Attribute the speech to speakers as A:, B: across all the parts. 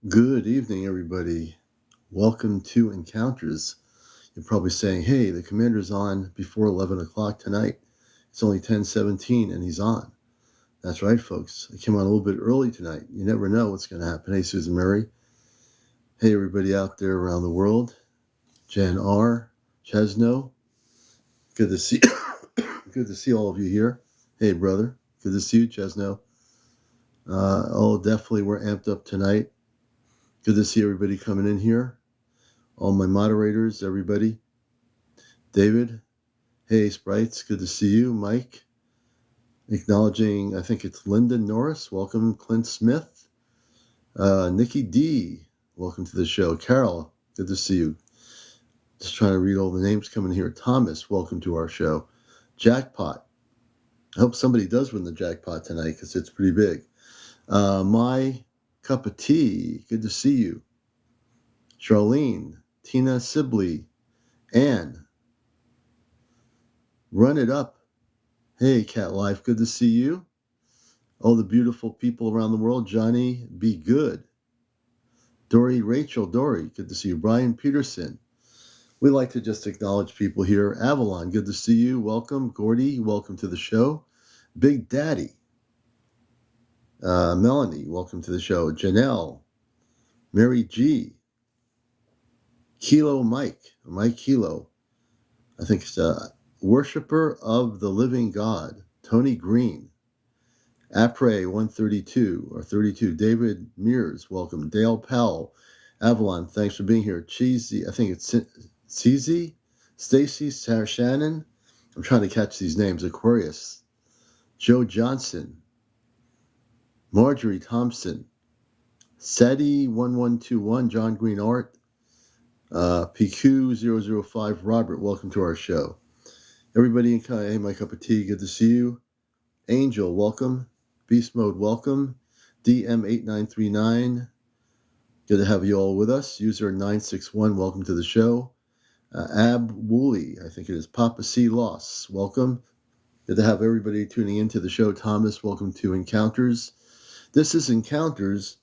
A: Good evening, everybody. Welcome to Encounters. You're probably saying, hey, the commander's on before 11 o'clock tonight. It's only 10:17 and he's on. That's right, folks. I came on a little bit early tonight. You never know what's going to happen. Hey, Susan Murray. Hey, everybody out there around the world. Jan R. Chesno. Good to see Good to see all of you here. Hey, brother. Good to see you, Chesno. Definitely we're amped up tonight. Good to see everybody coming in here. All my moderators, everybody. David, hey, Sprites, good to see you. Mike, acknowledging, I think it's Linda Norris. Welcome, Clint Smith. Nikki D, welcome to the show. Carol, good to see you. Just trying to read all the names coming here. Thomas, welcome to our show. Jackpot. I hope somebody does win the jackpot tonight because it's pretty big. My Cup of Tea, good to see you. Charlene, Tina Sibley, Anne. Run It Up. Hey, Cat Life, good to see you. All the beautiful people around the world. Johnny, be good. Dory, Rachel, Dory, good to see you. Brian Peterson. We like to just acknowledge people here. Avalon, good to see you. Welcome. Gordy, welcome to the show. Big Daddy. Melanie, welcome to the show. Janelle. Mary G. Kilo Mike. Mike Kilo. I think it's a worshiper of the living God. Tony Green. Apre 132 or 32. David Mears, welcome. Dale Powell. Avalon, thanks for being here. Cheesy, I think it's Cheesy. Stacy Shannon. I'm trying to catch these names. Aquarius. Joe Johnson. Marjorie Thompson. SETI 1121. John Green Art. PQ005. Robert, welcome to our show. Everybody in hey, my cup of tea, good to see you. Angel, welcome. Beast Mode, welcome. DM8939, good to have you all with us. User 961, welcome to the show. Ab Woolley, I think it is. Papa C. Loss, welcome. Good to have everybody tuning into the show. Thomas, welcome to Encounters. This is Encounters,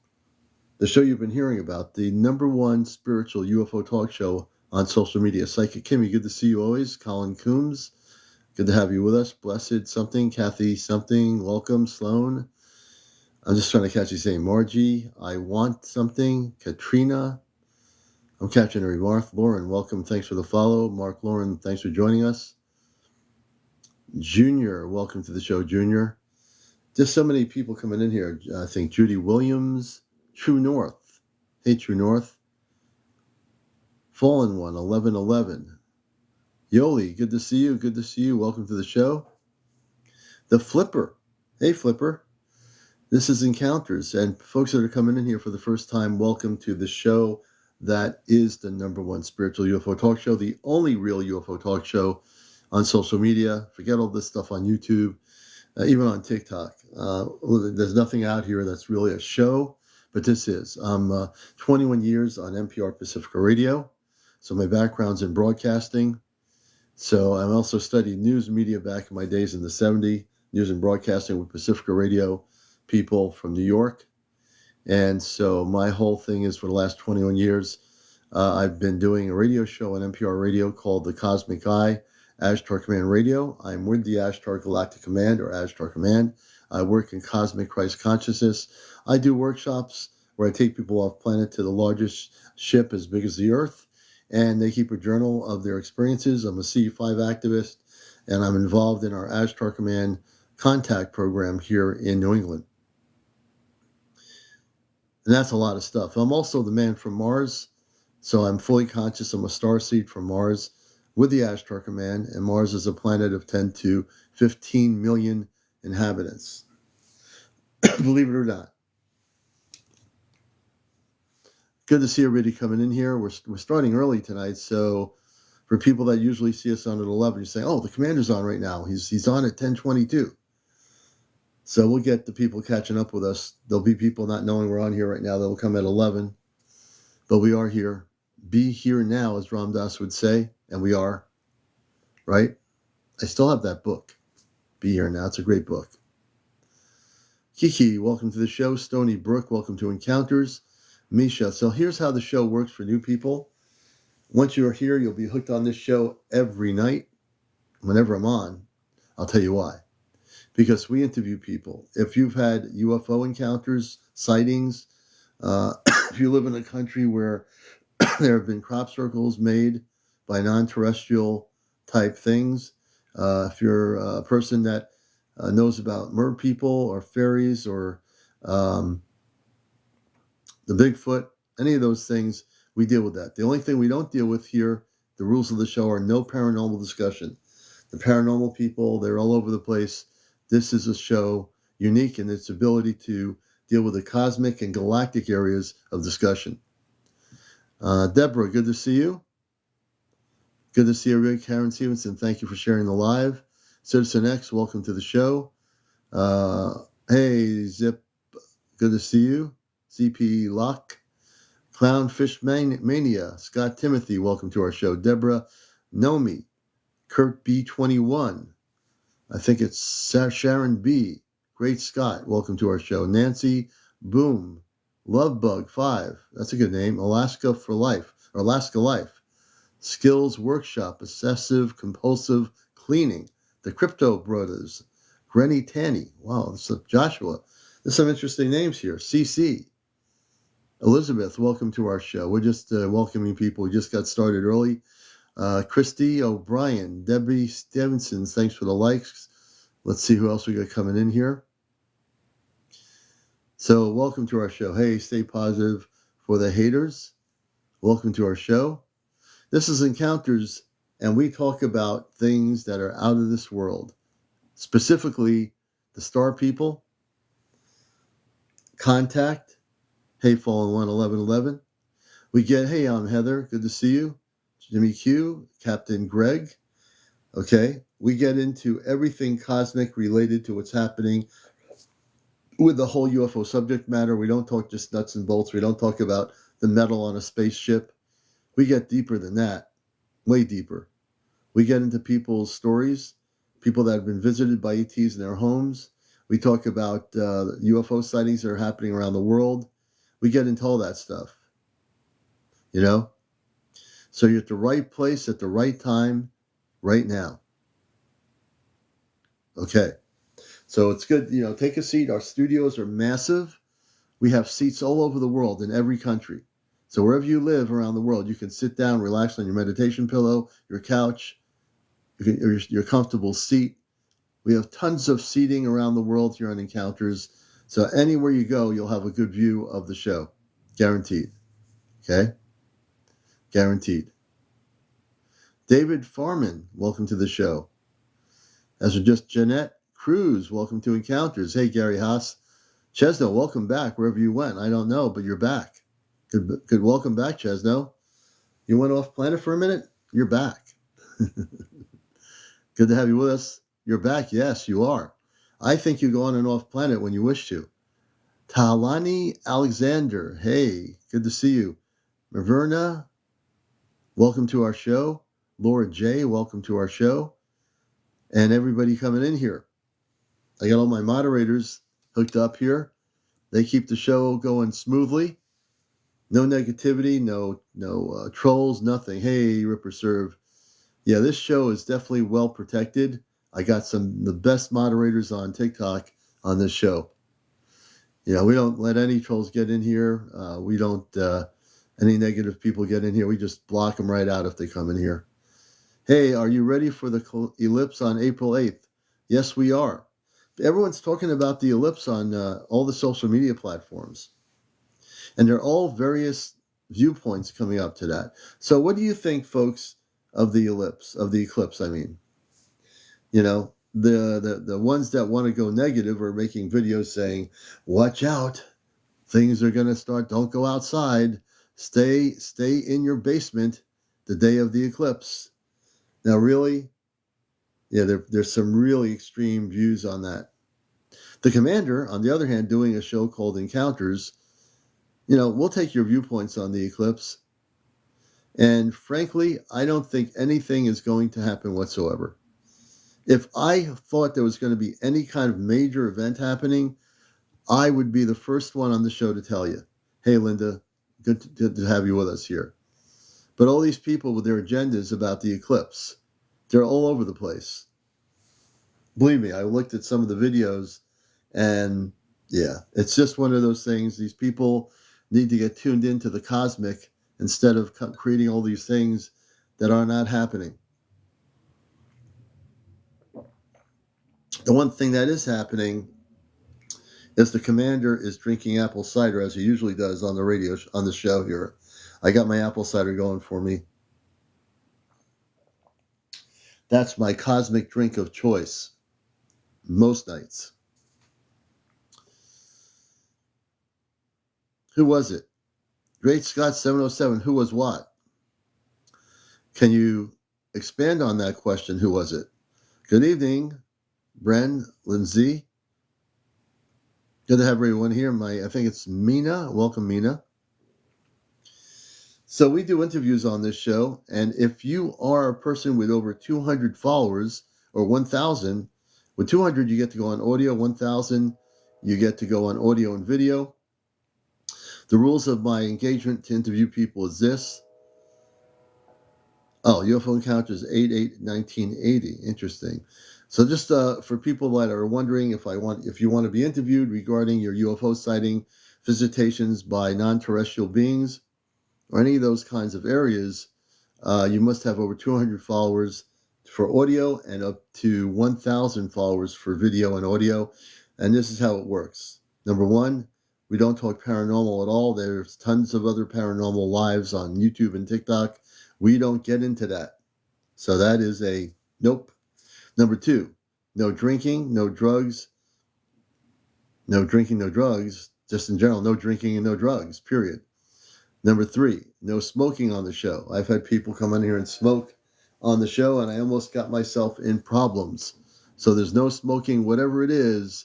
A: the show you've been hearing about, the number one spiritual UFO talk show on social media. Psychic Kimmy, good to see you always. Colin Coombs, good to have you with us. Blessed something, Kathy something, welcome. Sloan, I'm just trying to catch you saying Margie, I want something. Katrina, I'm catching her. Mark Lauren, welcome. Thanks for the follow. Mark Lauren, thanks for joining us. Junior, welcome to the show, Junior. Just so many people coming in here. I think Judy Williams, True North. Hey, True North. Fallen One, 1111. Yoli, good to see you. Good to see you. Welcome to the show. The Flipper. Hey, Flipper. This is Encounters. And folks that are coming in here for the first time, welcome to the show that is the number one spiritual UFO talk show, the only real UFO talk show on social media. Forget all this stuff on YouTube, even on TikTok. There's nothing out here that's really a show, but this is. I'm 21 years on NPR Pacifica Radio, so my background's in broadcasting. So I'm also studied news media back in my days in the 70s, news and broadcasting with Pacifica Radio people from New York. And so my whole thing is for the last 21 years, I've been doing a radio show on NPR Radio called The Cosmic Eye, Ashtar Command Radio. I'm with the Ashtar Galactic Command or Ashtar Command. I work in Cosmic Christ Consciousness. I do workshops where I take people off planet to the largest ship as big as the Earth, and they keep a journal of their experiences. I'm a C5 activist, and I'm involved in our Ashtar Command contact program here in New England. And that's a lot of stuff. I'm also the man from Mars, so I'm fully conscious. I'm a starseed from Mars with the Ashtar Command, and Mars is a planet of 10 to 15 million inhabitants. Believe it or not. Good to see everybody coming in here. We're starting early tonight, so for people that usually see us on at 11, you say, oh, the commander's on right now. He's on at 10:22. So we'll get the people catching up with us. There'll be people not knowing we're on here right now that will come at 11. But we are here. Be here now, as Ram Dass would say. And we are. Right? I still have that book. Be Here Now. It's a great book. Kiki, welcome to the show. Stony Brook, welcome to Encounters. Misha. So here's how the show works for new people. Once you're here, you'll be hooked on this show every night. Whenever I'm on, I'll tell you why. Because we interview people. If you've had UFO encounters, sightings, if you live in a country where there have been crop circles made by non-terrestrial type things, if you're a person that knows about mer people or fairies or the Bigfoot, any of those things, we deal with that. The only thing we don't deal with here, the rules of the show are no paranormal discussion. The paranormal people, they're all over the place. This is a show unique in its ability to deal with the cosmic and galactic areas of discussion. Deborah, good to see you. Good to see you, Karen Stevenson. Thank you for sharing the live. Citizen X, welcome to the show. Hey, Zip, good to see you. CP Lock, Clownfish Mania, Scott Timothy, welcome to our show. Deborah Nomi, Kurt B21, I think it's Sharon B, Great Scott, welcome to our show. Nancy Boom, Lovebug 5, that's a good name. Alaska for Life, or Alaska Life. Skills Workshop, Obsessive Compulsive Cleaning, The Crypto Brothers, Granny Tanny, wow, Joshua. There's some interesting names here. CC, Elizabeth, welcome to our show. We're just welcoming people. We just got started early. Christy O'Brien, Debbie Stevenson, thanks for the likes. Let's see who else we got coming in here. So welcome to our show. Hey, stay positive for the haters. Welcome to our show. This is Encounters, and we talk about things that are out of this world, specifically the star people, contact. Hey, Fallen 11111. We get, hey, I'm Heather. Good to see you. Jimmy Q, Captain Greg. Okay. We get into everything cosmic related to what's happening with the whole UFO subject matter. We don't talk just nuts and bolts. We don't talk about the metal on a spaceship. We get deeper than that, way deeper. We get into people's stories, people that have been visited by ETs in their homes. We talk about UFO sightings that are happening around the world. We get into all that stuff, you know? So you're at the right place at the right time right now. Okay. So it's good, take a seat. Our studios are massive. We have seats all over the world in every country. So wherever you live around the world, you can sit down, relax on your meditation pillow, your couch, your comfortable seat. We have tons of seating around the world here on Encounters. So anywhere you go, you'll have a good view of the show. Guaranteed. Okay? Guaranteed. David Farman, welcome to the show. As are just Jeanette Cruz, welcome to Encounters. Hey, Gary Haas. Chesno, welcome back wherever you went. I don't know, but you're back. Good welcome back, Chesno. You went off planet for a minute? You're back. Good to have you with us. You're back. Yes, you are. I think you go on and off planet when you wish to. Talani Alexander. Hey, good to see you. Maverna, welcome to our show. Laura J, welcome to our show. And everybody coming in here. I got all my moderators hooked up here. They keep the show going smoothly. No negativity, no trolls, nothing. Hey, Ripper Serve. Yeah, this show is definitely well protected. I got the best moderators on TikTok on this show. We don't let any trolls get in here. We don't any negative people get in here. We just block them right out if they come in here. Hey, are you ready for the eclipse on April 8th? Yes, we are. Everyone's talking about the eclipse on all the social media platforms. And there are all various viewpoints coming up to that. So what do you think, folks, of the eclipse, I mean? The ones that want to go negative are making videos saying, watch out, things are going to start, don't go outside, stay in your basement the day of the eclipse. Now, really, there's some really extreme views on that. The commander, on the other hand, doing a show called Encounters, we'll take your viewpoints on the eclipse. And frankly, I don't think anything is going to happen whatsoever. If I thought there was going to be any kind of major event happening, I would be the first one on the show to tell you, hey, Linda, Good to have you with us here. But all these people with their agendas about the eclipse, they're all over the place. Believe me, I looked at some of the videos, and yeah, it's just one of those things. These people need to get tuned into the cosmic instead of creating all these things that are not happening. The one thing that is happening is the commander is drinking apple cider, as he usually does on the radio, on the show here. I got my apple cider going for me. That's my cosmic drink of choice most nights. Who was it? Great Scott 707. Who was what? Can you expand on that question? Who was it? Good evening, Bren, Lindsay. Good to have everyone here. I think it's Mina. Welcome, Mina. So we do interviews on this show, and if you are a person with over 200 followers or 1,000, with 200 you get to go on audio, 1,000 you get to go on audio and video. The rules of my engagement to interview people is this. Oh, UFO encounters 8/8/1980. Interesting. So just for people that are wondering if you want to be interviewed regarding your UFO sighting, visitations by non-terrestrial beings, or any of those kinds of areas, you must have over 200 followers for audio and up to 1,000 followers for video and audio. And this is how it works. Number one, we don't talk paranormal at all. There's tons of other paranormal lives on YouTube and TikTok. We don't get into that. So that is a nope. Number two, no drinking, no drugs. No drinking, no drugs. Just in general, no drinking and no drugs, period. Number three, no smoking on the show. I've had people come on here and smoke on the show, and I almost got myself in problems. So there's no smoking, whatever it is,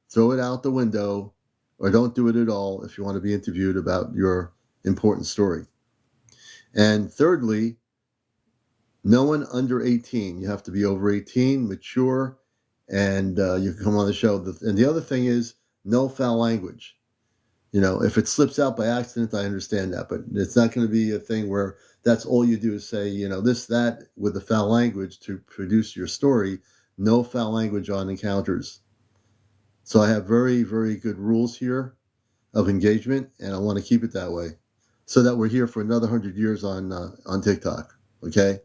A: throw it out the window, or don't do it at all if you want to be interviewed about your important story. And thirdly, no one under 18. You have to be over 18, mature, and you can come on the show. And the other thing is no foul language. You know, if it slips out by accident, I understand that, but it's not going to be a thing where that's all you do is say, this, that, with the foul language to produce your story. No foul language on encounters. So I have very, very good rules here of engagement, and I want to keep it that way so that we're here for another 100 years on TikTok, okay?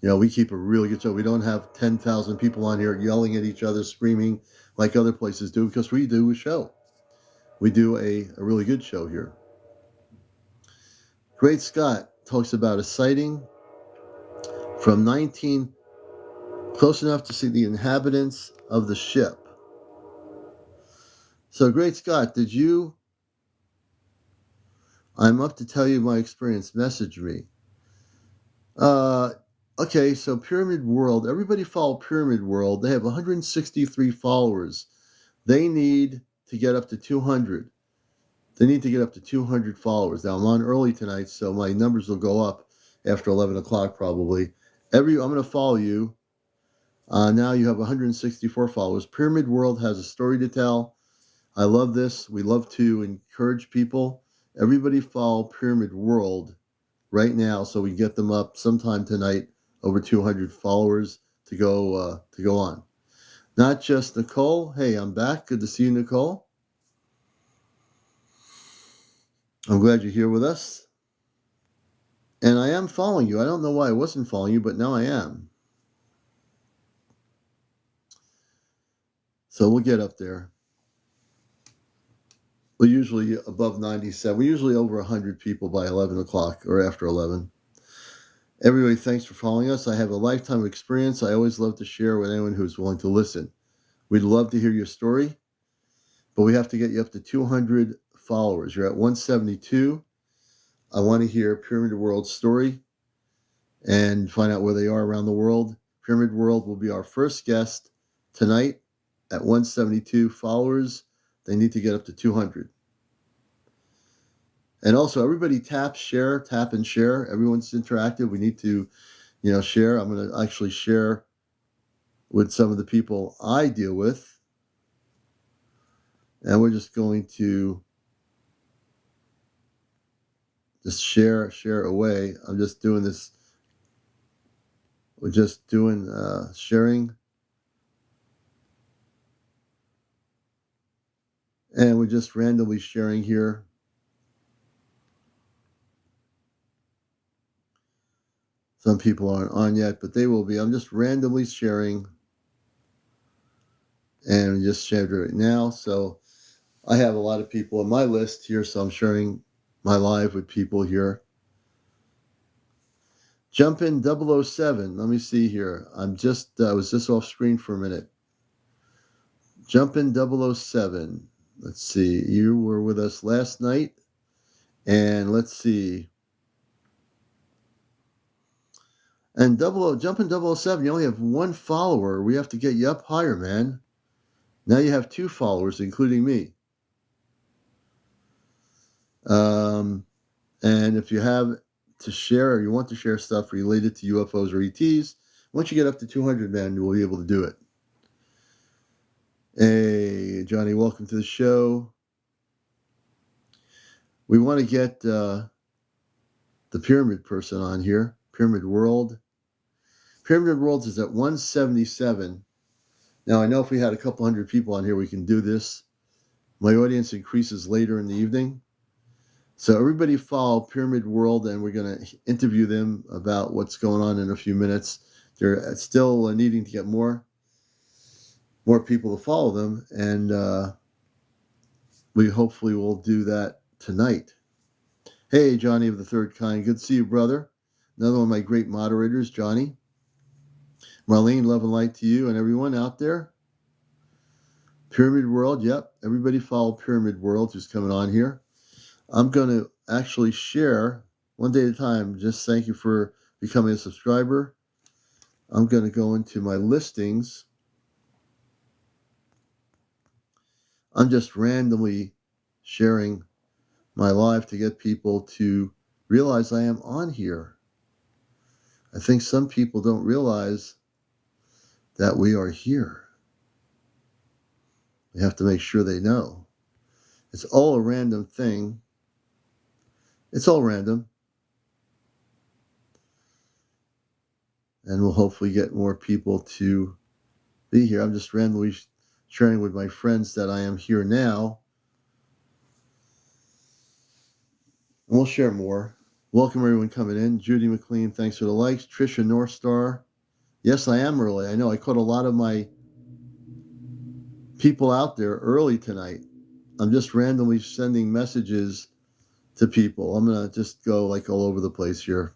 A: We keep a really good show. We don't have 10,000 people on here yelling at each other, screaming like other places do, because we do a show. We do a really good show here. Great Scott talks about a sighting from close enough to see the inhabitants of the ship. So, Great Scott, I'm up to tell you my experience, message me. Okay, so Pyramid World, everybody follow Pyramid World. They have 163 followers. They need to get up to 200. They need to get up to 200 followers. Now, I'm on early tonight, so my numbers will go up after 11 o'clock probably. I'm going to follow you. Now you have 164 followers. Pyramid World has a story to tell. I love this. We love to encourage people. Everybody follow Pyramid World right now so we get them up sometime tonight, over 200 followers to go on. Not just Nicole. Hey, I'm back. Good to see you, Nicole. I'm glad you're here with us. And I am following you. I don't know why I wasn't following you, but now I am. So we'll get up there. We're usually above 97. We're usually over 100 people by 11 o'clock or after 11. Everybody, thanks for following us. I have a lifetime of experience. I always love to share with anyone who's willing to listen. We'd love to hear your story, but we have to get you up to 200 followers. You're at 172. I want to hear Pyramid World's story and find out where they are around the world. Pyramid World will be our first guest tonight at 172 followers. They need to get up to 200. And also, everybody tap and share. Everyone's interactive. We need to, share. I'm going to actually share with some of the people I deal with. And we're just going to Just share away. I'm just doing this. We're just doing sharing. And we're just randomly sharing here. Some people aren't on yet, but they will be. I'm just randomly sharing. And we just shared it right now. So I have a lot of people on my list here, so I'm sharing my live with people here. Jump in 007. Let me see here. I was just off screen for a minute. Jump in 007. Let's see. You were with us last night. And let's see. And Jump in 007, you only have one follower. We have to get you up higher, man. Now you have 2 followers, including me. And if you have to share or you want to share stuff related to UFOs or ETs, once you get up to 200, man, you will be able to do it. Hey, Johnny, welcome to the show. We want to get the Pyramid person on here. Pyramid World. Pyramid World is at 177. Now, I know if we had a couple hundred people on here, we can do this. My audience increases later in the evening. So everybody follow Pyramid World, and we're going to interview them about what's going on in a few minutes. They're still needing to get more people to follow them, and we hopefully will do that tonight. Hey, Johnny of the Third Kind. Good to see you, brother. Another one of my great moderators, Johnny. Marlene, love and light to you and everyone out there. Pyramid World, yep. Everybody follow Pyramid World who's coming on here. I'm going to actually share one day at a time. Just thank you for becoming a subscriber. I'm going to go into my listings. I'm just randomly sharing my live to get people to realize I am on here. I think some people don't realize that we are here. We have to make sure they know. It's all a random thing. It's all random. And we'll hopefully get more people to be here. I'm just randomly sharing with my friends that I am here now. And we'll share more. Welcome everyone coming in. Judy McLean, thanks for the likes. Trisha Northstar. Yes, I am early. I know I caught a lot of my people out there early tonight. I'm just randomly sending messages to people. I'm going to just go like all over the place here.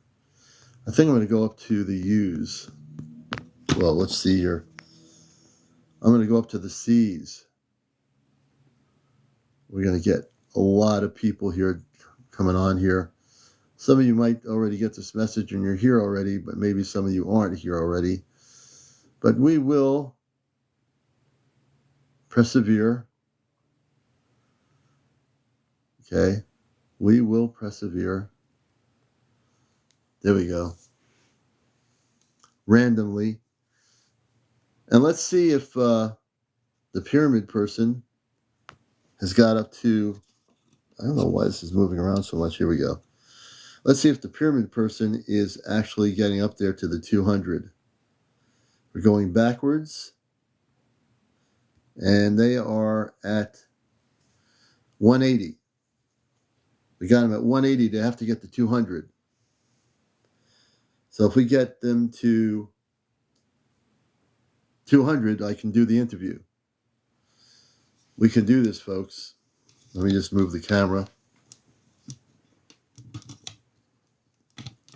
A: I think I'm going to go up to the U's. Well, let's see here. I'm going to go up to the C's. We're going to get a lot of people here coming on here. Some of you might already get this message and you're here already, but maybe some of you aren't here already. But we will persevere. Okay. We will persevere. There we go. Randomly. And let's see if the pyramid person has got up to, I don't know why this is moving around so much. Here we go. Let's see if the pyramid person is actually getting up there to the 200. We're going backwards. And they are at 180. We got them at 180. They have to get to 200. So if we get them to 200, I can do the interview. We can do this, folks. Let me just move the camera.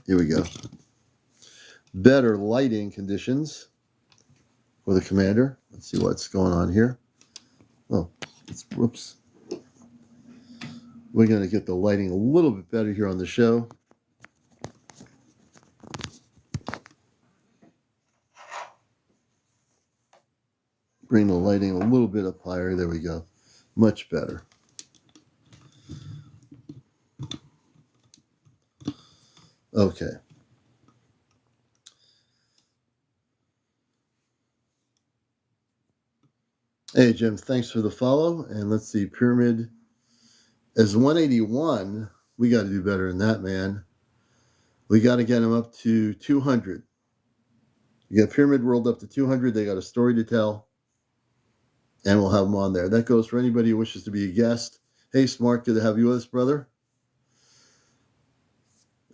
A: Here we go. Better lighting conditions for the commander. Let's see what's going on here. Oh, whoops. We're going to get the lighting a little bit better here on the show. Bring the lighting a little bit up higher. There we go. Much better. Okay. Hey, Jim, thanks for the follow. And let's see, Pyramid is 181. We got to do better than that, man. We got to get them up to 200. You get Pyramid World up to 200. They got a story to tell, and we'll have them on there. That goes for anybody who wishes to be a guest. Hey, Smart, good to have you with us, brother.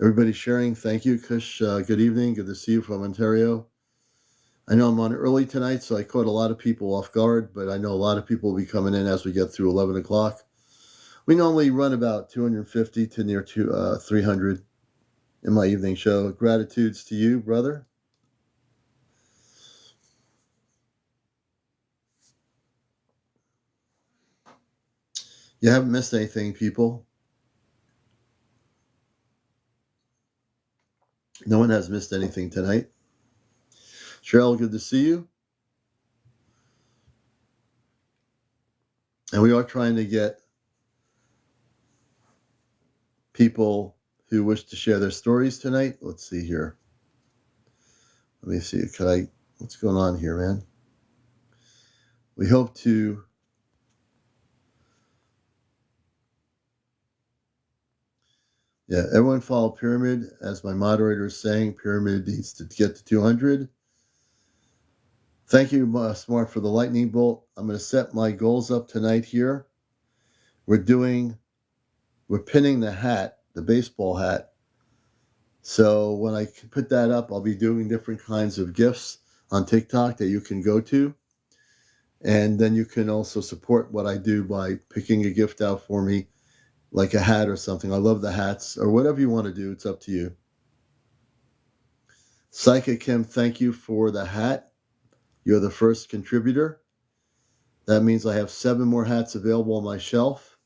A: Everybody sharing, thank you. Kush, good evening. Good to see you from Ontario. I know I'm on early tonight, so I caught a lot of people off guard, but I know a lot of people will be coming in as we get through 11 o'clock. We normally run about 250 to near 300 in my evening show. Gratitudes to you, brother. You haven't missed anything, people. No one has missed anything tonight. Cheryl, good to see you. And we are trying to get people who wish to share their stories tonight. Let's see here. Let me see. What's going on here, man? We hope to everyone follow Pyramid. As my moderator is saying, Pyramid needs to get to 200. Thank you, Smart, for the lightning bolt. I'm going to set my goals up tonight here. We're pinning the hat, the baseball hat. So when I put that up, I'll be doing different kinds of gifts on TikTok that you can go to. And then you can also support what I do by picking a gift out for me, like a hat or something. I love the hats, or whatever you want to do. It's up to you. Psychic Kim, thank you for the hat. You're the first contributor. That means I have 7 more hats available on my shelf.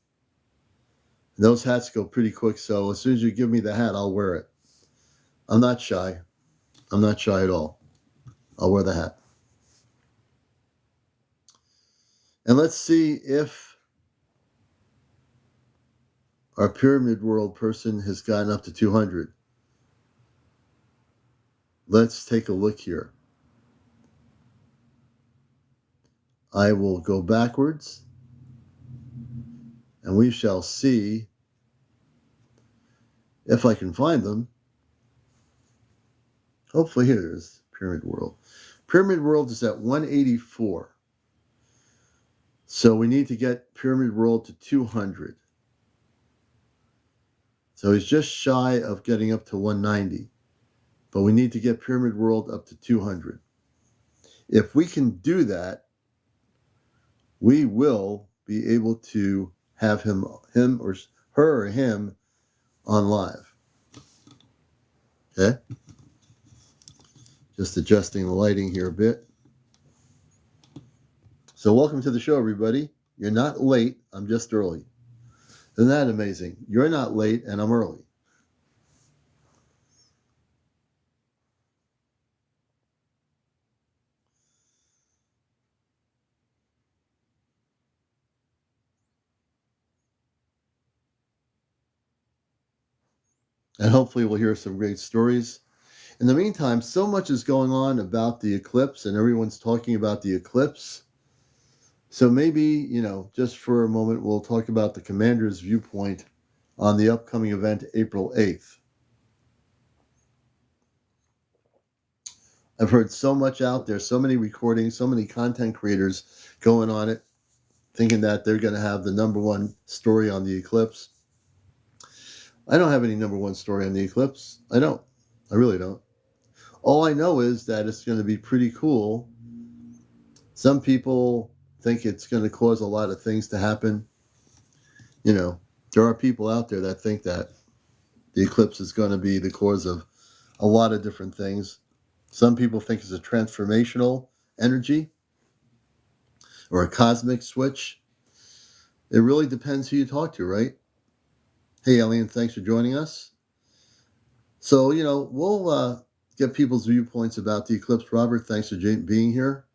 A: And those hats go pretty quick, so as soon as you give me the hat, I'll wear it. I'm not shy. I'm not shy at all. I'll wear the hat. And let's see if our Pyramid World person has gotten up to 200. Let's take a look here. I will go backwards, and we shall see if I can find them. Hopefully, here it is, Pyramid World. Pyramid World is at 184. So we need to get Pyramid World to 200. So he's just shy of getting up to 190. But we need to get Pyramid World up to 200. If we can do that, we will be able to have him or her or him on live. Okay? Just adjusting the lighting here a bit. So welcome to the show, everybody. You're not late. I'm just early. Isn't that amazing? You're not late, and I'm early. And hopefully we'll hear some great stories. In the meantime, so much is going on about the eclipse, and everyone's talking about the eclipse. So maybe, just for a moment, we'll talk about the commander's viewpoint on the upcoming event, April 8th. I've heard so much out there, so many recordings, so many content creators going on it, thinking that they're going to have the number one story on the eclipse. I don't have any number one story on the eclipse. I don't. I really don't. All I know is that it's going to be pretty cool. Some people think it's going to cause a lot of things to happen. There are people out there that think that the eclipse is going to be the cause of a lot of different things. Some people think it's a transformational energy or a cosmic switch. It really depends who you talk to, right? Hey, Alien, thanks for joining us. So, we'll get people's viewpoints about the eclipse. Robert, thanks for being here.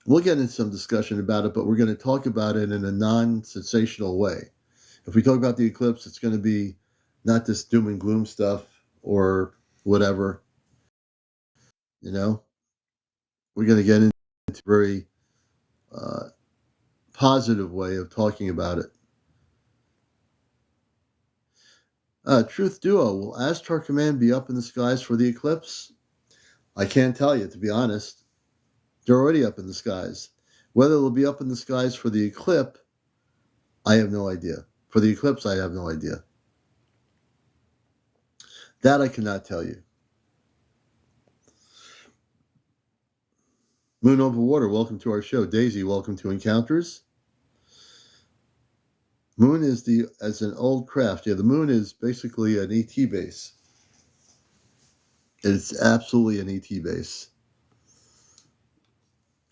A: We'll get into some discussion about it, but we're going to talk about it in a non-sensational way. If we talk about the eclipse, it's going to be not this doom and gloom stuff or whatever. We're going to get into a very positive way of talking about it. Truth Duo, will Ashtar Command be up in the skies for the eclipse? I can't tell you, to be honest. They're already up in the skies. Whether they'll be up in the skies for the eclipse, I have no idea. For the eclipse, I have no idea. That I cannot tell you. Moon Over Water, welcome to our show. Daisy, welcome to Encounters. Moon is as an old craft. Yeah, the moon is basically an ET base. It's absolutely an ET base.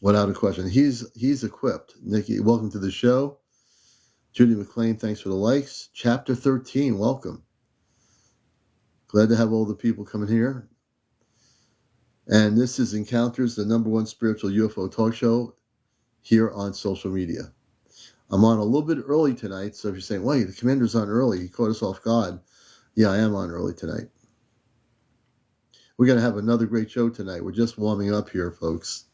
A: Without a question. He's equipped. Nikki, welcome to the show. Judy McLean, thanks for the likes. Chapter 13, welcome. Glad to have all the people coming here. And this is Encounters, the #1 spiritual UFO talk show here on social media. I'm on a little bit early tonight, so if you're saying, wait, the commander's on early, he caught us off guard. Yeah, I am on early tonight. We're going to have another great show tonight. We're just warming up here, folks.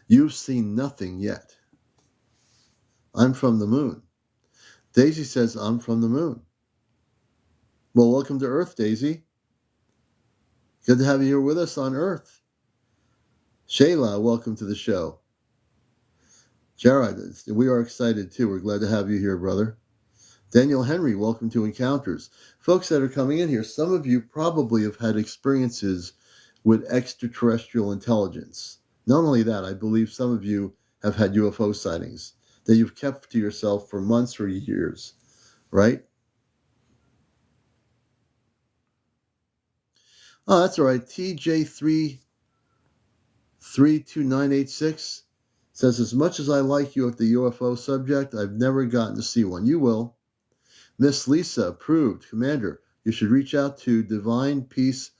A: You've seen nothing yet. I'm from the moon. Daisy says, I'm from the moon. Well, welcome to Earth, Daisy. Good to have you here with us on Earth. Shayla, welcome to the show. Jared, we are excited too. We're glad to have you here, brother. Daniel Henry, welcome to Encounters. Folks that are coming in here, some of you probably have had experiences with extraterrestrial intelligence. Not only that, I believe some of you have had UFO sightings that you've kept to yourself for months or years, right? Oh, that's all right. TJ32986 says, as much as I like you at the UFO subject, I've never gotten to see one. You will. Miss Lisa, approved. Commander, you should reach out to Divine Peace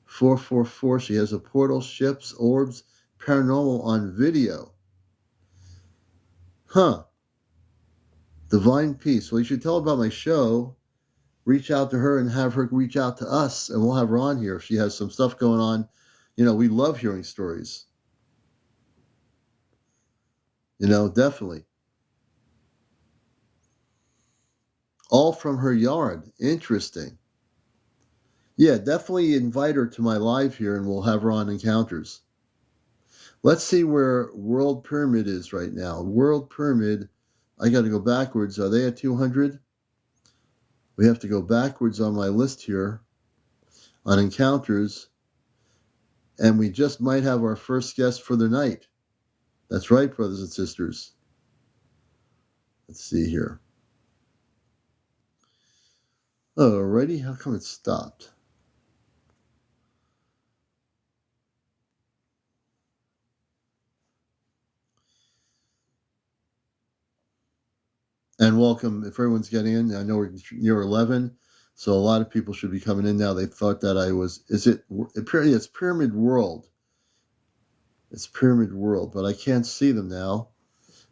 A: 444. She has a portal, ships, orbs, paranormal on video. Huh. Divine Peace. Well, you should tell her about my show. Reach out to her and have her reach out to us, and we'll have her on here if she has some stuff going on. You know, we love hearing stories. You know, definitely. All from her yard. Interesting. Yeah, definitely invite her to my live here, and we'll have her on Encounters. Let's see where World Pyramid is right now. World Pyramid, I got to go backwards. Are they at 200? We have to go backwards on my list here on Encounters, and we just might have our first guest for the night. That's right, brothers and sisters. Let's see here. Alrighty, how come it stopped? And welcome, if everyone's getting in. I know we're near 11, so a lot of people should be coming in now. They thought that I was, it's Pyramid World. It's Pyramid World, but I can't see them now.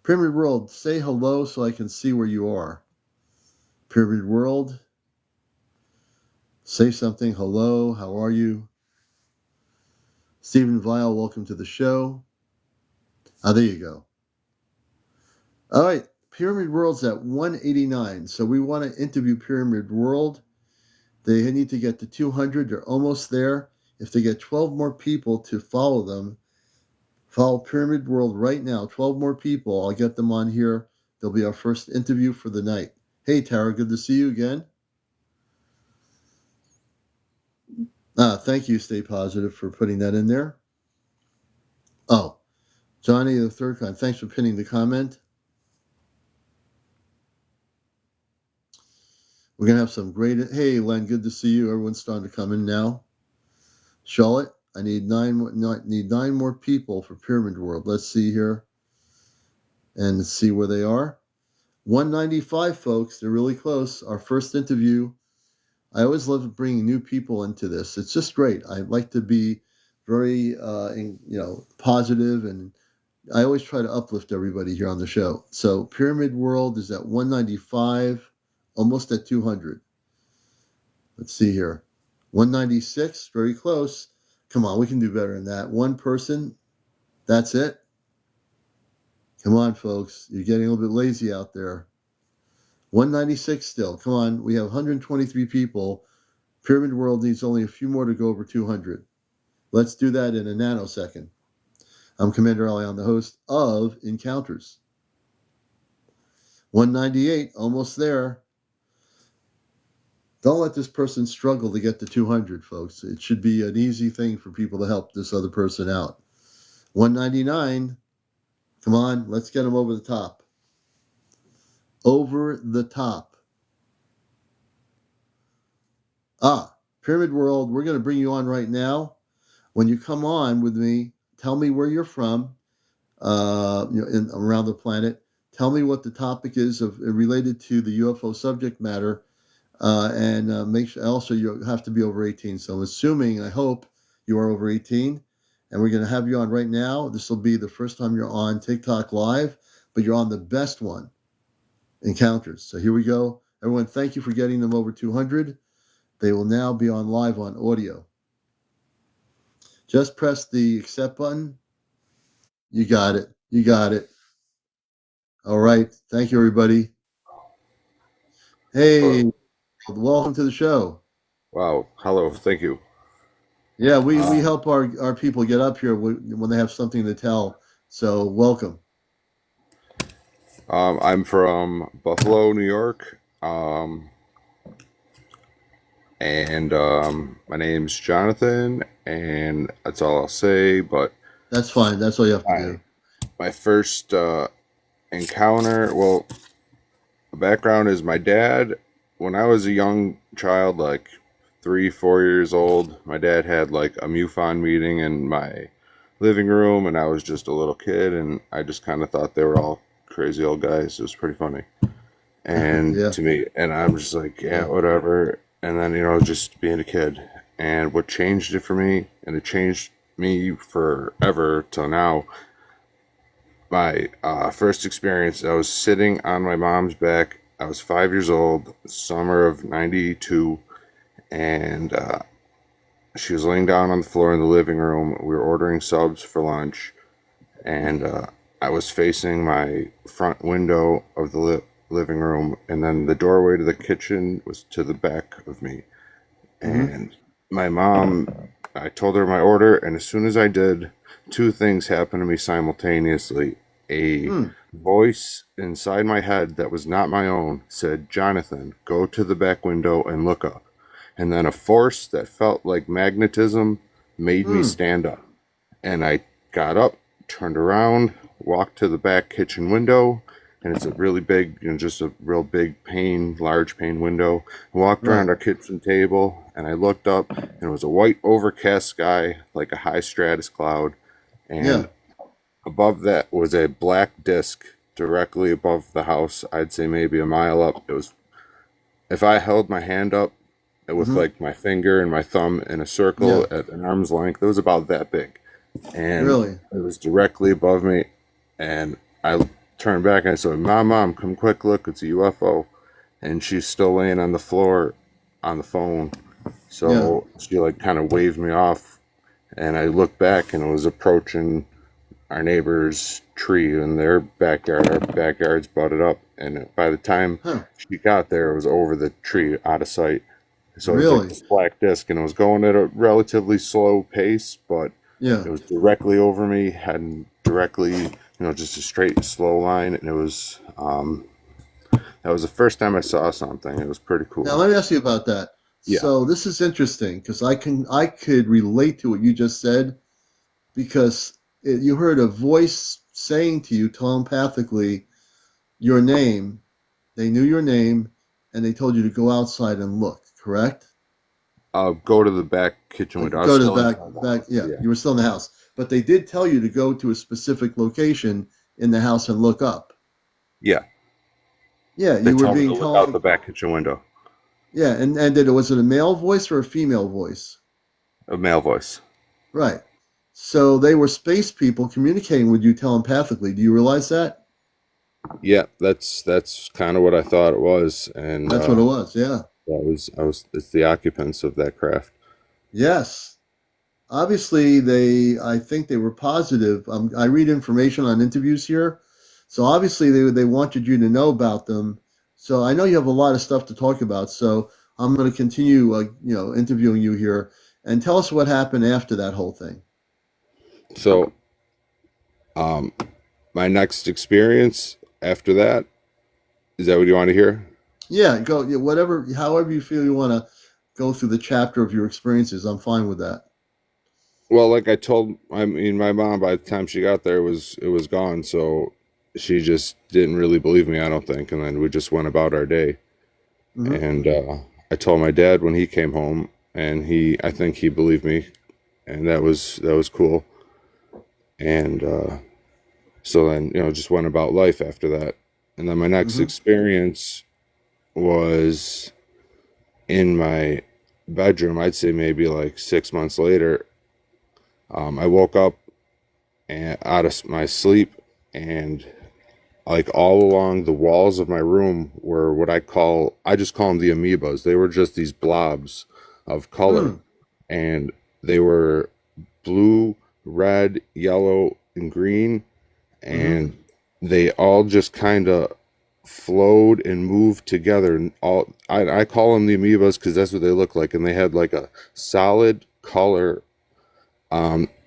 A: Pyramid World, say hello so I can see where you are. Pyramid World, say something. Hello, how are you? Stephen Vile, welcome to the show. There you go. All right, Pyramid World's at 189, so we want to interview Pyramid World. They need to get to 200. They're almost there. If they get 12 more people to follow them, follow Pyramid World right now. 12 more people. I'll get them on here. They'll be our first interview for the night. Hey, Tara, good to see you again. Thank you, Stay Positive, for putting that in there. Oh, Johnny the Third Kind, thanks for pinning the comment. We're going to have some great... Hey, Len, good to see you. Everyone's starting to come in now. Charlotte, I need nine more people for Pyramid World. Let's see here and see where they are. 195, folks. They're really close. Our first interview. I always love bringing new people into this. It's just great. I like to be very, positive, and I always try to uplift everybody here on the show. So Pyramid World is at 195, almost at 200. Let's see here. 196, very close. Come on, we can do better than that. One person, that's it. Come on, folks. You're getting a little bit lazy out there. 196 still. Come on. We have 123 people. Pyramid World needs only a few more to go over 200. Let's do that in a nanosecond. I'm CmdrAleon, the host of Encounters. 198, almost there. Don't let this person struggle to get to 200, folks. It should be an easy thing for people to help this other person out. 199, come on, let's get them over the top. Over the top. Pyramid World, we're going to bring you on right now. When you come on with me, tell me where you're from, around the planet. Tell me what the topic is related to the UFO subject matter, and make sure also you have to be over 18. So I'm assuming, I hope you are over 18, and we're going to have you on right now. This will be the first time you're on TikTok Live, but you're on the best one, Encounters. So here we go. Everyone, thank you for getting them over 200. They will now be on live on audio. Just press the accept button. You got it. You got it. All right. Thank you, everybody. Hey, welcome to the show.
B: Wow. Hello. Thank you.
A: Yeah, we help our people get up here when they have something to tell. So welcome.
B: I'm from Buffalo, New York. And my name's Jonathan, and that's all I'll say. But
A: That's fine. That's all you have to do.
B: my first encounter, well, the background is my dad. When I was a young child, like 3, 4 years old, my dad had like a MUFON meeting in my living room, and I was just a little kid, and I just kind of thought they were all crazy old guys. It was pretty funny. And
A: Yeah.
B: to me, and I'm just like, yeah, whatever. And then, just being a kid. And what changed it for me, and it changed me forever till now, my first experience, I was sitting on my mom's back. I was 5 years old, summer of 92, and she was laying down on the floor in the living room. We were ordering subs for lunch, and I was facing my front window of the living room, and then the doorway to the kitchen was to the back of me. And my mom, I told her my order, and as soon as I did, two things happened to me simultaneously. A voice inside my head that was not my own said, "Jonathan, go to the back window and look up." And then a force that felt like magnetism made me stand up. And I got up, turned around, walked to the back kitchen window, and it's a really big, just a real big large pane window. I walked around our kitchen table, and I looked up, and it was a white overcast sky, like a high stratus cloud. And above that was a black disc directly above the house. I'd say maybe a mile up. It was, if I held my hand up with like my finger and my thumb in a circle at an arm's length, it was about that big. And it was directly above me, and I turned back and I said, Mom, come quick, look, it's a UFO." And she's still laying on the floor on the phone. So she like kind of waved me off, and I looked back, and it was approaching our neighbor's tree in their backyard. Our backyard's butted up, and by the time she got there, it was over the tree, out of sight. So it was like this black disc, and it was going at a relatively slow pace, but it was directly over me, heading directly, just a straight, slow line, and it was, that was the first time I saw something. It was pretty cool.
A: Now, let me ask you about that.
B: Yeah.
A: So this is interesting because I could relate to what you just said, because you heard a voice saying to you telepathically your name. They knew your name, and they told you to go outside and look, correct?
B: Go to the back kitchen window.
A: Go to the back. Yeah, you were still in the house. But they did tell you to go to a specific location in the house and look up.
B: Yeah.
A: Yeah,
B: they
A: you were being
B: told me to
A: told.
B: look out the back kitchen window.
A: Yeah, and was it a male voice or a female voice?
B: A male voice.
A: Right. So they were space people communicating with you telepathically. Do you realize that?
B: Yeah, that's kind of what I thought it was, and
A: that's what it was. Yeah.
B: It's the occupants of that craft.
A: Yes. Obviously, I think they were positive. I read information on interviews here. So obviously they wanted you to know about them, So I know you have a lot of stuff to talk about. So I'm going to continue, interviewing you here, and tell us what happened after that whole thing.
B: So, um, my next experience after that, is that what you want to hear?
A: Yeah, go. Yeah, whatever, however you feel you want to go through the chapter of your experiences. I'm fine with that.
B: Well, like I told, I mean, my mom by the time she got there it was gone. So she just didn't really believe me, I don't think. And then we just went about our day.
A: Hmm.
B: And I told my dad when he came home, and I think he believed me, and that was cool. And so then just went about life after that. And then my next
A: Hmm.
B: experience was in my bedroom. I'd say maybe like 6 months later. I woke up and out of my sleep, and like all along the walls of my room were what I just call them the amoebas. They were just these blobs of color,
A: Mm.
B: and they were blue, red, yellow, and green,
A: Hmm.
B: and they all just kind of flowed and moved together. And I call them the amoebas because that's what they look like, and they had like a solid color,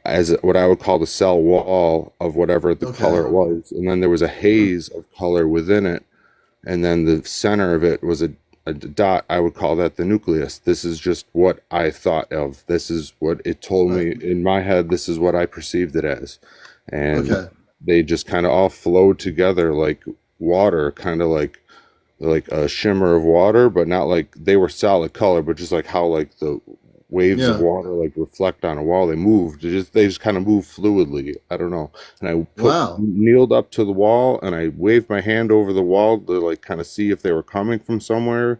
B: as what I would call the cell wall of whatever the
A: Okay.
B: color it was, and then there was a
A: Mm.
B: haze of color within it, and then the center of it was a dot. I would call that the nucleus. This is just what I thought of. This is what it told
A: Right.
B: me in my head. This is what I perceived it as, and
A: Okay.
B: they just kind of all flowed together like water, kind of like a shimmer of water, but not like they were solid color, but just like how like the waves of
A: Yeah.
B: water like reflect on a wall. They just kind of move fluidly. I don't know. And I
A: Wow.
B: kneeled up to the wall, and I waved my hand over the wall to like kind of see if they were coming from somewhere.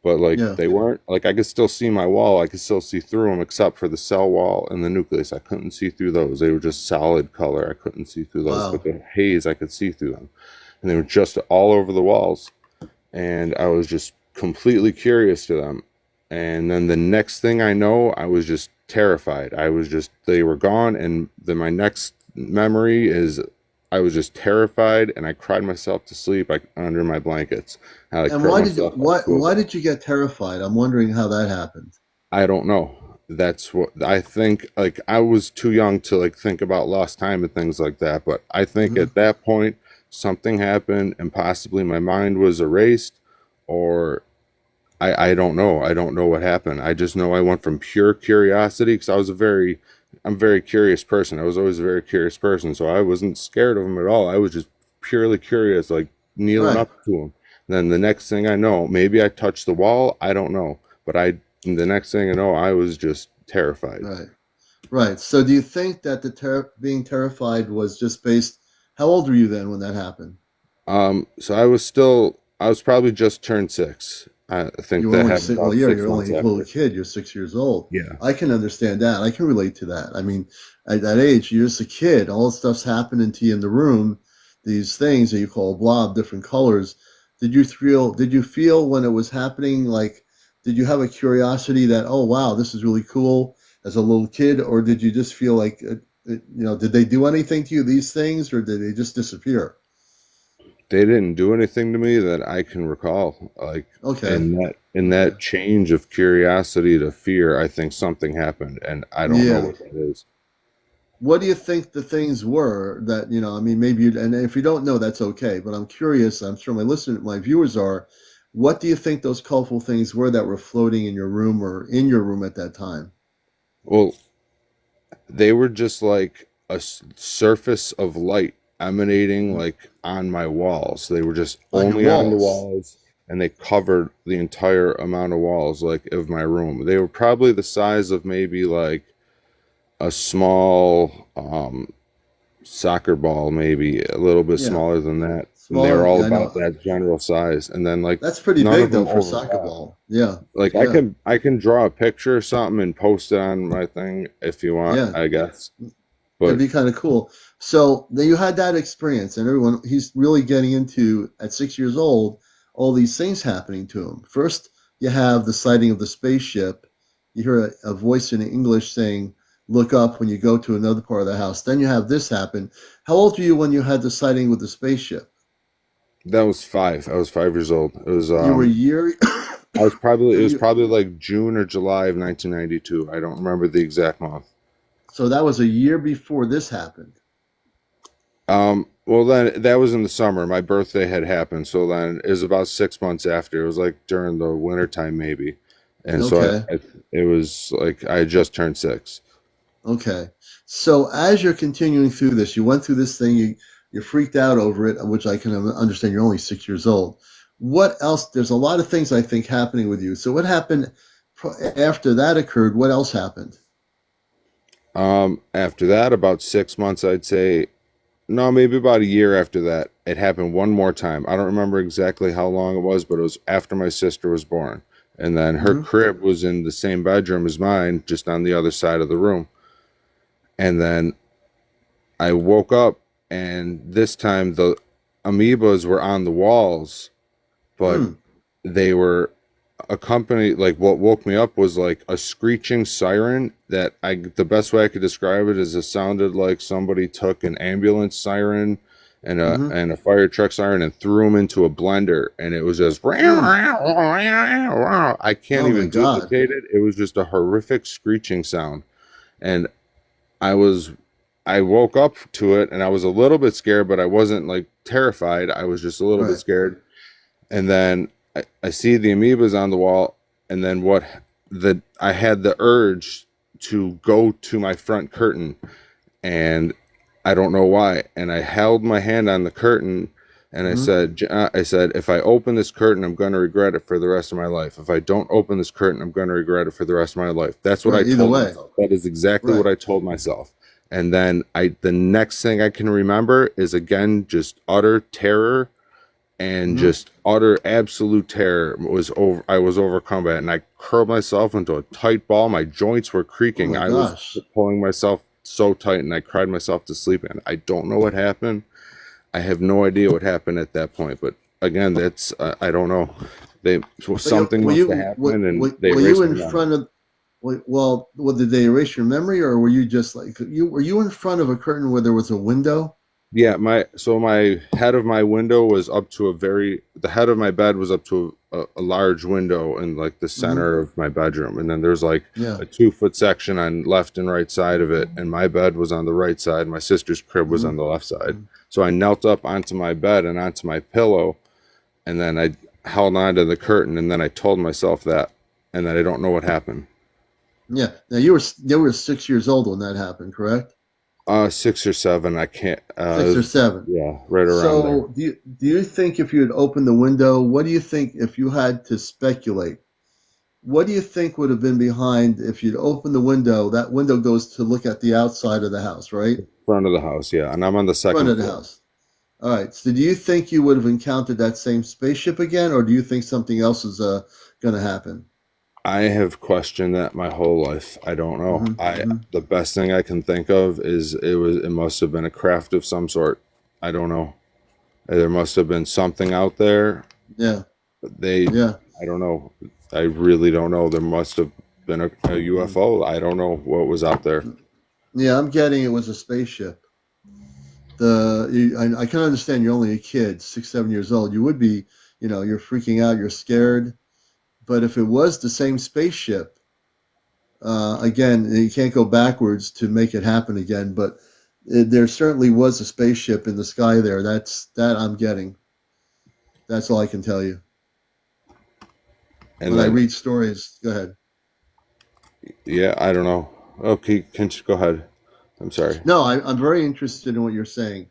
B: But like
A: Yeah.
B: they weren't. Like I could still see my wall. I could still see through them, except for the cell wall and the nucleus. I couldn't see through those. They were just solid color. I couldn't see through those. But
A: Wow.
B: the haze, I could see through them, and they were just all over the walls, and I was just completely curious to them. And then the next thing I know, I was just terrified. They were gone. And then my next memory is I was just terrified, and I cried myself to sleep like under my blankets. I like
A: And
B: curled
A: why did
B: myself up to a
A: why
B: ball.
A: did you get terrified? I'm wondering how that happened.
B: I don't know. That's what I think. Like I was too young to like think about lost time and things like that. But I think
A: Hmm.
B: at that point something happened, and possibly my mind was erased, or I don't know. I don't know what happened. I just know I went from pure curiosity because I'm a very curious person. I was always a very curious person, so I wasn't scared of him at all. I was just purely curious, like kneeling
A: Right.
B: up to him. Then the next thing I know, maybe I touched the wall. I don't know, but the next thing I know, I was just terrified.
A: Right. Right. So do you think that being terrified was just based? How old were you then when that happened?
B: So I was probably just turned 6. I
A: You
B: think
A: were
B: that
A: only
B: happened
A: six. Well,
B: about
A: yeah,
B: six
A: you're
B: months
A: only a little
B: after.
A: kid. You're 6 years old.
B: Yeah.
A: I can understand that. I can relate to that. I mean, at that age, you're just a kid. All this stuff's happening to you in the room. These things that you call blob, different colors. Did you feel when it was happening? Like, did you have a curiosity that, oh wow, this is really cool as a little kid, or did you just feel like, did they do anything to you? These things, or did they just disappear?
B: They didn't do anything to me that I can recall. Like
A: Okay.
B: in
A: Okay.
B: that change of curiosity to fear, I think something happened, and I don't know
A: Yeah.
B: what that is.
A: What do you think the things were that, I mean, maybe you, and if you don't know, that's okay, but I'm curious, I'm sure my viewers are, what do you think those colorful things were that were floating in your room or in your room at that time?
B: Well, they were just like a surface of light emanating
A: Mm.
B: like on my walls. They were just
A: On your
B: only on the
A: walls?
B: walls, and they covered the entire amount of walls like of my room. They were probably the size of maybe like a small soccer ball, maybe a little bit
A: Yeah.
B: smaller than that. And they were
A: Smaller?
B: all
A: Yeah, I
B: about
A: know.
B: that general size. And then like
A: That's pretty
B: none of
A: big
B: them
A: though for a soccer
B: overlap.
A: ball. Yeah.
B: Like
A: Yeah.
B: I can draw a picture or something and post it on my thing if you want,
A: Yeah.
B: I guess.
A: That'd
B: But
A: be kind of cool. So then you had that experience, and he's really getting into, at 6 years old, all these things happening to him. First, you have the sighting of the spaceship. You hear a voice in English saying, look up when you go to another part of the house. Then you have this happen. How old were you when you had the sighting with the spaceship?
B: That was 5. I was 5 years old. It was
A: You were a year.
B: it was
A: you,
B: probably like June or July of 1992. I don't remember the exact month.
A: so that was a year before this happened.
B: Well, then that was in the summer. My birthday had happened, so then it was about 6 months after. It was like during the winter time, maybe, and so
A: Okay.
B: it was like I had just turned 6.
A: Okay. So as you're continuing through this, you went through this thing, you're freaked out over it, which I can understand. You're only 6 years old. What else? There's a lot of things I think happening with you. So what happened after that occurred? What else happened?
B: After that, about 6 months, I'd say, no, maybe about a year after that, it happened one more time. I don't remember exactly how long it was, but it was after my sister was born, and then her
A: Hmm.
B: crib was in the same bedroom as mine, just on the other side of the room. And then I woke up, and this time the amoebas were on the walls, but
A: Hmm.
B: they were accompanied, like what woke me up was like a screeching siren that the best way I could describe it is it sounded like somebody took an ambulance siren
A: Hmm.
B: and a fire truck siren and threw them into a blender, and it was just
A: Hmm.
B: I can't
A: Oh my
B: even
A: God.
B: duplicate it. It was just a horrific screeching sound. And I was I woke up to it and I was a little bit scared, but I wasn't like terrified. I was just a little bit
A: Right.
B: scared. And then I see the amoebas on the wall, and then I had the urge to go to my front curtain, and I don't know why. And I held my hand on the curtain, and
A: Hmm.
B: I said, if I open this curtain, I'm going to regret it for the rest of my life. If I don't open this curtain, I'm going to regret it for the rest of my life. That's what I
A: Right. Either
B: told
A: way.
B: myself. That is exactly what
A: Right.
B: I told myself. And then the next thing I can remember is again just utter terror and
A: Hmm.
B: just utter absolute terror was over. I was overcome by it, and I curled myself into a tight ball. My joints were
A: Oh
B: creaking.
A: my
B: I was
A: gosh.
B: pulling myself so tight, and I cried myself to sleep. And I don't know what happened. I have no idea what happened at that point. But again, that's I don't know. They
A: But you,
B: something must have happened, and they
A: were you
B: erased my
A: in
B: memory.
A: front of? Well, did they erase your memory, or were you just like you? Were you in front of a curtain where there was a window?
B: Yeah, my head of my window was up to the head of my bed was up to a large window in like the
A: Hmm.
B: center of my bedroom, and then there's like
A: Yeah.
B: a 2 foot section on left and right side of it, and my bed was on the right side, my sister's crib was
A: Hmm.
B: on the left side. So I knelt up onto my bed and onto my pillow, and then I held on to the curtain, and then I told myself that, and then I don't know what happened.
A: Yeah. Now you were 6 years old when that happened, correct?
B: 6 or 7, I can't.
A: 6 or 7.
B: Yeah, right around there.
A: So do you think if you had opened the window, what do you think if you had to speculate? What do you think would have been behind if you'd opened the window? That window goes to look at the outside of the house, right?
B: Front of the house, yeah, and I'm on the
A: Front
B: second
A: of the
B: floor.
A: house. All right. So do you think you would have encountered that same spaceship again, or do you think something else is going to happen?
B: I have questioned that my whole life. I don't know.
A: Hmm.
B: I
A: Hmm.
B: The best thing I can think of is it must have been a craft of some sort. I don't know. There must have been something out there.
A: Yeah.
B: They
A: Yeah.
B: I don't know. I really don't know. There must have been a
A: Mhm.
B: UFO. I don't know what was out there.
A: Yeah. I'm getting it was a spaceship. I can understand you're only a kid, 6, 7 years old. You would be, you're freaking out, you're scared. But if it was the same spaceship, again, you can't go backwards to make it happen again. But there certainly was a spaceship in the sky there. That I'm getting. That's all I can tell you.
B: And
A: When I
B: then
A: read stories, go ahead.
B: yeah, I don't know. Okay, can you go ahead? I'm sorry.
A: No, I'm very interested in what you're saying.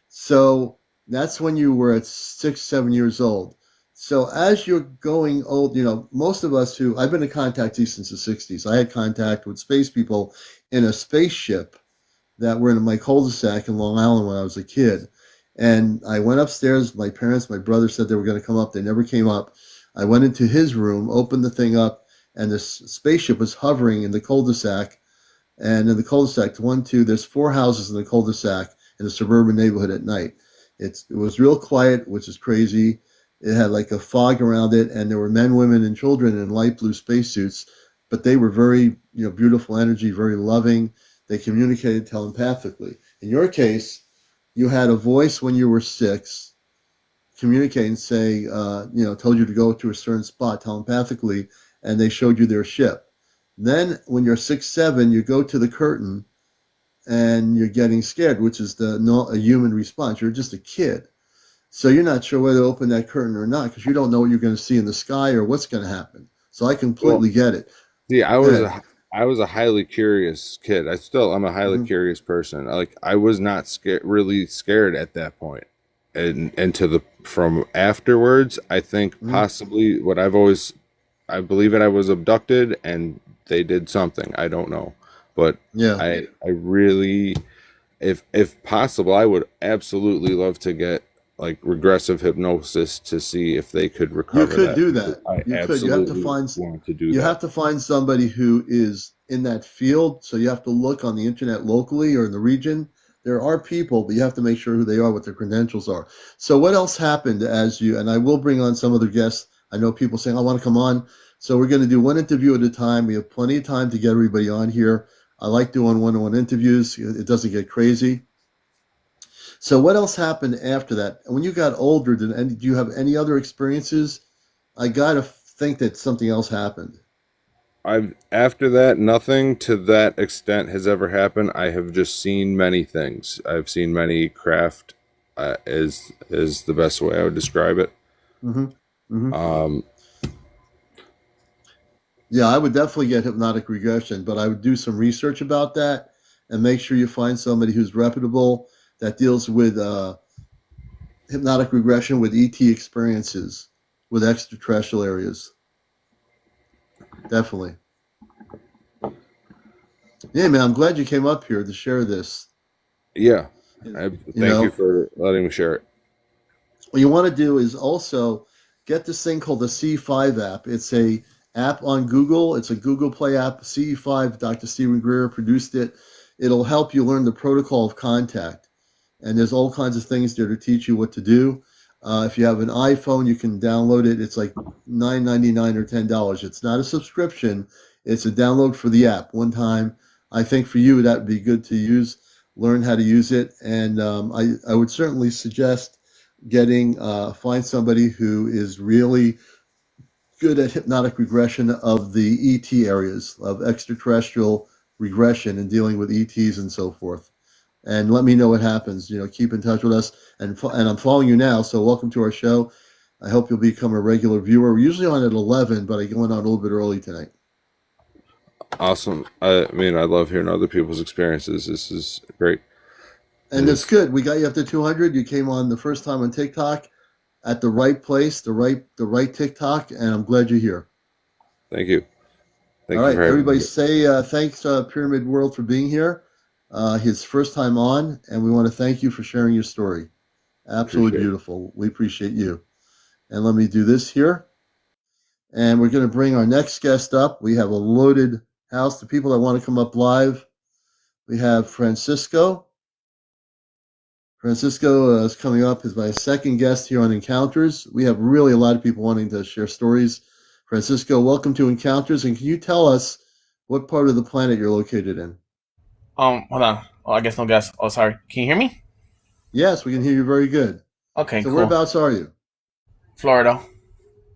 A: So that's when you were at 6, 7 years old. So as you're going old, most of us who I've been in contact since the 60s. I had contact with space people in a spaceship that were in my cul-de-sac in Long Island when I was a kid. And I went upstairs. My parents, my brother said they were going to come up. They never came up. I went into his room, opened the thing up, and this spaceship was hovering in the cul-de-sac, and in the cul-de-sac, one, two, there's 4 houses in the cul-de-sac in a suburban neighborhood at night. It was real quiet, which is crazy. It had like a fog around it, and there were men, women, and children in light blue spacesuits, but they were very, beautiful energy, very loving. They communicated telepathically. In your case, you had a voice when you were 6, communicate and say, told you to go to a certain spot telepathically, and they showed you their ship. Then when you're 6, 7, you go to the curtain and you're getting scared, which is a human response. You're just a kid. So you're not sure whether to open that curtain or not because you don't know what you're going to see in the sky or what's going to happen. So I
B: Well,
A: completely get it.
B: see,
A: Good.
B: I was a highly curious kid. I'm a highly
A: Mm-hmm.
B: curious person. Like I was not scared, really scared at that point. And to the from afterwards, I think
A: Mm-hmm.
B: possibly what I've always I believe that I was abducted and they did something. I don't know. But
A: Yeah.
B: I really if possible, I would absolutely love to get like regressive hypnosis to see if they could
A: You
B: recover
A: could
B: that.
A: do that.
B: I
A: You could.
B: absolutely want to do
A: You
B: that.
A: have to find somebody who is in that field. So you have to look on the internet locally or in the region. There are people, but you have to make sure who they are, what their credentials are. So what else happened as you and I will bring on some other guests. I know people saying I want to come on. So we're going to do one interview at a time. We have plenty of time to get everybody on here. I like doing one-on-one interviews. It doesn't get crazy. So what else happened after that? When you got older, do you have any other experiences? I gotta think that something else happened.
B: I've after that, nothing to that extent has ever happened. I have just seen many things. I've seen many craft, is the best way I would describe it.
A: Hmm. Hmm.
B: Um,
A: Yeah, I would definitely get hypnotic regression, but I would do some research about that and make sure you find somebody who's reputable that deals with hypnotic regression with ET experiences with extraterrestrial areas. Definitely. Yeah, man, I'm glad you came up here to share this.
B: yeah, I
A: You
B: thank you
A: know,
B: for letting me share it.
A: what you want to do is also get this thing called the C5 app. It's a app on Google. It's a Google Play app. C5. Dr. Stephen Greer produced it. It'll help you learn the protocol of contact. And there's all kinds of things there to teach you what to do. If you have an iPhone, you can download it. It's like $9.99 or $10. It's not a subscription. It's a download for the app one time. I think for you that would be good to use. Learn how to use it, and I would certainly suggest getting find somebody who is really good at hypnotic regression of the ET areas of extraterrestrial regression and dealing with ETs and so forth. And let me know what happens. Keep in touch with us. And I'm following you now, so welcome to our show. I hope you'll become a regular viewer. We're usually on at 11, but I went on a little bit early tonight.
B: Awesome. I mean, I love hearing other people's experiences. This is great.
A: And that's
B: Is
A: good. We got you up to 200. You came on the first time on TikTok at the right place, the right TikTok, and I'm glad you're here.
B: thank you.
A: All
B: Thank you
A: right,
B: for having
A: everybody,
B: me.
A: say thanks, Pyramid World, for being here. His first time on, and we want to thank you for sharing your story. Absolutely
B: Appreciate it.
A: beautiful. We appreciate you. And let me do this here. And we're going to bring our next guest up. We have a loaded house. The people that want to come up live, we have Francisco. Francisco is coming up as my second guest here on Encounters. We have really a lot of people wanting to share stories. Francisco, welcome to Encounters. And can you tell us what part of the planet you're located in?
C: Hold on. Oh, I guess no guess. Oh, sorry. Can you hear me?
A: Yes, we can hear you very good.
C: Okay,
A: So
C: cool.
A: whereabouts are you?
C: Florida.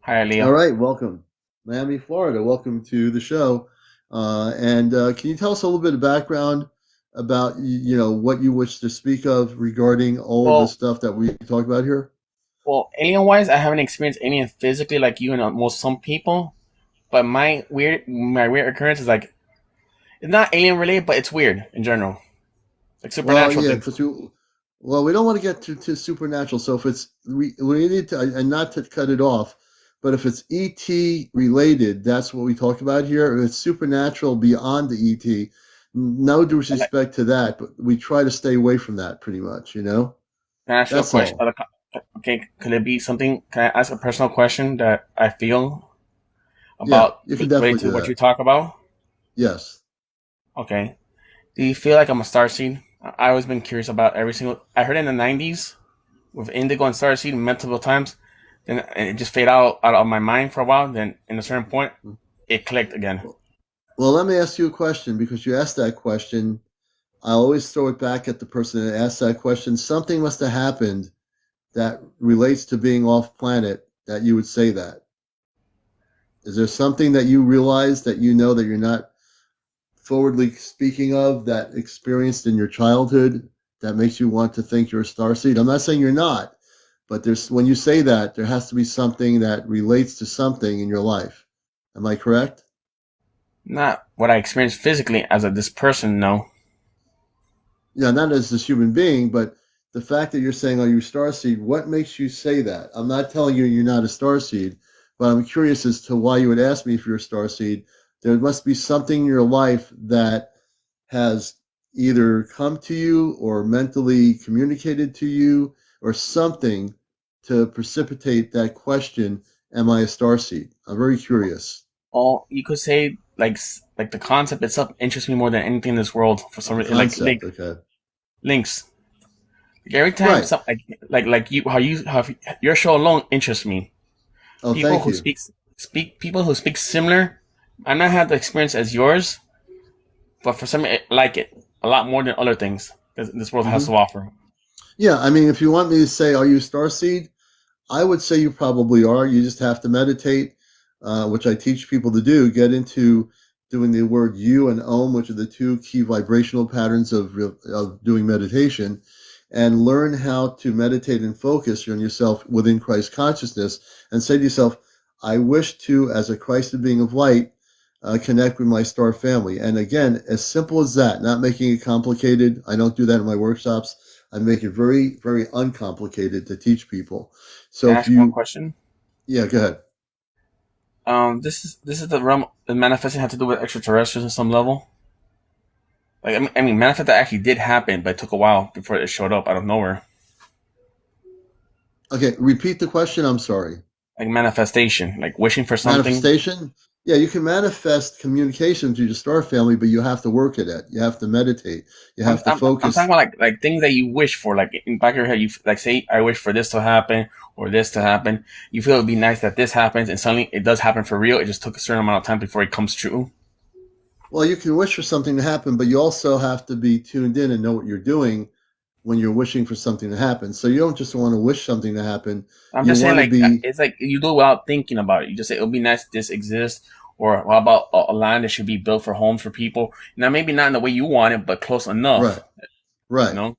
C: Hi,
A: All
C: Leo.
A: right, welcome. Miami, Florida. Welcome to the show. And can you tell us a little bit of background about what you wish to speak of regarding all of the
C: Well,
A: stuff that we talk about here?
C: alien wise, I haven't experienced alien physically like you and most some people. But my weird occurrence is like it's not alien related, but it's weird in general, like
A: Well,
C: supernatural
A: yeah,
C: things.
A: because we don't want to get to supernatural. So if it's we need to, and not to cut it off, but if it's ET related, that's what we talk about here. If it's supernatural beyond the ET, no
C: But like,
A: disrespect to that, but we try to stay away from that pretty much.
C: can I ask you a
A: That's
C: question?
A: all.
C: Okay, could it be something? Can I ask a personal question that I feel
A: Yeah,
C: about
A: you can
C: related
A: definitely
C: to
A: do
C: what
A: that.
C: you talk about?
A: Yes.
C: Okay. Do you feel like I'm a starseed? I always been curious about every single. I heard in the '90s with Indigo and Starseed multiple times. Then it just faded out of my mind for a while. Then, in a certain point, it clicked again.
A: Well, let me ask you a question because you asked that question. I always throw it back at the person that asked that question. Something must have happened that relates to being off planet that you would say that? Is there something that you realize that you know that you're not forwardly speaking of that experienced in your childhood that makes you want to think you're a starseed? I'm not saying you're not, but there's when you say that, there has to be something that relates to something in your life. Am I correct?
C: Not what I experienced physically as this person, no.
A: Yeah, not as this human being, but the fact that you're saying, "Are you a starseed?" What makes you say that? I'm not telling you you're not a starseed, but I'm curious as to why you would ask me if you're a starseed. There must be something in your life that has either come to you or mentally communicated to you or something to precipitate that question, am I a starseed? I'm very curious.
C: Or you could say like the concept itself interests me more than anything in this world for some
A: The
C: reason. Like
A: concept, okay.
C: links. Like every time
A: Right.
C: some like you how your show alone interests me.
A: Oh,
C: People
A: thank
C: who
A: you.
C: speak people who speak similar. I not have the experience as yours, but for some I like it a lot more than other things that this world has
A: Hmm.
C: to offer.
A: Yeah, I mean, if you want me to say, are you a starseed? I would say you probably are. You just have to meditate, which I teach people to do. Get into doing the word you and om, which are the two key vibrational patterns of doing meditation, and learn how to meditate and focus on yourself within Christ consciousness and say to yourself, I wish to, as a Christed being of light, connect with my star family. And again, as simple as that, not making it complicated. I don't do that in my workshops. I make it very, very uncomplicated to teach people. So
C: Can I
A: if
C: ask you one
A: you,
C: question?
A: yeah, go ahead.
C: This is the realm. The manifesting had to do with extraterrestrials on some level. Like I mean, manifest that actually did happen, but it took a while before it showed up out of nowhere.
A: Okay, repeat the question. I'm sorry.
C: Like manifestation, like wishing for something.
A: Manifestation. Yeah, you can manifest communication to your star family, but you have to work at it. You have to meditate. You
C: I'm
A: have to
C: I'm talking
A: focus.
C: about like things that you wish for, like in the back of your head. You like say, I wish for this to happen or this to happen. You feel it'd be nice that this happens, and suddenly it does happen for real. It just took a certain amount of time before it comes true.
A: Well, you can wish for something to happen, but you also have to be tuned in and know what you're doing when you're wishing for something to happen. So you don't just want to wish something to happen.
C: I'm
A: You
C: just saying,
A: want to
C: like
A: be
C: it's like you do it without thinking about it. You just say it would be nice if this exists, or what about a land that should be built for homes for people? Now, maybe not in the way you want it, but close enough.
A: right,
C: You
A: right.
C: know,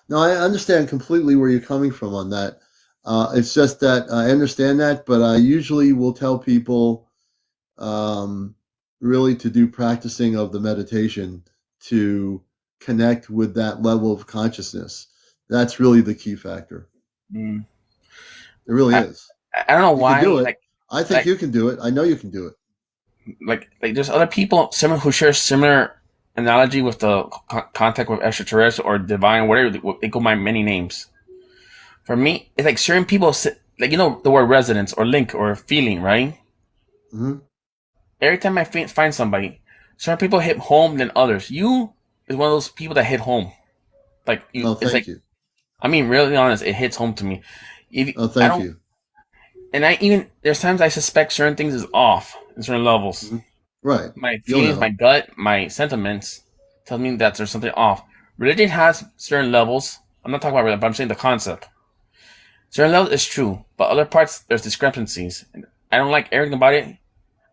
A: No, I understand completely where you're coming from on that. It's just that I understand that, but I usually will tell people um, really to do practicing of the meditation to connect with that level of consciousness. That's really the key factor.
C: mm.
A: It really
C: I
A: is.
C: I don't know
A: You can do
C: why.
A: it. I think
C: Like
A: you can do it. I know you can do it.
C: there's other people similar who share similar analogy with the contact with extraterrestrial or divine, whatever they go by many names. For me, it's like certain people, like the word resonance or link or feeling, right?
A: Hmm.
C: Every time I find somebody, certain people hit home than others. You is one of those people that hit home. Like
A: Oh,
C: it's
A: thank
C: like
A: you.
C: I mean, really honest, it hits home to me. If
A: Oh,
C: I
A: thank
C: don't,
A: you.
C: and I even there's times I suspect certain things is off in certain levels.
A: Hmm. Right.
C: My
A: You'll
C: feelings, my
A: know.
C: gut, my sentiments tell me that there's something off. Religion has certain levels. I'm not talking about religion, but I'm saying the concept. Certain levels is true, but other parts there's discrepancies. And I don't like everything about it.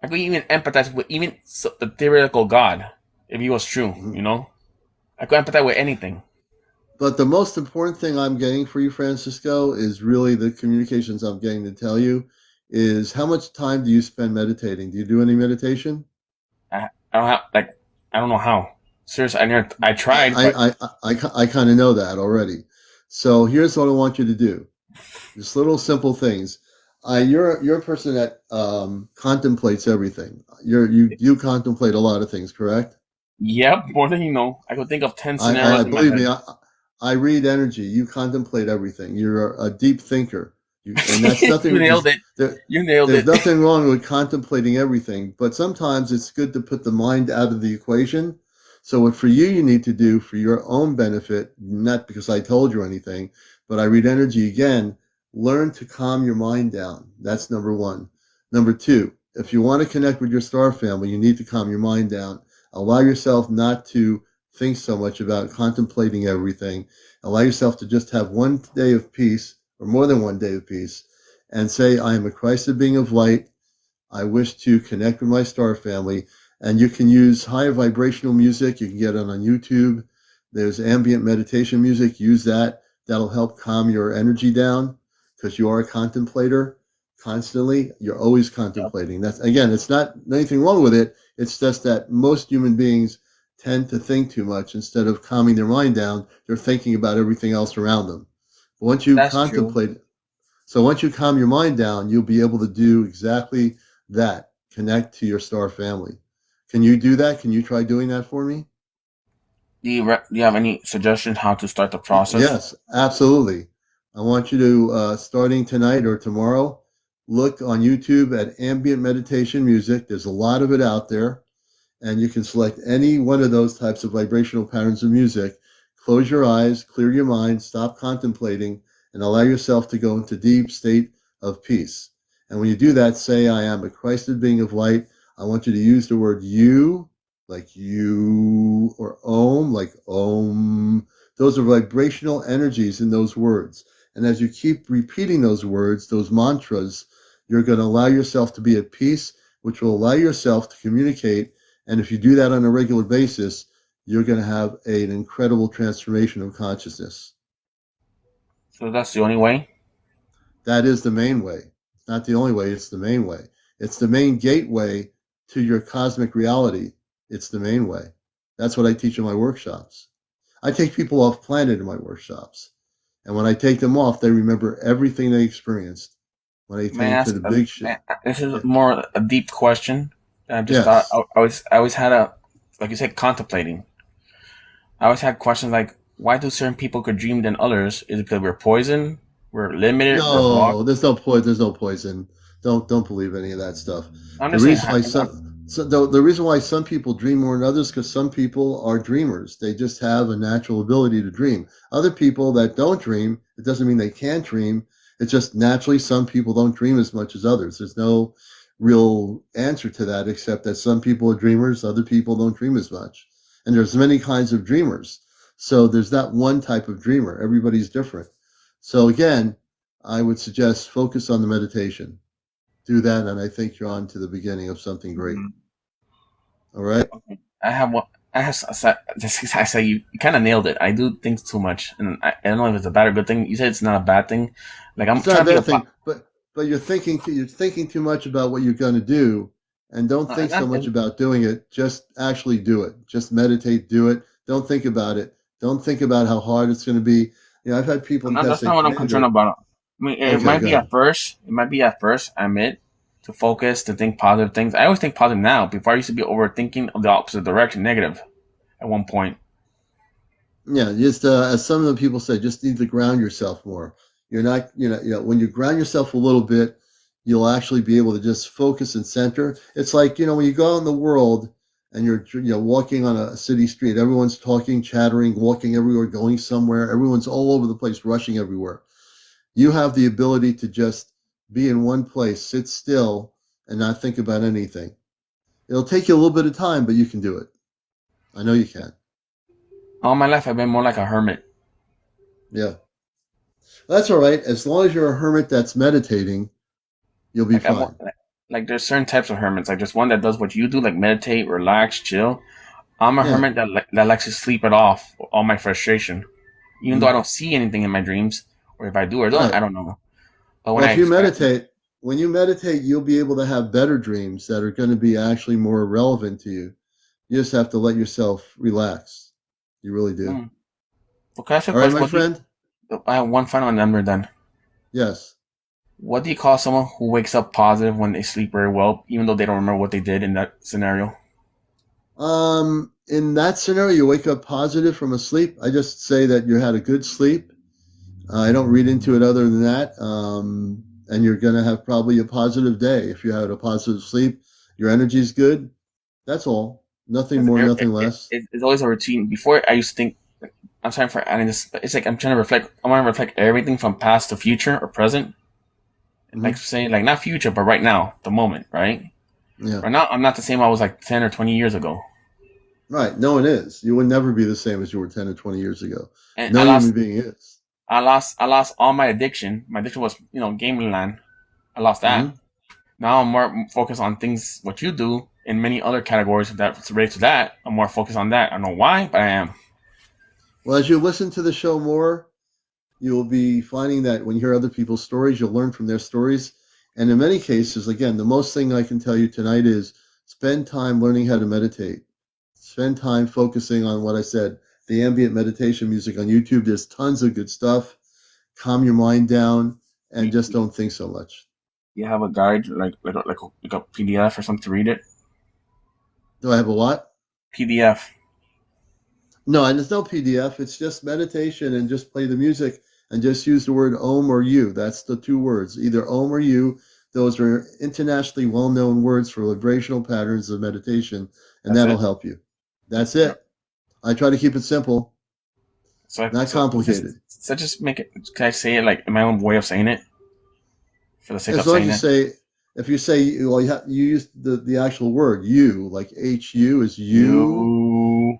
C: I could even empathize with even the theoretical God if he was true.
A: Hmm.
C: I could empathize with anything.
A: But the most important thing I'm getting for you, Francisco, is really the communications I'm getting to tell you is how much time do you spend meditating? Do you do any meditation?
C: I don't have like I don't know how. Seriously, I tried, but
A: I kind of know that already. So here's what I want you to do. Just little simple things. You're a person that contemplates everything. You contemplate a lot of things, correct?
C: yep, more than you know. I could think of 10
A: I
C: scenarios in my
A: believe me.
C: head.
A: I read energy. You contemplate everything. You're a deep thinker. And that's
C: You
A: nothing.
C: nailed it.
A: There,
C: You nailed
A: there's
C: it.
A: nothing wrong with contemplating everything, but sometimes it's good to put the mind out of the equation. So what for you need to do for your own benefit, not because I told you anything, but I read energy again, learn to calm your mind down. That's number one. Number two, if you want to connect with your star family, you need to calm your mind down. Allow yourself not to think so much about contemplating everything. Allow yourself to just have one day of peace, or more than one day of peace, and say, I am a Christed being of light. I wish to connect with my star family. And you can use higher vibrational music. You can get it on YouTube. There's ambient meditation music. Use that. That'll help calm your energy down because you are a contemplator constantly. You're always contemplating. That's, again, it's not anything wrong with it. It's just that most human beings tend to think too much. Instead of calming their mind down, they're thinking about everything else around them. Once you
C: That's true.
A: contemplate, so once you calm your mind down, you'll be able to do exactly that. Connect to your star family. Can you do that? Can you try doing that for me?
C: Do you have any suggestions how to start the process?
A: Yes, absolutely. I want you to, starting tonight or tomorrow, look on YouTube at ambient meditation music. There's a lot of it out there, and you can select any one of those types of vibrational patterns of music. Close your eyes, clear your mind, stop contemplating, and allow yourself to go into deep state of peace. And when you do that, say, I am a Christed being of light. I want you to use the word you, like you, or om, like om. Those are vibrational energies in those words. And as you keep repeating those words, those mantras, you're going to allow yourself to be at peace, which will allow yourself to communicate. And if you do that on a regular basis, you're going to have an incredible transformation of consciousness.
C: So that's the only way?
A: That is the main way. It's not the only way, it's the main way. It's the main gateway to your cosmic reality. It's the main way. That's what I teach in my workshops. I take people off planet in my workshops. And when I take them off, they remember everything they experienced. When I
C: May I
A: take to
C: ask?
A: the big shit.
C: This is more a deep question. I just thought
A: Yes.
C: I always had a, like you said, contemplating. I always had questions like, why do certain people could dream than others? Is it because we're poisoned? We're limited? We're blocked?
A: No, there's no poison. There's no poison. Don't believe any of that stuff.
C: I'm
A: The
C: just saying.
A: reason why the reason why some people dream more than others because some people are dreamers. They just have a natural ability to dream. Other people that don't dream, it doesn't mean they can't dream. It's just naturally some people don't dream as much as others. There's no real answer to that except that some people are dreamers, other people don't dream as much. And there's many kinds of dreamers. So there's not one type of dreamer. Everybody's different. So again, I would suggest focus on the meditation. Do that, and I think you're on to the beginning of something great.
C: Mhm.
A: All right?
C: Okay. I have one. I say you kind of nailed it. I do think too much, and I don't know if it's a bad or good thing. You said it's not a bad thing. Like I'm
A: It's not a
C: trying to be
A: bad thing, but you're thinking too much about what you're going to do, and don't think so much about doing it. Just actually do it. Just meditate, do it. Don't think about it. Don't think about how hard it's going to be. You know, I've had people in the past
C: that's
A: say,
C: not what I'm concerned
A: Commander,
C: about. I mean, it
A: okay,
C: might
A: go
C: be
A: ahead.
C: at first. It might be at first. I admit to focus, to think positive things. I always think positive now. Before I used to be overthinking of the opposite direction, negative. At one point.
A: Yeah, just as some of the people say, just need to ground yourself more. You're not, when you ground yourself a little bit, you'll actually be able to just focus and center. It's like, when you go out in the world and you're, walking on a city street, everyone's talking, chattering, walking everywhere, going somewhere. Everyone's all over the place, rushing everywhere. You have the ability to just be in one place, sit still, and not think about anything. It'll take you a little bit of time, but you can do it. I know you can.
C: All my life, I've been more like a hermit.
A: Yeah. That's all right. As long as you're a hermit that's meditating, you'll be
C: Like I'm
A: fine.
C: like there's certain types of hermits. Like there's one that does what you do, like meditate, relax, chill. I'm a
A: Yeah.
C: hermit that likes to sleep it off, all my frustration, even though I don't see anything in my dreams, or if I do or don't,
A: Right.
C: I don't know. But when
A: Well,
C: I
A: if you
C: expect,
A: meditate, when you meditate, you'll be able to have better dreams that are going to be actually more relevant to you. You just have to let yourself relax. You really do.
C: hmm. Well, can I ask you a
A: All right,
C: question?
A: my friend?
C: I have one final number then.
A: Yes.
C: What do you call someone who wakes up positive when they sleep very well, even though they don't remember what they did in that scenario?
A: In that scenario, you wake up positive from a sleep. I just say that you had a good sleep. I don't read into it other than that. And you're going to have probably a positive day. If you had a positive sleep, your energy's good. That's all. Nothing more, nothing less.
C: It's always a routine. Before I used to think, I'm sorry for adding this, but it's like I'm trying to reflect. I want to reflect everything from past to future or present.
A: Hmm.
C: Like say, like not future, but right now, the moment, right?
A: Yeah.
C: Right now, I'm not the same I was like 10 or 20 years ago.
A: Right. No one is. You will never be the same as you were 10 or 20 years ago.
C: And
A: No human being is.
C: I lost all my addiction. My addiction was, gaming land. I lost that.
A: Mm-hmm.
C: Now I'm more focused on things what you do in many other categories that's related to that. I'm more focused on that. I don't know why, but I am.
A: Well, as you listen to the show more, you'll be finding that when you hear other people's stories, you'll learn from their stories. And in many cases, again, the most thing I can tell you tonight is spend time learning how to meditate. Spend time focusing on what I said, the ambient meditation music on YouTube. There's tons of good stuff. Calm your mind down and just don't think so much.
C: You have a guide like a PDF or something to read it.
A: Do I have a what?
C: PDF.
A: No, and there's no PDF. It's just meditation and just play the music and just use the word Om or You. That's the two words, either Om or You. Those are internationally well-known words for vibrational patterns of meditation, and
C: That's
A: that'll
C: it.
A: help you. That's it. I try to keep it simple, not complicated.
C: So just make it. Can I say it like in my own way of saying it? For the sake
A: As
C: of
A: long as
C: saying
A: you
C: it.
A: say, if you say, well, you use the actual word You, like HU is you.
C: You.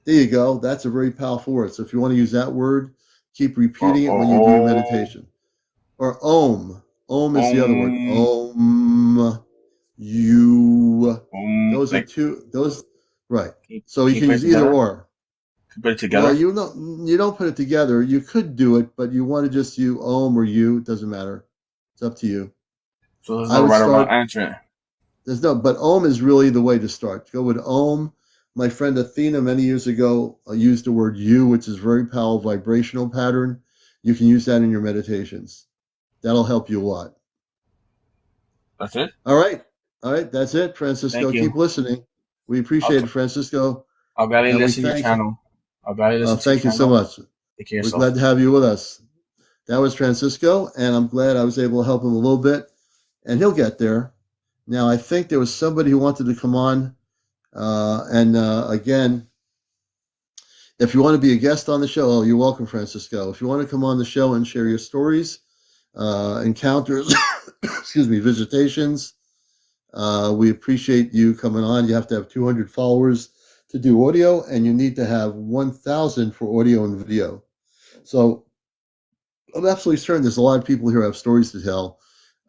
A: There you go. That's a very powerful word. So if you want to use that word, keep repeating it when you do your
C: Or
A: meditation. Or Om. Om is the other word.
C: um
A: Om. You. Those are
C: like
A: two. Those right.
C: can
A: So you
C: you
A: can
C: put it
A: use either
C: together?
A: or.
C: Can you put it
A: Well,
C: together?
A: you don't put it together. You could do it, but you want to just use Om or You. It doesn't matter. It's up to you.
C: So there's
A: I
C: no
A: would
C: right or wrong
A: start.
C: answer.
A: There's no, but Om is really the way to start. Go with Om. My friend Athena many years ago used the word You, which is very powerful vibrational pattern. You can use that in your meditations. That'll help you a lot.
C: That's it.
A: All right. All right. That's it,
C: Thank
A: Francisco. Keep
C: you.
A: listening. We
C: I'll
A: appreciate
C: tr-
A: it, Francisco.
C: I'll gladly
A: And we
C: listen to your
A: thank you.
C: channel. I'll gladly listen to your
A: Thank you so
C: channel.
A: much.
C: Take care of
A: We're
C: yourself.
A: glad to have you with us. That was Francisco, and I'm glad I was able to help him a little bit, and he'll get there. Now, I think there was somebody who wanted to come on. Again, if you want to be a guest on the show, you're welcome, Francisco. If you want to come on the show and share your stories, encounters, excuse me, visitations, we appreciate you coming on. You have to have 200 followers to do audio, and you need to have 1,000 for audio and video. So I'm absolutely certain there's a lot of people here who have stories to tell.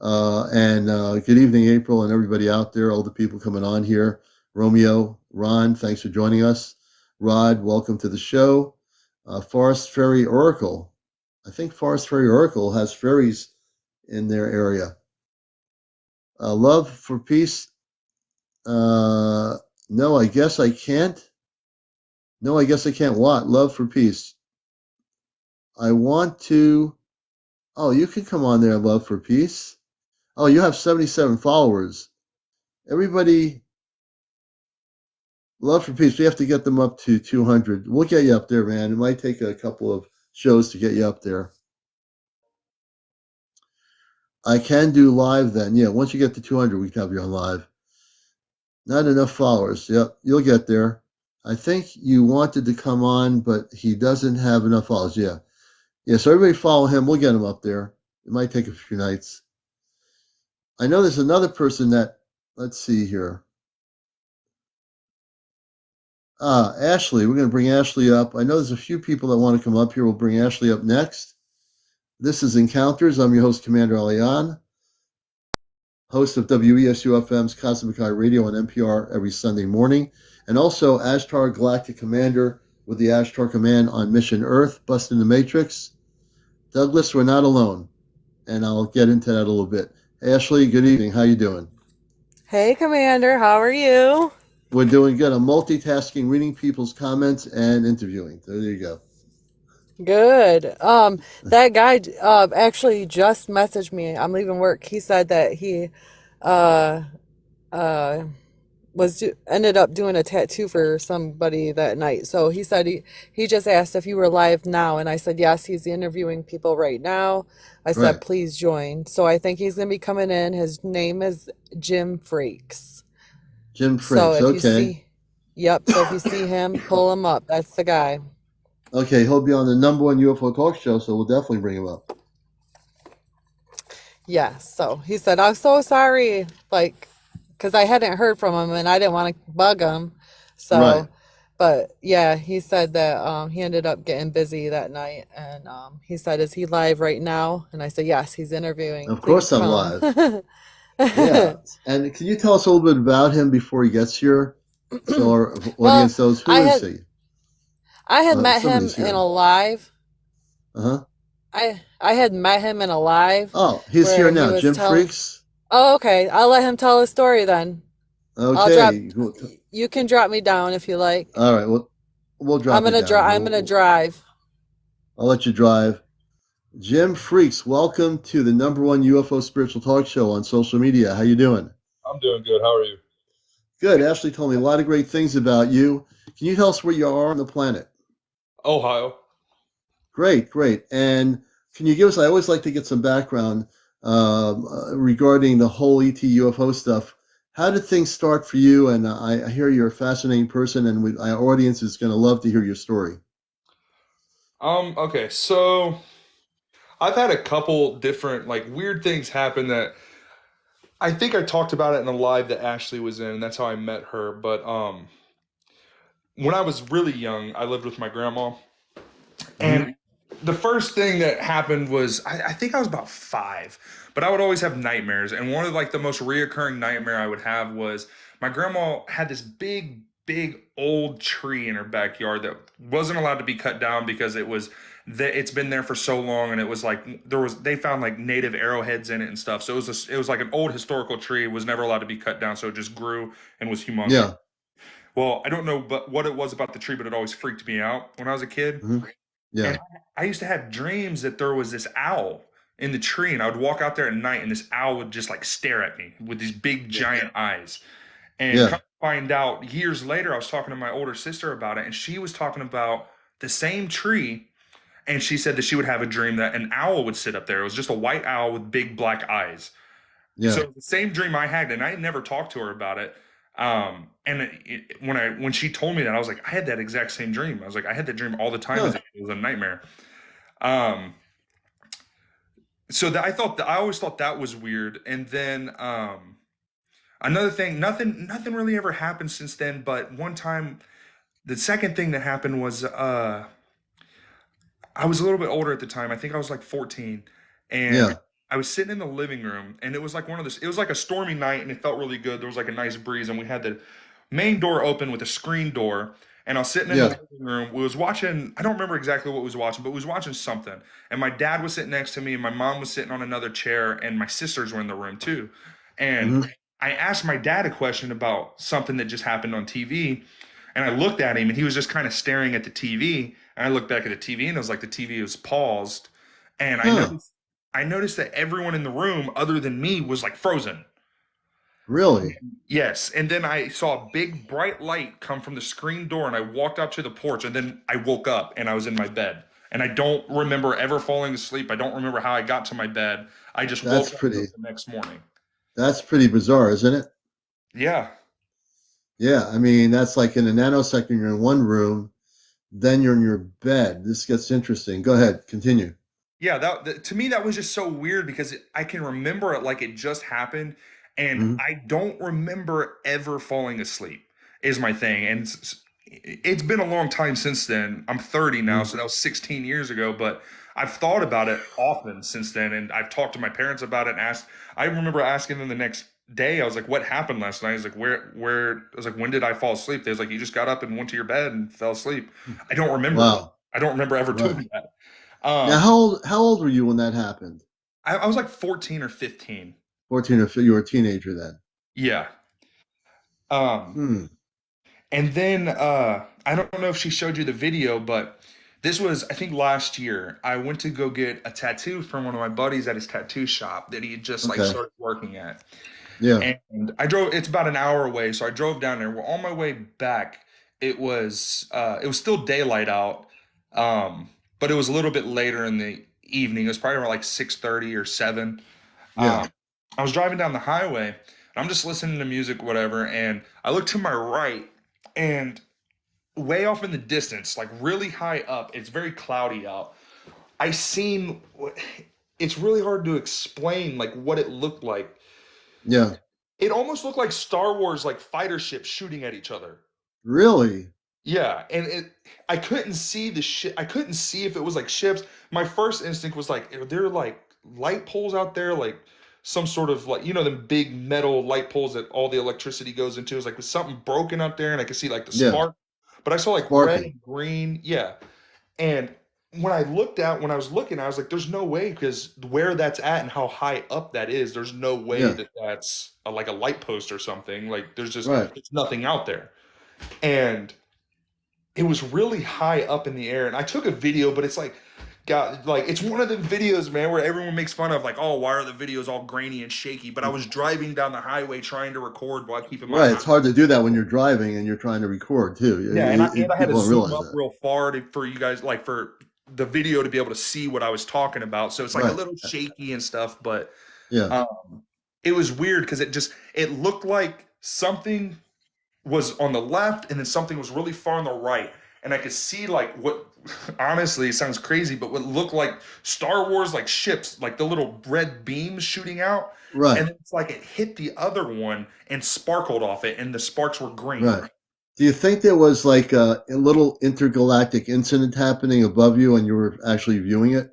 A: Good evening, April, and everybody out there, all the people coming on here. Romeo, Ron, thanks for joining us. Rod, welcome to the show. Forest Ferry Oracle. I think Forest Ferry Oracle has ferries in their area. Love for Peace. No, I guess I can't. No, I guess I can't. What? Love for Peace. I want to. Oh, you can come on there, Love for Peace. Oh, you have 77 followers. Everybody, Love for Peace. We have to get them up to 200. We'll get you up there, man. It might take a couple of shows to get you up there. I can do live then. Yeah, once you get to 200, we can have you on live. Not enough followers. Yep, you'll get there. I think you wanted to come on, but he doesn't have enough followers. Yeah. Yeah, so everybody follow him. We'll get him up there. It might take a few nights. I know there's another person that, let's see here. Ashley. We're going to bring Ashley up. I know there's a few people that want to come up here. We'll bring Ashley up next. This is Encounters. I'm your host, CmdrAleon, host of WESU-FM's Cosmic Eye Radio on NPR every Sunday morning, and also Ashtar Galactic Commander with the Ashtar Command on Mission Earth, Busting the Matrix. Douglas, we're not alone, and I'll get into that a little bit. Ashley, good evening. How you doing?
D: Hey, Commander. How are you?
A: We're doing good. I'm multitasking, reading people's comments and interviewing. There you go.
D: Good. That guy actually just messaged me. I'm leaving work. He said that he uh uh ended up doing a tattoo for somebody that night. So he said he just asked if you were live now, and I said yes. He's interviewing people right now. I said
A: Right.
D: please join. So I think he's gonna be coming in. His name is Jim Freaks.
A: Jim
D: So
A: Frakes.
D: if you
A: Okay.
D: see, yep. So if you see him, pull him up. That's the guy.
A: Okay, he'll be on the number one UFO talk show, so we'll definitely bring him up.
D: Yeah, so he said, I'm so sorry, like, because I hadn't heard from him and I didn't want to bug him.
A: Right.
D: So, But yeah, he said that he ended up getting busy that night, and he said, "Is he live right now?" And I said, "Yes, he's interviewing.
A: Of
D: Please
A: course, I'm
D: come."
A: live. Yeah. And can you tell us a little bit about him before he gets here? So our
D: Well,
A: audience knows, who
D: I
A: is
D: had
A: he?
D: I had met him
A: Somebody's
D: in
A: here.
D: a live.
A: Uh-huh.
D: I had met him in a live
A: Oh, he's here
D: where he
A: now.
D: was
A: Jim
D: telling.
A: Freaks.
D: Oh, okay. I'll let him tell his story then. I'll drop.
A: Okay.
D: You can drop me down if you like.
A: All right. Well, we'll drop you down.
D: I'm gonna drive.
A: I'll let you drive. Jim Freaks, welcome to the #1 UFO spiritual talk show on social media. How you doing?
E: I'm doing good. How are you?
A: Good. Ashley told me a lot of great things about you. Can you tell us where you are on the planet?
E: Ohio.
A: Great, great. And can you give us, I always like to get some background regarding the whole ET UFO stuff. How did things start for you? And I hear you're a fascinating person, and our audience is going to love to hear your story.
E: Okay, so I've had a couple different like weird things happen that I think I talked about it in the live that Ashley was in, and that's how I met her. But when I was really young, I lived with my grandma,
A: Mm-hmm.
E: and the first thing that happened was I think I was about 5, but I would always have nightmares, and one of like the most reoccurring nightmare I would have was my grandma had this big old tree in her backyard that wasn't allowed to be cut down because it's been there for so long, and it was like they found like native arrowheads in it and stuff, so it was like an old historical tree. It was never allowed to be cut down, so it just grew and was humongous.
A: Yeah.
E: Well, I don't know but what it was about the tree, but it always freaked me out when I was a kid.
A: Mm-hmm.
E: And
A: Yeah.
E: I used to have dreams that there was this owl in the tree, and I would walk out there at night, and this owl would just like stare at me with these big giant eyes. And come
A: Yeah.
E: to find out, years later, I was talking to my older sister about it, and she was talking about the same tree, and she said that she would have a dream that an owl would sit up there. It was just a white owl with big black eyes. So
A: Yeah.
E: it was the same dream I had, and I had never talked to her about it. When she told me that, I was like, I had that exact same dream. I was like, I had that dream all the time as
A: Huh.
E: a kid. It was a nightmare. Um, so that I always thought that was weird. And then another thing, nothing really ever happened since then. But one time, the second thing that happened was I was a little bit older at the time. I think I was like 14, and
A: Yeah.
E: I was sitting in the living room, and it was like it was like a stormy night, and it felt really good. There was like a nice breeze, and we had the main door open with a screen door. And I was sitting in the
A: Yeah.
E: living room. We was watching. I don't remember exactly what we was watching, but we was watching something. And my dad was sitting next to me, and my mom was sitting on another chair, and my sisters were in the room too. And
A: Mm-hmm.
E: I asked my dad a question about something that just happened on TV, and I looked at him, and he was just kind of staring at the TV. And I looked back at the TV, and it was like the TV was paused. And
A: Huh.
E: I noticed that everyone in the room, other than me, was like frozen.
A: Really?
E: Yes. And then I saw a big bright light come from the screen door, and I walked out to the porch, and then I woke up and I was in my bed. And I don't remember ever falling asleep. I don't remember how I got to my bed. I just
A: That's
E: woke up
A: pretty.
E: the next morning.
A: That's pretty bizarre, isn't it?
E: Yeah.
A: Yeah. I mean, that's like in a nanosecond, you're in one room, then you're in your bed. This gets interesting. Go ahead. Continue.
E: Yeah, to me that was just so weird because I can remember it like it just happened, and
A: Mm-hmm.
E: I don't remember ever falling asleep. Is my thing, and it's been a long time since then. I'm 30 now,
A: Mm-hmm.
E: so that was 16 years ago. But I've thought about it often since then, and I've talked to my parents about it and asked. I remember asking them the next day. I was like, "What happened last night?" I was like, "Where?" I was like, "When did I fall asleep?" They was like, "You just got up and went to your bed and fell asleep." I don't remember it.
A: Wow.
E: I don't remember ever
A: Right.
E: doing that.
A: Now,
E: Um,
A: how old were you when that happened?
E: I was like 14 or 15.
A: 14 or 15, you were a teenager then.
E: Yeah. Um,
A: Hmm.
E: and then I don't know if she showed you the video, but this was I think last year. I went to go get a tattoo from one of my buddies at his tattoo shop that he had just like
A: Okay.
E: started working at.
A: Yeah.
E: And I drove, it's about an hour away, so I drove down there. Well, on my way back, it was still daylight out. But it was a little bit later in the evening. It was probably around like 6:30 or 7.
A: Yeah.
E: Um, I was driving down the highway, and I'm just listening to music, whatever, and I look to my right, and way off in the distance, like really high up, it's very cloudy out. I seen it's really hard to explain like what it looked like.
A: Yeah.
E: It almost looked like Star Wars like fighter ships shooting at each other.
A: Really?
E: Yeah, and I couldn't see the ship. I couldn't see if it was like ships. My first instinct was like, are there like light poles out there, like some sort of like them big metal light poles that all the electricity goes into? Is like was something broken out there, and I could see like the
A: Yeah,
E: spark. But I saw like red
A: sparking.
E: and green. Yeah, and when I was looking, I was like, there's no way because where that's at and how high up that is, there's no way
A: Yeah,
E: that that's like a light post or something. Like
A: right.
E: there's nothing out there, and it was really high up in the air, and I took a video, but it's like, God, like it's one of the videos, man, where everyone makes fun of, like, oh, why are the videos all grainy and shaky? But I was driving down the highway trying to record while keeping my
A: Right.
E: eye.
A: It's hard to do that when you're driving and you're trying to record too.
E: Yeah, and I had to
A: People don't
E: zoom
A: realize
E: up
A: that.
E: real far for you guys, like for the video to be able to see what I was talking about. So it's like a
A: Right.
E: little shaky and stuff, but
A: Yeah.
E: it was weird because it looked like something was on the left and then something was really far on the right, and I could see like what honestly it sounds crazy but what looked like Star Wars like ships, like the little red beams shooting out, and
A: Right.
E: then it's like it hit the other one and sparkled off it and the sparks were green.
A: Right. Do you think there was like a little intergalactic incident happening above you and you were actually viewing it?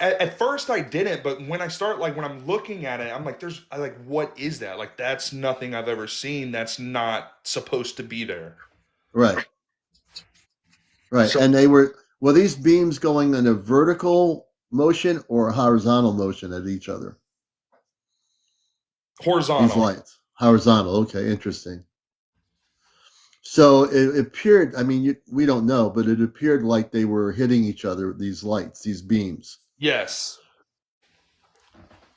E: At first I didn't, but when I start like when I'm looking at it, I'm like I like, what is that? Like that's nothing I've ever seen. That's not supposed to be there.
A: Right. Right.
E: So
A: And were these beams going in a vertical motion or a horizontal motion at each other? These
E: horizontal.
A: lights. Horizontal. Okay, interesting. So it appeared, I mean, we don't know, but it appeared like they were hitting each other, these lights, these beams.
E: Yes.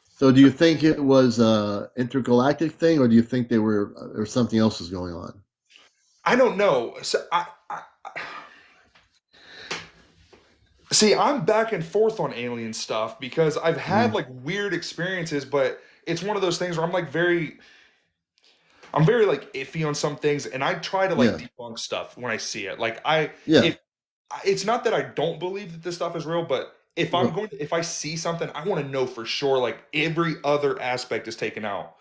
A: So do you think it was a intergalactic thing, or do you think or something else was going on?
E: I don't know. So see, I'm back and forth on alien stuff because I've had
A: Mm,
E: like weird experiences, but it's one of those things where I'm very like iffy on some things, and I try to like
A: yeah,
E: debunk stuff when I see it. Like
A: yeah,
E: if it's not that I don't believe that this stuff is real, but
A: r-
E: if I see something, I want to know for sure. Like every other aspect is taken out,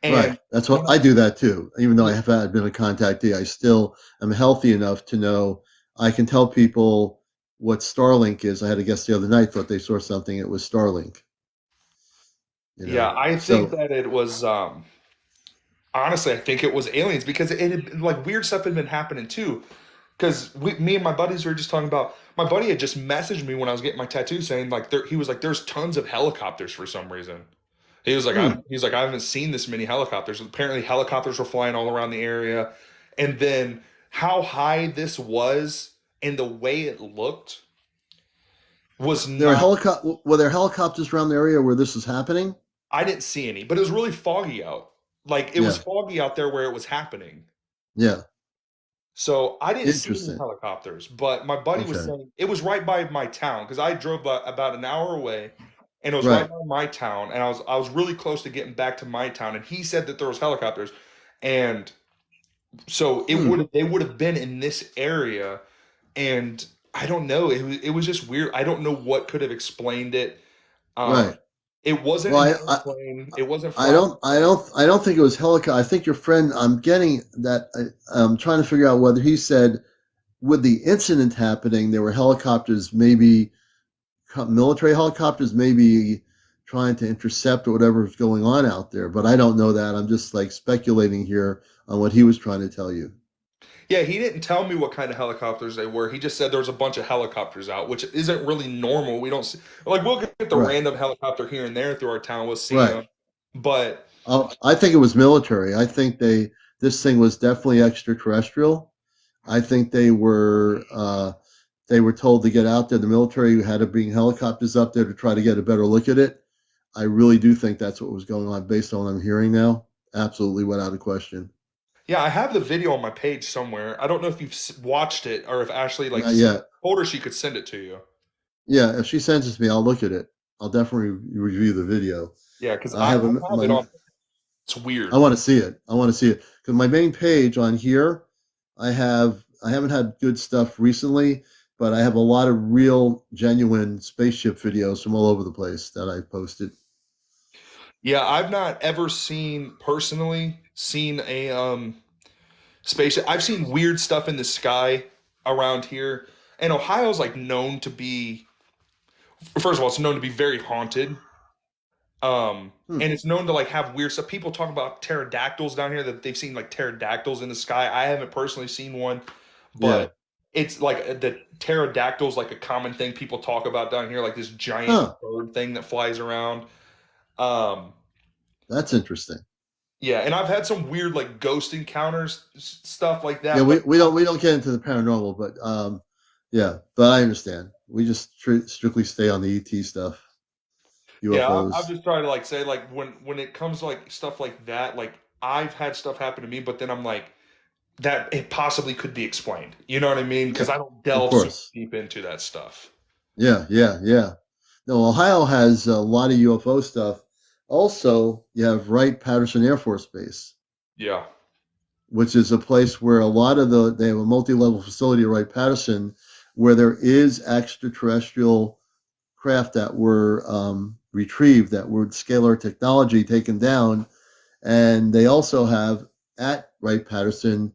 A: right.
E: and
A: That's what
E: when
A: I do that too. Even though I
E: yeah,
A: have been a contactee, I still am healthy enough to know I can tell people what Starlink is. I had a guest the other night thought they saw something. It was Starlink. You
E: yeah,
A: know,
E: I think
A: so
E: that it was. Honestly, I think it was aliens because it had like weird stuff had been happening too. Because me and my buddies were just talking about. My buddy had just messaged me when I was getting my tattoo, saying like he was like, "There's tons of helicopters for some reason."
A: hmm,
E: I haven't seen this many helicopters. Apparently, helicopters were flying all around the area, and then how high this was and the way it looked was not.
A: were there helicopters around the area where this was happening?
E: I didn't see any, but it was really foggy out. Like it was
A: Yeah,
E: foggy out there where it was happening.
A: yeah,
E: So I didn't see any
A: interesting.
E: helicopters, but my buddy was
A: Okay,
E: saying it was right by my town because I drove about an hour away, and it was right
A: right.
E: by my town, and I was really close to getting back to my town, and he said that there was helicopters, and so
A: Hmm,
E: they would have been in this area, and I don't know, it was just weird. I don't know what could have explained it. Um,
A: right.
E: it wasn't
A: Well,
E: an airplane. It wasn't
A: I
E: flying.
A: don't, I don't, I don't think it was helicopter. I think your friend. I'm getting that. I'm trying to figure out whether he said with the incident happening, there were helicopters, maybe military helicopters, maybe trying to intercept or whatever was going on out there. But I don't know that. I'm just like speculating here on what he was trying to tell you.
E: Yeah, he didn't tell me what kind of helicopters they were. He just said there was a bunch of helicopters out, which isn't really normal. We don't see, like we'll get the
A: Right,
E: random helicopter here and there through our town. We'll see
A: right.
E: them, but
A: I think it was military. I think this thing was definitely extraterrestrial. I think they were told to get out there. The military had to bring helicopters up there to try to get a better look at it. I really do think that's what was going on based on what I'm hearing now. Absolutely without a question.
E: yeah, I have the video on my page somewhere. I don't know if you've watched it or if Ashley like
A: Not yet.
E: told her she could send it to you.
A: Yeah, if she sends it to me, I'll look at it. I'll definitely review the video.
E: Yeah, because
A: I have
E: I have it
A: my.
E: on. It's
A: I
E: weird.
A: want to see it. I want to see it because my main page on here, I haven't had good stuff recently, but I have a lot of real, genuine spaceship videos from all over the place that I posted.
E: Yeah, I've not ever seen personally seen spaceship. I've seen weird stuff in the sky around here, and Ohio's like known to be. First of all, it's known to be very haunted.
A: Hmm.
E: And it's known to like have weird stuff. People talk about pterodactyls down here that they've seen like pterodactyls in the sky. I haven't personally seen one,
A: Yeah.
E: but it's like the pterodactyls like a common thing people talk about down here, like this giant
A: Huh.
E: bird thing that flies around. Um,
A: That's interesting.
E: yeah, and I've had some weird like ghost encounters, stuff like
A: Yeah,
E: that. But
A: we don't get into the paranormal, but yeah, but I understand. We just strictly stay on the ET stuff,
E: yeah, I'm
A: UFOs.
E: just trying to like say like when it comes to like stuff like that, like I've had stuff happen to me, but then I'm like that it possibly could be explained. You know what I mean?
A: Yeah,
E: Because I don't
A: of
E: delve super
A: course.
E: deep into that stuff.
A: Yeah, yeah, yeah. No, Ohio has a lot of UFO stuff. Also, you have Wright-Patterson Air Force Base,
E: Yeah.
A: which is a place where a lot of they have a multi-level facility at Wright-Patterson where there is extraterrestrial craft that were retrieved, that were scalar technology taken down. And they also have at Wright-Patterson,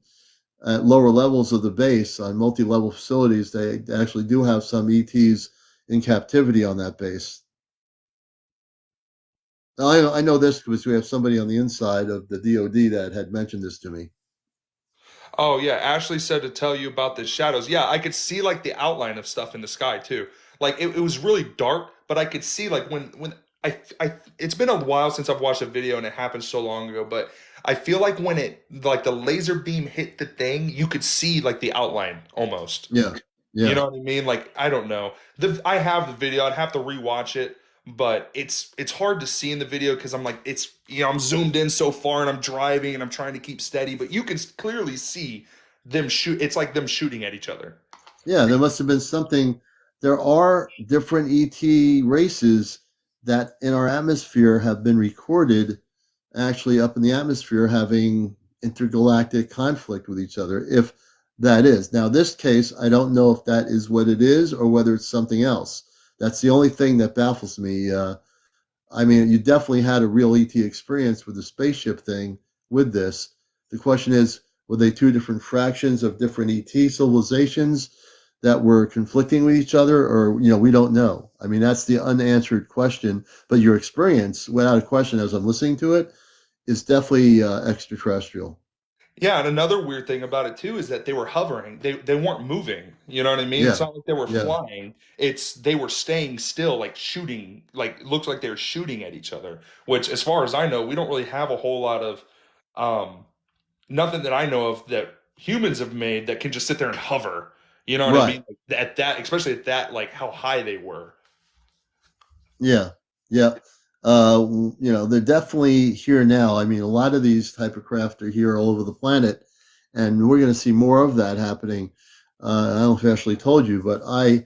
A: at lower levels of the base on multi-level facilities, they actually do have some ETs in captivity on that base. Now, I know this because we have somebody on the inside of the DoD that had mentioned this to me.
E: Oh yeah, Ashley said to tell you about the shadows. Yeah, I could see like the outline of stuff in the sky too. Like it was really dark, but I could see like when I it's been a while since I've watched a video and it happened so long ago, but I feel like when it like the laser beam hit the thing, you could see like the outline almost.
A: Yeah,
E: You
A: yeah,
E: know what I mean? Like I don't know. I have the video. I'd have to rewatch it, but it's hard to see in the video because I'm like it's I'm zoomed in so far and I'm driving and I'm trying to keep steady, but you can clearly see them shoot. It's like them shooting at each other.
A: yeah. There must have been something. There are different ET races that in our atmosphere have been recorded actually up in the atmosphere having intergalactic conflict with each other, if that is. Now, this case, I don't know if that is what it is or whether it's something else. That's the only thing that baffles me. I mean, you definitely had a real ET experience with the spaceship thing with this. The question is, were they two different fractions of different ET civilizations that were conflicting with each other? Or, we don't know. I mean, that's the unanswered question. But your experience, without a question, as I'm listening to it, is definitely extraterrestrial.
E: Yeah, and another weird thing about it too is that they were hovering. They weren't moving. You know what I mean? It's
A: Yeah,
E: not like they were
A: yeah,
E: flying. It's they were staying still, like shooting. Like it looks like they were shooting at each other. Which, as far as I know, we don't really have a whole lot of um, nothing that I know of that humans have made that can just sit there and hover. You know what I
A: right.
E: mean? Like, at that, especially at that, like how high they were.
A: Yeah, yeah. They're definitely here now. I mean, a lot of these type of craft are here all over the planet, and we're going to see more of that happening. I don't know if I actually told you, but I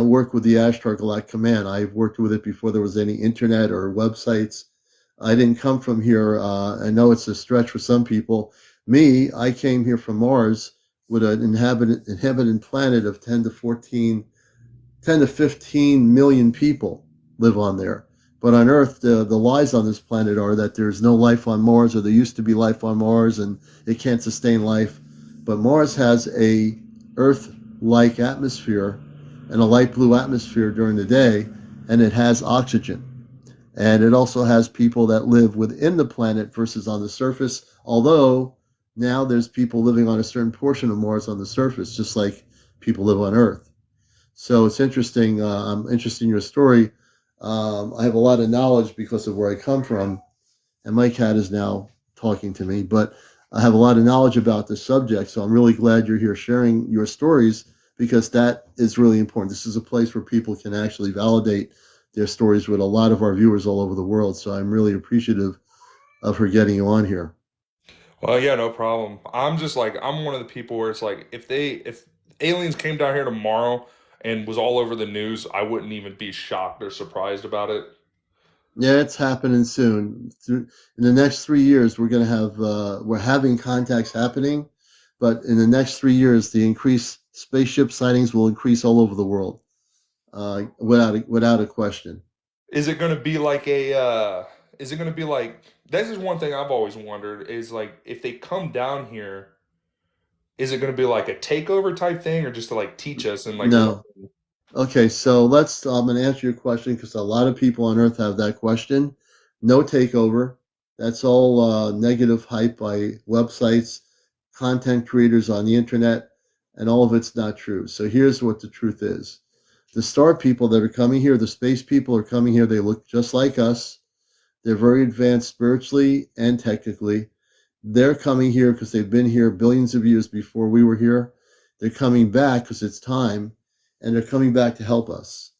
A: work with the Ashtar Galactic Command. I've worked with it before there was any internet or websites. I didn't come from here. I know it's a stretch for some people. Me, I came here from Mars with an inhabited planet of 10 to 15 million people live on there. But on Earth, the lies on this planet are that there's no life on Mars, or there used to be life on Mars, and it can't sustain life. But Mars has a Earth-like atmosphere and a light blue atmosphere during the day, and it has oxygen. And it also has people that live within the planet versus on the surface, although now there's people living on a certain portion of Mars on the surface, just like people live on Earth. So it's interesting. I'm interested in your story. I have a lot of knowledge because of where I come from, and my cat is now talking to me. But I have a lot of knowledge about this subject, so I'm really glad you're here sharing your stories because that is really important. This is a place where people can actually validate their stories with a lot of our viewers all over the world. So I'm really appreciative of her getting you on here.
E: Well, yeah, no problem. I'm just like I'm one of the people where it's like if aliens came down here tomorrow and was all over the news, I wouldn't even be shocked or surprised about it.
A: Yeah, it's happening soon. In the next 3 years, we're having contacts happening, but in the next 3 years, the increased spaceship sightings will increase all over the world, without a question.
E: Is it going to be like a Is it going to be like, this is one thing I've always wondered, is like, if they come down here, is it going to be like a takeover type thing, or just to like teach us and like learn?
A: No. Okay, so I'm going to answer your question because a lot of people on Earth have that question. No takeover. That's all negative hype by websites, content creators on the internet, and all of it's not true. So here's what the truth is. The star people that are coming here, the space people are coming here. They look just like us. They're very advanced spiritually and technically. They're coming here because they've been here billions of years before we were here. They're coming back because it's time, and they're coming back to help us.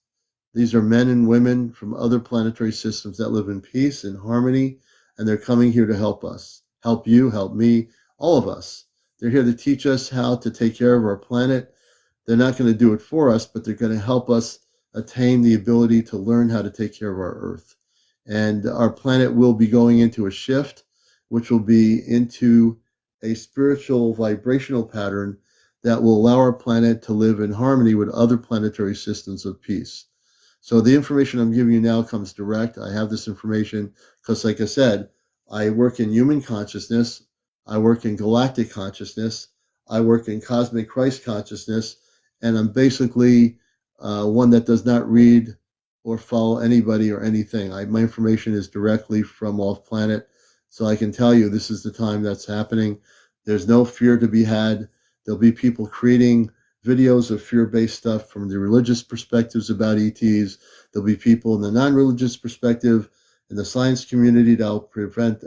A: These are men and women from other planetary systems that live in peace and harmony, and they're coming here to help us, help you, help me, all of us. They're here to teach us how to take care of our planet. They're not going to do it for us, but they're going to help us attain the ability to learn how to take care of our Earth. And our planet will be going into a shift, which will be into a spiritual vibrational pattern that will allow our planet to live in harmony with other planetary systems of peace. So the information I'm giving you now comes direct. I have this information because, like I said, I work in human consciousness. I work in galactic consciousness. I work in cosmic Christ consciousness. And I'm basically one that does not read or follow anybody or anything. My information is directly from off planet. So I can tell you this is the time that's happening. There's no fear to be had. There'll be people creating videos of fear-based stuff from the religious perspectives about ETs. There'll be people in the non-religious perspective in the science community that will present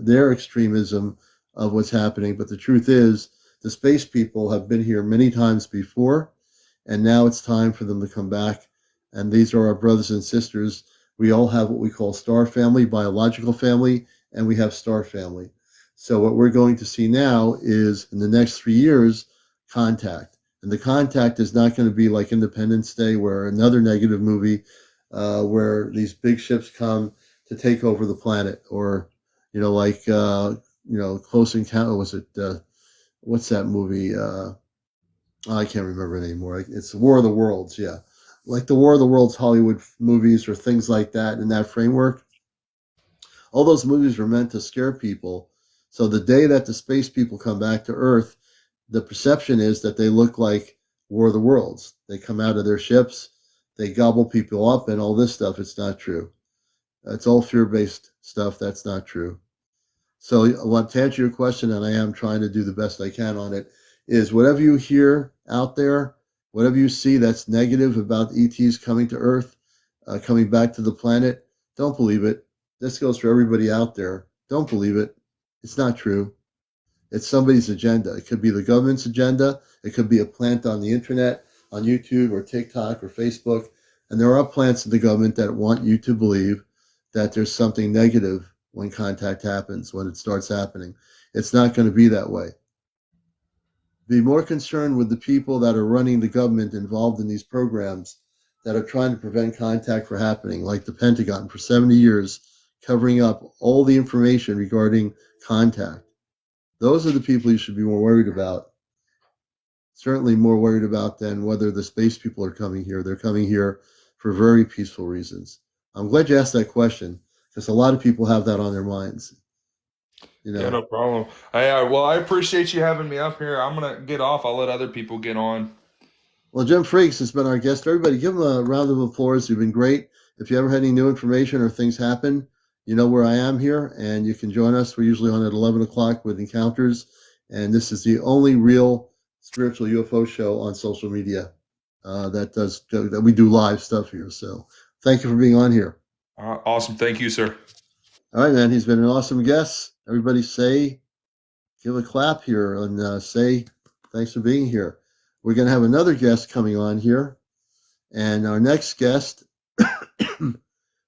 A: their extremism of what's happening. But the truth is, the space people have been here many times before, and now it's time for them to come back. And these are our brothers and sisters. We all have what we call star family, biological family, and we have star family. So what we're going to see now is, in the next 3 years, contact. And the contact is not going to be like Independence Day, where another negative movie, where these big ships come to take over the planet, or like Close Encounter. Was it what's that movie? I can't remember it anymore. It's War of the Worlds. Yeah, like the War of the Worlds Hollywood movies or things like that in that framework. All those movies were meant to scare people. So the day that the space people come back to Earth, the perception is that they look like War of the Worlds. They come out of their ships, they gobble people up, and all this stuff. It's not true. It's all fear-based stuff. That's not true. So I want to answer your question, and I am trying to do the best I can on it, is whatever you hear out there, whatever you see that's negative about ETs coming to Earth, coming back to the planet, don't believe it. This goes for everybody out there. Don't believe it. It's not true. It's somebody's agenda. It could be the government's agenda. It could be a plant on the internet, on YouTube or TikTok or Facebook. And there are plants in the government that want you to believe that there's something negative when contact happens, when it starts happening. It's not going to be that way. Be more concerned with the people that are running the government involved in these programs that are trying to prevent contact from happening, like the Pentagon for 70 years, covering up all the information regarding contact. Those are the people you should be more worried about. Certainly more worried about than whether the space people are coming here. They're coming here for very peaceful reasons. I'm glad you asked that question because a lot of people have that on their minds.
E: Yeah, no problem. Well, I appreciate you having me up here. I'm going to get off. I'll let other people get on.
A: Well, Jim Freaks has been our guest. Everybody, give him a round of applause. You've been great. If you ever had any new information or things happen, you know where I am here, and you can join us. We're usually on at 11 o'clock with Encounters, and this is the only real spiritual UFO show on social media that we do live stuff here. So thank you for being on here.
E: Awesome. Thank you, sir.
A: All right, man. He's been an awesome guest. Everybody give a clap here and say thanks for being here. We're going to have another guest coming on here. And our next guest,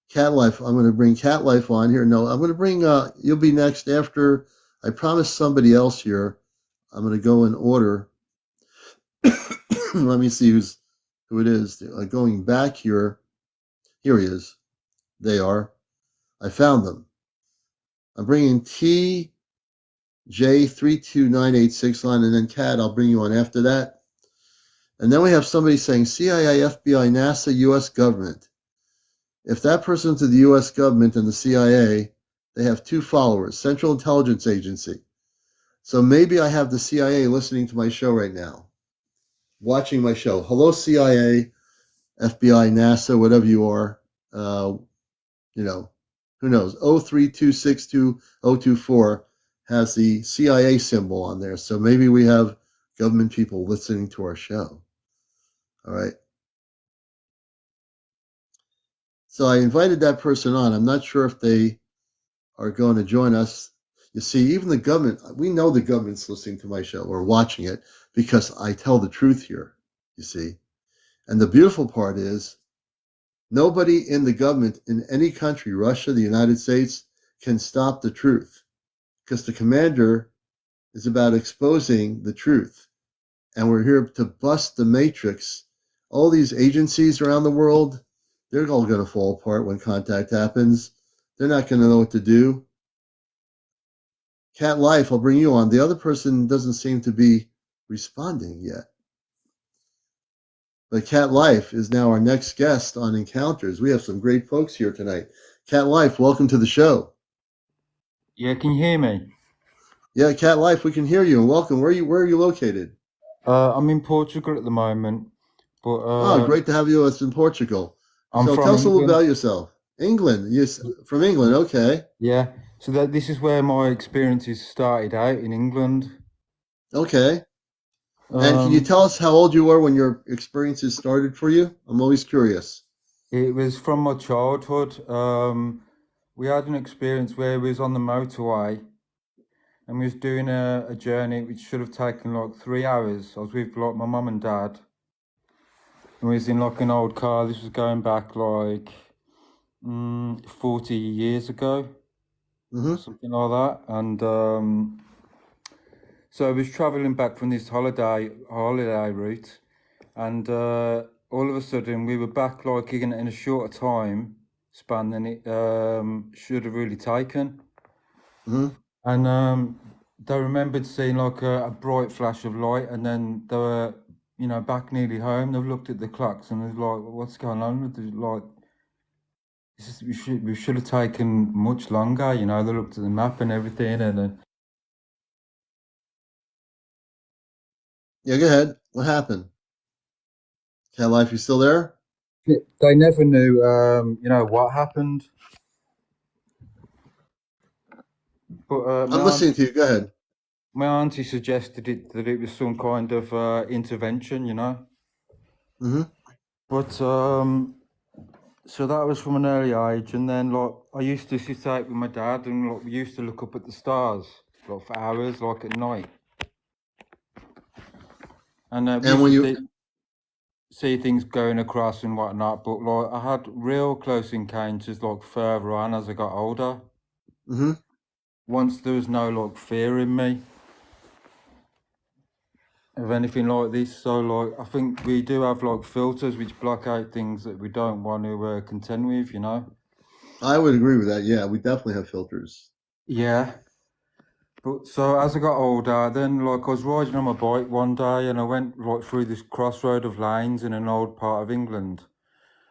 A: Cat Life. I'm going to bring Cat Life on here. No, I'm going to bring, you'll be next after I promised somebody else here. I'm going to go in order. Let me see who it is. Going back here. Here he is. They are. I found them. I'm bringing TJ32986 on, and then Cat, I'll bring you on after that. And then we have somebody saying CIA, FBI, NASA, U.S. government. If that person's in the U.S. government and the CIA, they have two followers, Central Intelligence Agency. So maybe I have the CIA listening to my show right now, watching my show. Hello, CIA, FBI, NASA, whatever you are. You know, who knows? 03262-024 has the CIA symbol on there. So maybe we have government people listening to our show. All right. So I invited that person on. I'm not sure if they are going to join us. You see, even the government, we know the government's listening to my show or watching it because I tell the truth here, you see. And the beautiful part is nobody in the government in any country, Russia, the United States, can stop the truth because the commander is about exposing the truth. And we're here to bust the matrix. All these agencies around the world, they're all going to fall apart when contact happens. They're not going to know what to do. Cat Life, I'll bring you on. The other person doesn't seem to be responding yet. But Cat Life is now our next guest on Encounters. We have some great folks here tonight. Cat Life, welcome to the show.
F: Yeah, can you hear me?
A: Yeah, Cat Life, we can hear you and welcome. Where are you located?
F: I'm in Portugal at the moment, but
A: Great to have you with us in Portugal.
F: I'm
A: So
F: from
A: tell us a little
F: England.
A: about yourself. England, yes, from England, okay.
F: Yeah, so this is where my experiences started out in England.
A: Okay. And can you tell us how old you were when your experiences started for you? I'm always curious.
F: It was from my childhood. We had an experience where we was on the motorway and we was doing a journey which should have taken like 3 hours. I was with like my mum and dad, and we was in like an old car. This was going back like 40 years ago.
A: Mm-hmm.
F: Something like that. And so I was traveling back from this holiday route, and all of a sudden we were back like in a shorter time span than it should have really taken.
A: Mm-hmm.
F: And they remembered seeing like a bright flash of light, and then they were, back nearly home. They looked at the clocks and they was like, "What's going on?" Like, we should have taken much longer. They looked at the map and everything, and then.
A: Yeah, go ahead. What happened? Cat Life, you still there?
F: They never knew, what happened. But
A: I'm listening to you. Go ahead.
F: my auntie suggested that it was some kind of intervention,
A: Mm-hmm.
F: But so that was from an early age, and then like I used to sit out with my dad, and like we used to look up at the stars like for hours, like at night. And we
A: And when
F: used
A: you
F: to see things going across and whatnot, but like I had real close encounters like further on as I got older.
A: mm-hmm.
F: Once there was no like fear in me of anything like this, so like I think we do have like filters which block out things that we don't want to contend with,
A: I would agree with that. Yeah, we definitely have filters.
F: Yeah. But so as I got older, then like I was riding on my bike one day and I went like through this crossroad of lanes in an old part of England,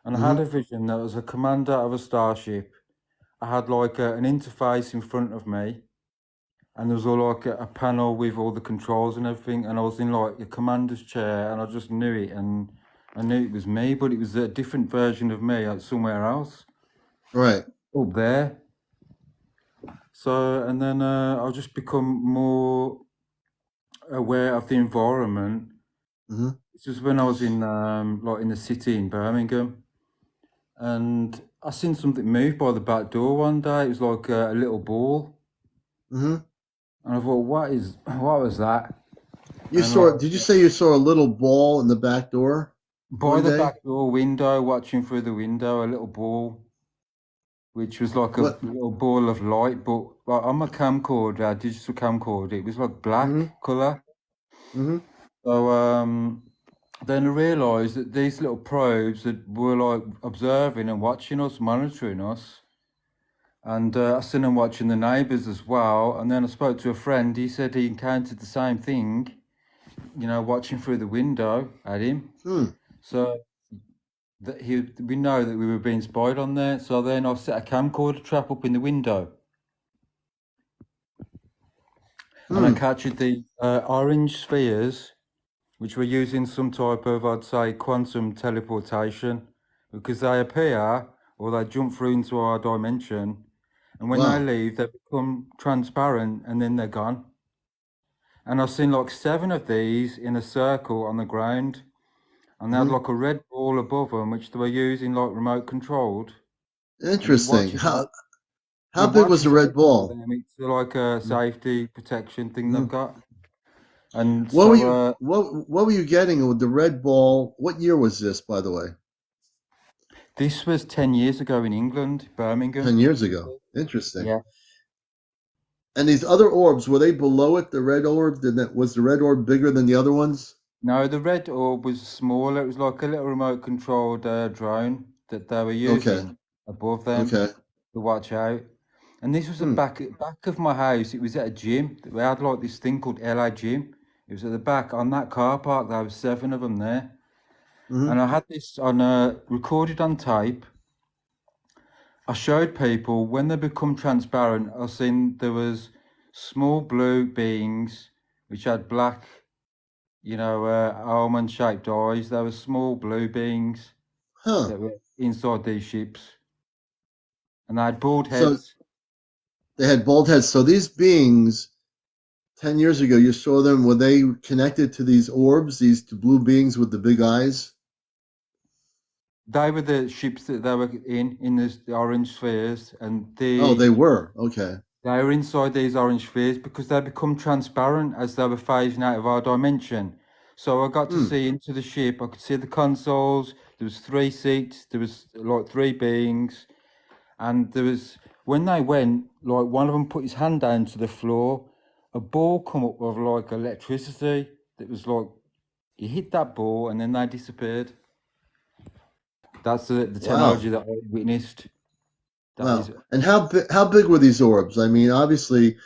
F: and I had a vision that was a commander of a starship. I had like an interface in front of me, and there was all like a panel with all the controls and everything, and I was in like a commander's chair, and I just knew it, and I knew it was me, but it was a different version of me somewhere else,
A: Right.
F: up there. So, and then I'll just become more aware of the environment.
A: Mm-hmm.
F: It's just when I was in like in the city in Birmingham, and I seen something move by the back door one day. It was like a little ball,
A: Mm-hmm.
F: and I thought, what was that?
A: You
F: And
A: saw?
F: like
A: Did you say you saw a little ball in the back door
F: by
A: one
F: the
A: day?
F: back door window, watching through the window, a little ball, which was like a
A: What?
F: little ball of light, but like on my camcorder, digital camcorder, it was like black
A: Mm-hmm.
F: color.
A: Mm-hmm.
F: So then I realised that these little probes that were like observing and watching us, monitoring us. And I seen them watching the neighbours as well. And then I spoke to a friend. He said he encountered the same thing, watching through the window at him.
A: Hmm.
F: So that we know that we were being spied on there. So then I set a camcorder trap up in the window, and I captured the orange spheres, which were using some type of, I'd say, quantum teleportation, because they appear or they jump through into our dimension, and when they leave, they become transparent, and then they're gone. And I've seen like 7 of these in a circle on the ground, and they had like a red ball above them, which they were using like remote controlled.
A: Interesting. How big was the red ball?
F: It's like a safety protection thing they've got. And
A: What
F: so,
A: were you what were you getting with the red ball? What year was this, by the way?
F: this was 10 years ago in England, Birmingham.
A: 10 years ago. Interesting.
F: Yeah.
A: And these other orbs, were they below it, the red orb? Was the red orb bigger than the other ones?
F: No, the red orb was smaller. It was like a little remote controlled drone that they were using above them to watch out. And this was at back of my house. It was at a gym. We had like this thing called LA Gym. It was at the back on that car park. There were 7 of them there. And I had this on recorded on tape. I showed people when they become transparent. I seen there was small blue beings which had black, almond-shaped eyes. They were small blue beings that were inside these ships, and they had bald heads.
A: So they had bald heads. So these beings, 10 years ago, you saw them. Were they connected to these orbs, these blue beings with the big eyes?
F: They were the ships that they were in the orange spheres, and
A: they were. Okay.
F: They were inside these orange spheres because they become transparent as they were phasing out of our dimension. So I got to see into the ship. I could see the consoles. There was 3 seats. There was like 3 beings, and there was when they went, like one of them put his hand down to the floor. A ball come up with like electricity. That was like he hit that ball, and then they disappeared. That's the technology that I witnessed.
A: And how big were these orbs? I mean, obviously,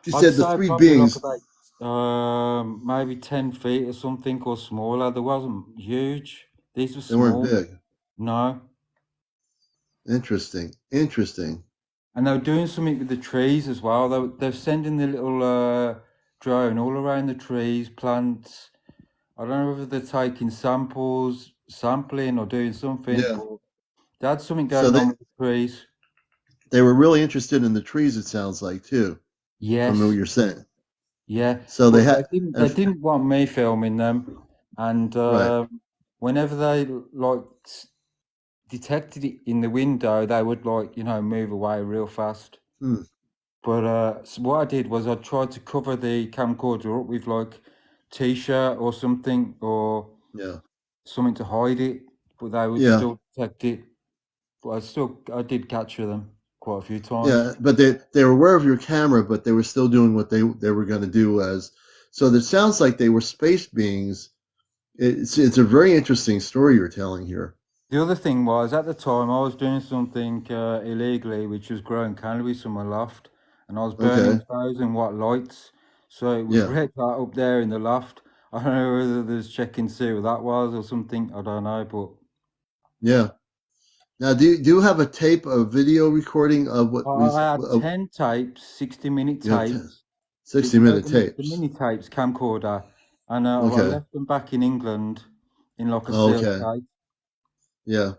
A: you said the 3 beings.
F: Like about, maybe 10 feet or something, or smaller. They wasn't huge. These were small.
A: They weren't big.
F: No.
A: Interesting.
F: And they were doing something with the trees as well. They're sending the little drone all around the trees, plants. I don't know whether they're taking sampling or doing something.
A: Yeah.
F: They had something going on with the trees.
A: They were really interested in the trees, it sounds like, too.
F: Yes.
A: From what you're saying.
F: Yeah.
A: So they
F: didn't want me filming them. And whenever they like detected it in the window, they would move away real fast. But so what I did was I tried to cover the camcorder up with like t-shirt or something, or something to hide it, but they would still detect it. But I did capture them quite a few times.
A: Yeah, but they were aware of your camera, but they were still doing what they were going to do. So it sounds like they were space beings. It's a very interesting story you're telling here.
F: The other thing was, at the time, I was doing something illegally, which was growing cannabis in my loft, and I was burning 1,000-watt lights. So it was red light up there in the loft. I don't know whether there's checking to see what that was or something. I don't know, but
A: yeah. Now, do you have a tape, a video recording of what?
F: I had 10 tapes, 60-minute tapes.
A: 60-minute tapes.
F: The mini tapes, camcorder, and I left them back in England in like a sealed case.
A: Yeah.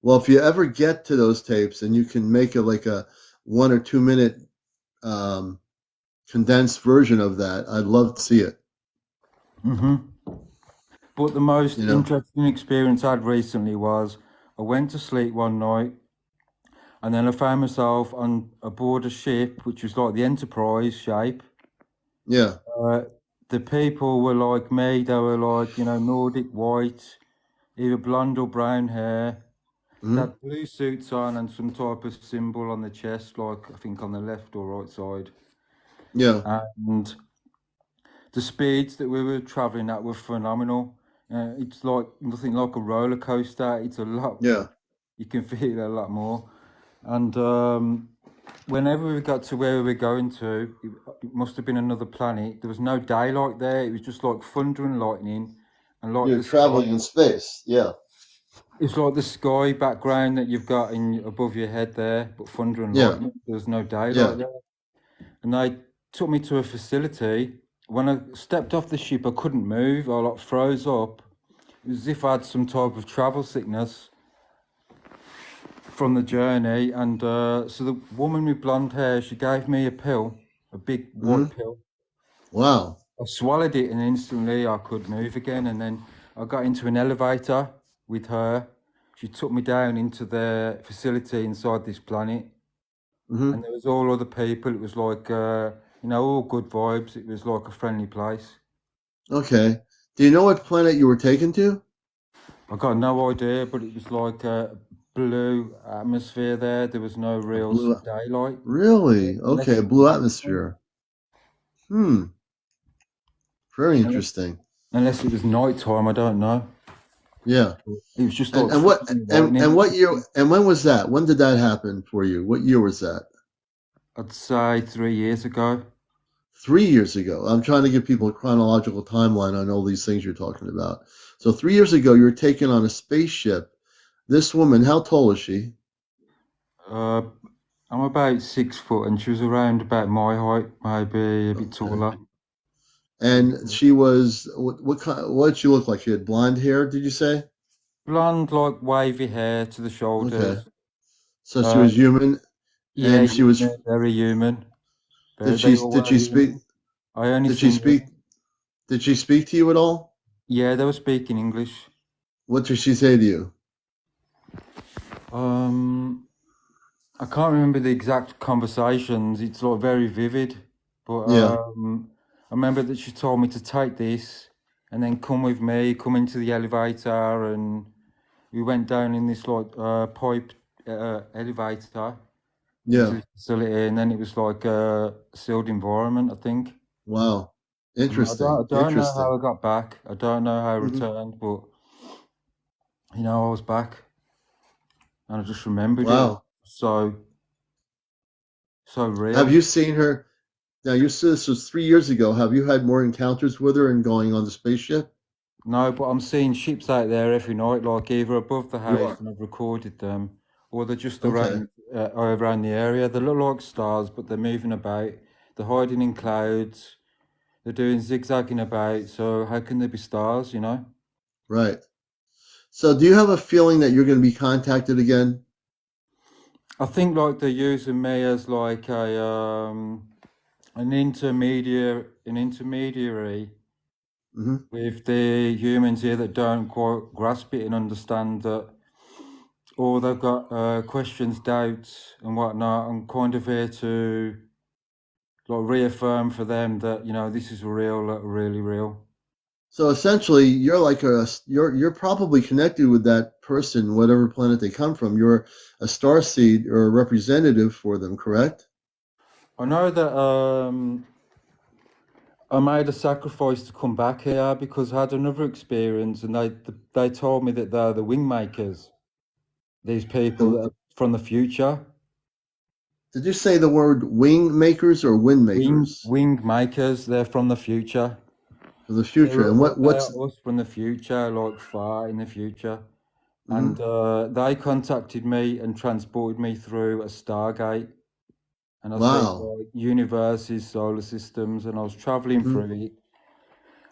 A: Well, if you ever get to those tapes and you can make a 1 or 2 minute condensed version of that, I'd love to see it.
F: But the most interesting experience I had recently was I went to sleep one night, and then I found myself on aboard a ship, which was like the Enterprise shape.
A: Yeah.
F: The people were like me. They were like, Nordic white, either blonde or brown hair. They had blue suits on and some type of symbol on the chest, like I think on the left or right side.
A: Yeah.
F: And the speeds that we were traveling at were phenomenal. It's like nothing like a roller coaster. It's a lot.
A: Yeah.
F: You can feel it a lot more. And whenever we got to where we were going to, it must have been another planet. There was no daylight there. It was just like thunder and lightning. And like
A: you're traveling in space. Yeah.
F: It's like the sky background that you've got in above your head there, but thunder and
A: Yeah.
F: lightning. There was no daylight
A: Yeah.
F: there. And they took me to a facility. When I stepped off the ship, I couldn't move. I like froze up. It was as if I had some type of travel sickness from the journey. And so the woman with blonde hair, she gave me a pill, a big white pill.
A: Wow.
F: I swallowed it and instantly I could move again. And then I got into an elevator with her. She took me down into the facility inside this planet. And there was all other people. It was like, all good vibes. It was like a friendly place.
A: Okay. Do you know what planet you were taken to?
F: I got no idea, but it was like a blue atmosphere there. There was no real
A: blue-
F: daylight.
A: Really?
F: Unless
A: Okay, a
F: it
A: blue
F: was
A: atmosphere. Very interesting.
F: Unless it was nighttime, I don't know.
A: Yeah.
F: It was just
A: And,
F: like
A: and what
F: lightning.
A: and what year and when was that? When did that happen for you? What year was that?
F: I'd say 3 years ago.
A: 3 years ago. I'm trying to give people a chronological timeline on all these things you're talking about. So 3 years ago, you were taken on a spaceship. This woman, how tall is she?
F: I'm about 6 foot, and she was around about my height, maybe a bit taller.
A: And she was what kind? What did she look like? She had blonde hair. Did you say?
F: Blonde, like wavy hair to the shoulders.
A: Okay. So she was human.
F: Yeah,
A: And she was.
F: very human.
A: Did she speak?
F: I only
A: Did she speak? Did she speak to you at all?
F: Yeah, they were speaking English.
A: What did she say to you?
F: I can't remember the exact conversations. It's like very vivid, but
A: Yeah.
F: I remember that she told me to take this and then come with me, come into the elevator, and we went down in this like pipe elevator into
A: Yeah.
F: the facility, and then it was like a sealed environment, I think.
A: Wow.
F: I
A: Interesting.
F: don't know how I got back. I don't know how I returned, but I was back, and I just remembered
A: Wow.
F: it. So real.
A: Have you seen her? Now, you said this was 3 years ago. Have you had more encounters with her and going on the spaceship?
F: No, but I'm seeing ships out there every night, like either above the
A: You
F: house,
A: are.
F: and I've recorded them, or they're just
A: Okay.
F: around the area. They look like stars, but they're moving about. They're hiding in clouds. They're doing zigzagging about. So how can they be stars?
A: Right. So, do you have a feeling that you're going to be contacted again?
F: I think like they're using me as like an intermediary with the humans here that don't quite grasp it and understand that, or they've got questions, doubts, and whatnot. I'm kind of here to like reaffirm for them that this is real, really real.
A: So essentially, you're like you're probably connected with that person, whatever planet they come from. You're a star seed or a representative for them, correct?
F: I know that I made a sacrifice to come back here because I had another experience, and they told me that they're the wing makers. These people that are from the future.
A: Did you say the word wing makers or wind makers?
F: Wing makers. They're from the future.
A: For the future, and what's
F: us from the future, like far in the future, and they contacted me and transported me through a Stargate, and I see like universes, solar systems, and I was traveling through it.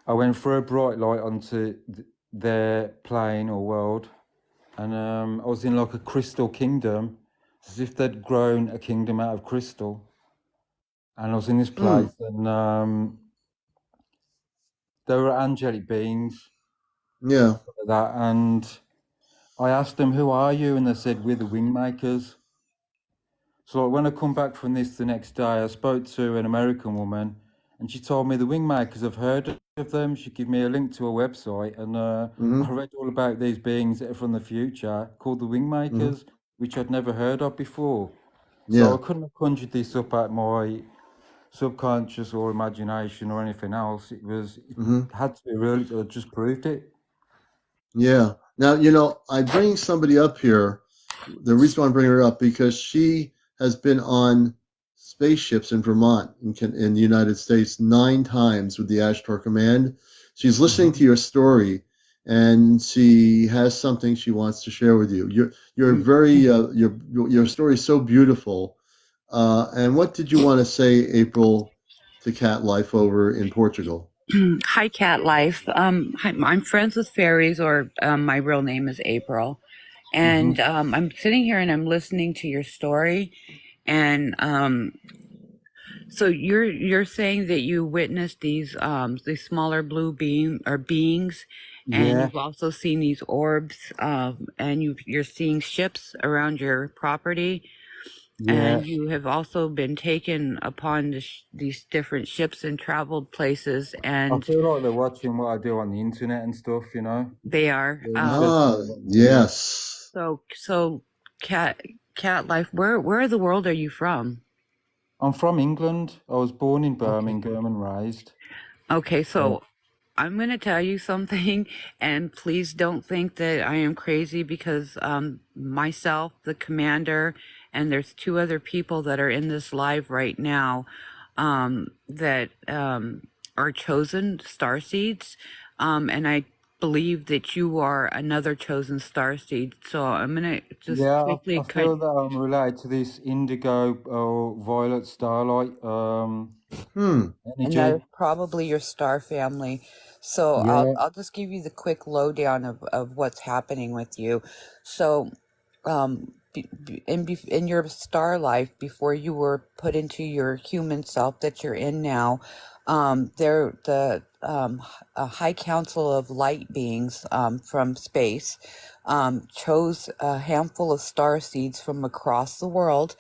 F: I went through a bright light onto their plane or world, and I was in like a crystal kingdom, as if they'd grown a kingdom out of crystal. And I was in this place, and there were angelic beings.
A: Yeah.
F: Like that, and I asked them, "Who are you?" And they said, "We're the wing makers." So like, when I come back from this the next day, I spoke to an American woman, and she told me the wing makers have heard of them. She gave me a link to a website, and I read all about these beings that are from the future called the wing makers, which I'd never heard of before. So I couldn't have conjured this up at my subconscious or imagination or anything else. It had to be real. I just proved it.
A: Yeah. Now, I bring somebody up here. The reason why I'm bringing her up because she has been on spaceships in Vermont in the United States 9 times with the Ashtar Command. She's listening to your story, and she has something she wants to share with you. You're very your story is so beautiful. And what did you want to say, April, to Cat Life over in Portugal?
G: Hi, Cat Life. Hi, I'm friends with fairies, or my real name is April, and I'm sitting here and I'm listening to your story, and so you're saying that you witnessed these smaller blue beings, and
F: Yeah,
G: you've also seen these orbs, and you're seeing ships around your property,
F: yeah.
G: and you have also been taken upon these different ships and traveled places,
F: I
G: and
F: feel like they're watching what I do on the internet and stuff, you know.
G: they are.
F: They're interested
A: Ah,
F: in what I'm doing.
A: yes.
G: So cat cat life. Where in the world are you from?
F: I'm from England. I was born in
G: Okay.
F: Birmingham and raised.
G: Okay.
F: So,
G: So I'm going to tell you something, and please don't think that I am crazy because myself, the commander, and there's two other people that are in this live right now that are chosen star seeds, and I believe that you are another chosen star seed. So I'm going to just
F: yeah,
G: quickly
F: I
G: cut.
F: feel that I'm related to this indigo or violet starlight
A: Hmm.
G: And that
F: energy.
G: is probably your star family. So I'll
F: Yeah,
G: I'll just give you the quick lowdown of what's happening with you. So in your star life before you were put into your human self that you're in now, there the a high council of light beings from space chose a handful of star seeds from across the world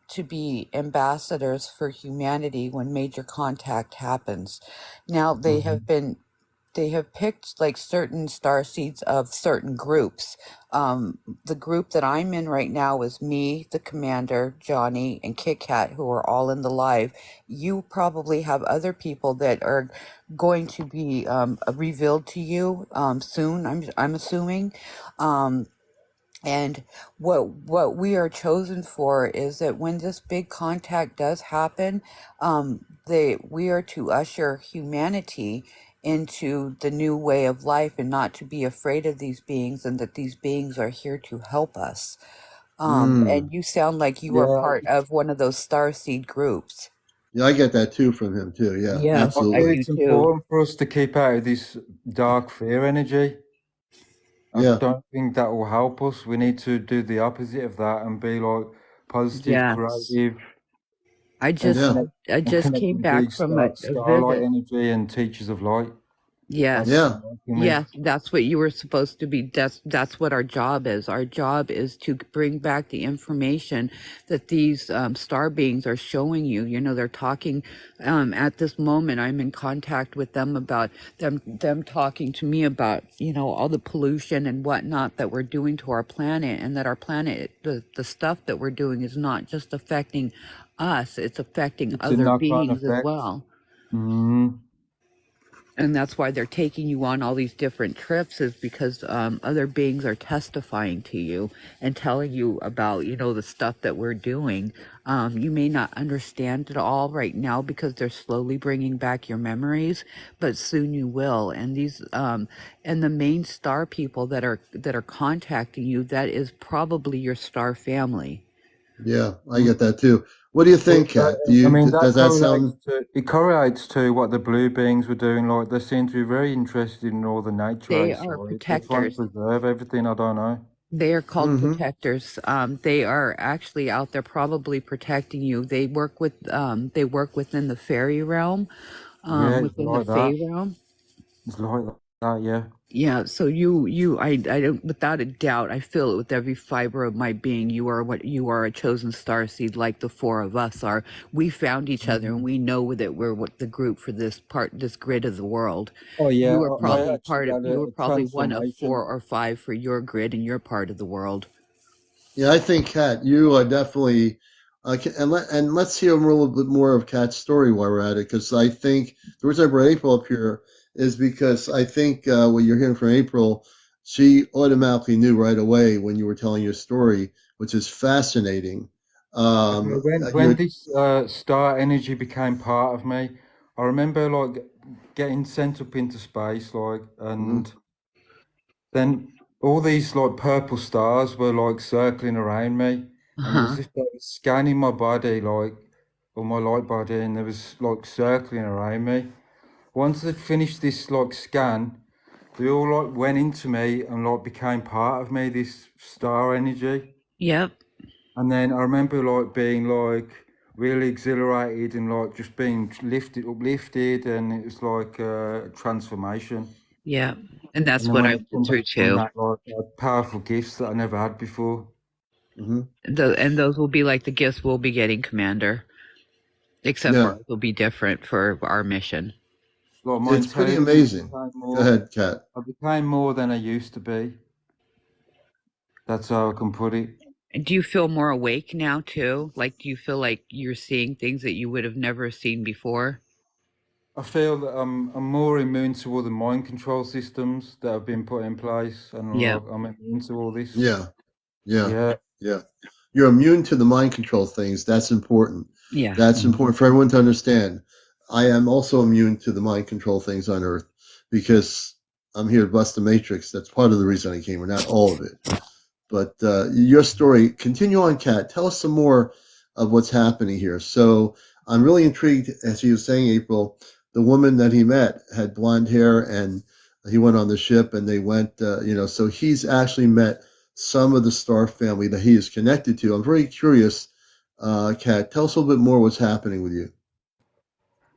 G: to be ambassadors for humanity when major contact happens. Now they have picked like certain star seeds of certain groups. The group that I'm in right now is me, the commander, Johnny, and Kit Kat, who are all in the live. You probably have other people that are going to be revealed to you soon. I'm assuming. Um, and what we are chosen for is that when this big contact does happen, we are to usher humanity into the new way of life and not to be afraid of these beings, and that these beings are here to help us.
A: Hmm.
G: And you sound like you are
F: yeah.
G: part of one of those starseed groups.
A: Yeah, I get that too from him too. Yeah,
G: Yes,
F: I
G: I
F: feel
A: absolutely.
G: do
F: it's
G: too.
F: important for us to keep out of this dark fear energy. I
A: Yeah,
F: don't think that will help us. We need to do the opposite of that and be like positive,
G: Yes.
F: creative,
G: I
F: and
G: just
A: yeah,
F: connect
G: I
F: and
G: just
F: connect
G: came
F: with the big
G: back from a
F: starlight
G: visit.
F: energy and teachers of light. That's what
G: Yes.
A: yeah.
F: I'm working with.
G: Yes, that's what you were supposed to be. That's what our job is. Our job is to bring back the information that these star beings are showing you. You know, they're talking at this moment. I'm in contact with them about them talking to me about, you know, all the pollution and whatnot that we're doing to our planet, and that our planet, the stuff that we're doing, is not just affecting us; it's affecting
F: It's a
G: other
F: knock-on
G: beings as
F: effect.
G: well.
F: Mm,
G: And that's why they're taking you on all these different trips, is because other beings are testifying to you and telling you about, you know, the stuff that we're doing. You may not understand it all right now because they're slowly bringing back your memories, but soon you will. And and the main star people that are contacting you, that is probably your star family.
A: Yeah, I
F: mm.
A: get that too. What do you
F: Well,
A: think, Kat? Do
F: I
A: you
F: mean, that
A: does that sound?
F: correlates to what the blue beings were doing. Like, they seem to be very interested in all the nature
G: They
F: outside.
G: are
F: They're trying to
G: protectors.
F: preserve everything. I don't know.
G: They are called
A: Mm-hmm.
G: protectors. They are actually out there probably protecting you. They work within the fairy realm,
F: Yeah, it's
G: within the
F: like that.
G: fae realm.
F: It's like that. Yeah.
G: Yeah, so I don't, without a doubt, I feel it with every fiber of my being. You are a chosen star seed, like the four of us are. We found each other, and
F: Mm.
G: we know that we're what the group for this grid of the world.
F: Oh yeah, I
A: Yeah,
F: actually had
G: You were
F: a
G: probably one of
F: transformation.
G: four or five for your grid and your part of the world.
A: yeah. I think Kat, you are definitely. And let's hear a little bit more of Kat's story while we're at it, because I think the reason I brought April up here is because I think what you're hearing from April, she automatically knew right away when you were telling your story, which is fascinating.
F: When
A: You're.
F: this star energy became part of me, I remember like getting sent up into space, like,
A: Mhm.
F: and then all these like purple stars were like circling around me, and it was
G: Uh-huh.
F: just like scanning my body, like or my light body, and there was like circling around me. Once they finished this like scan, they all like went into me and like became part of me, this star energy.
G: Yep.
F: And then I remember like being like really exhilarated and like just being uplifted, and it was like a transformation.
G: Yeah. And that's
F: And then
G: what
F: when
G: I
F: I
G: went
F: come
G: through
F: back from
G: too.
F: that, like I had powerful gifts that I never had before.
A: Hmm.
G: And those will be like the gifts we'll be getting, Commander. Except for
A: Yeah,
G: ours will be different for our mission.
F: Like my
A: it's pretty
F: intelligence
A: amazing.
F: became
A: Go
F: more.
A: ahead, Kat.
F: I became more than I used to be. That's how I can put it.
G: And do you feel more awake now too? Like, do you feel like you're seeing things that you would have never seen before?
F: I feel that I'm more immune to all the mind control systems that have been put in place, and
G: Yeah.
F: like I'm immune to all this.
A: Yeah, yeah,
F: Yeah.
A: yeah. You're immune to the mind control things. That's important.
G: Yeah.
A: That's
F: Mhm.
A: important for everyone to understand. I am also immune to the mind control things on Earth because I'm here to bust the matrix. That's part of the reason I came, or not all of it. But your story, continue on, Kat. Tell us some more of what's happening here. So I'm really intrigued, as you were saying, April. The woman that he met had blonde hair, and he went on the ship, and they went. So he's actually met some of the star family that he is connected to. I'm very curious, Kat. Tell us a little bit more what's happening with you.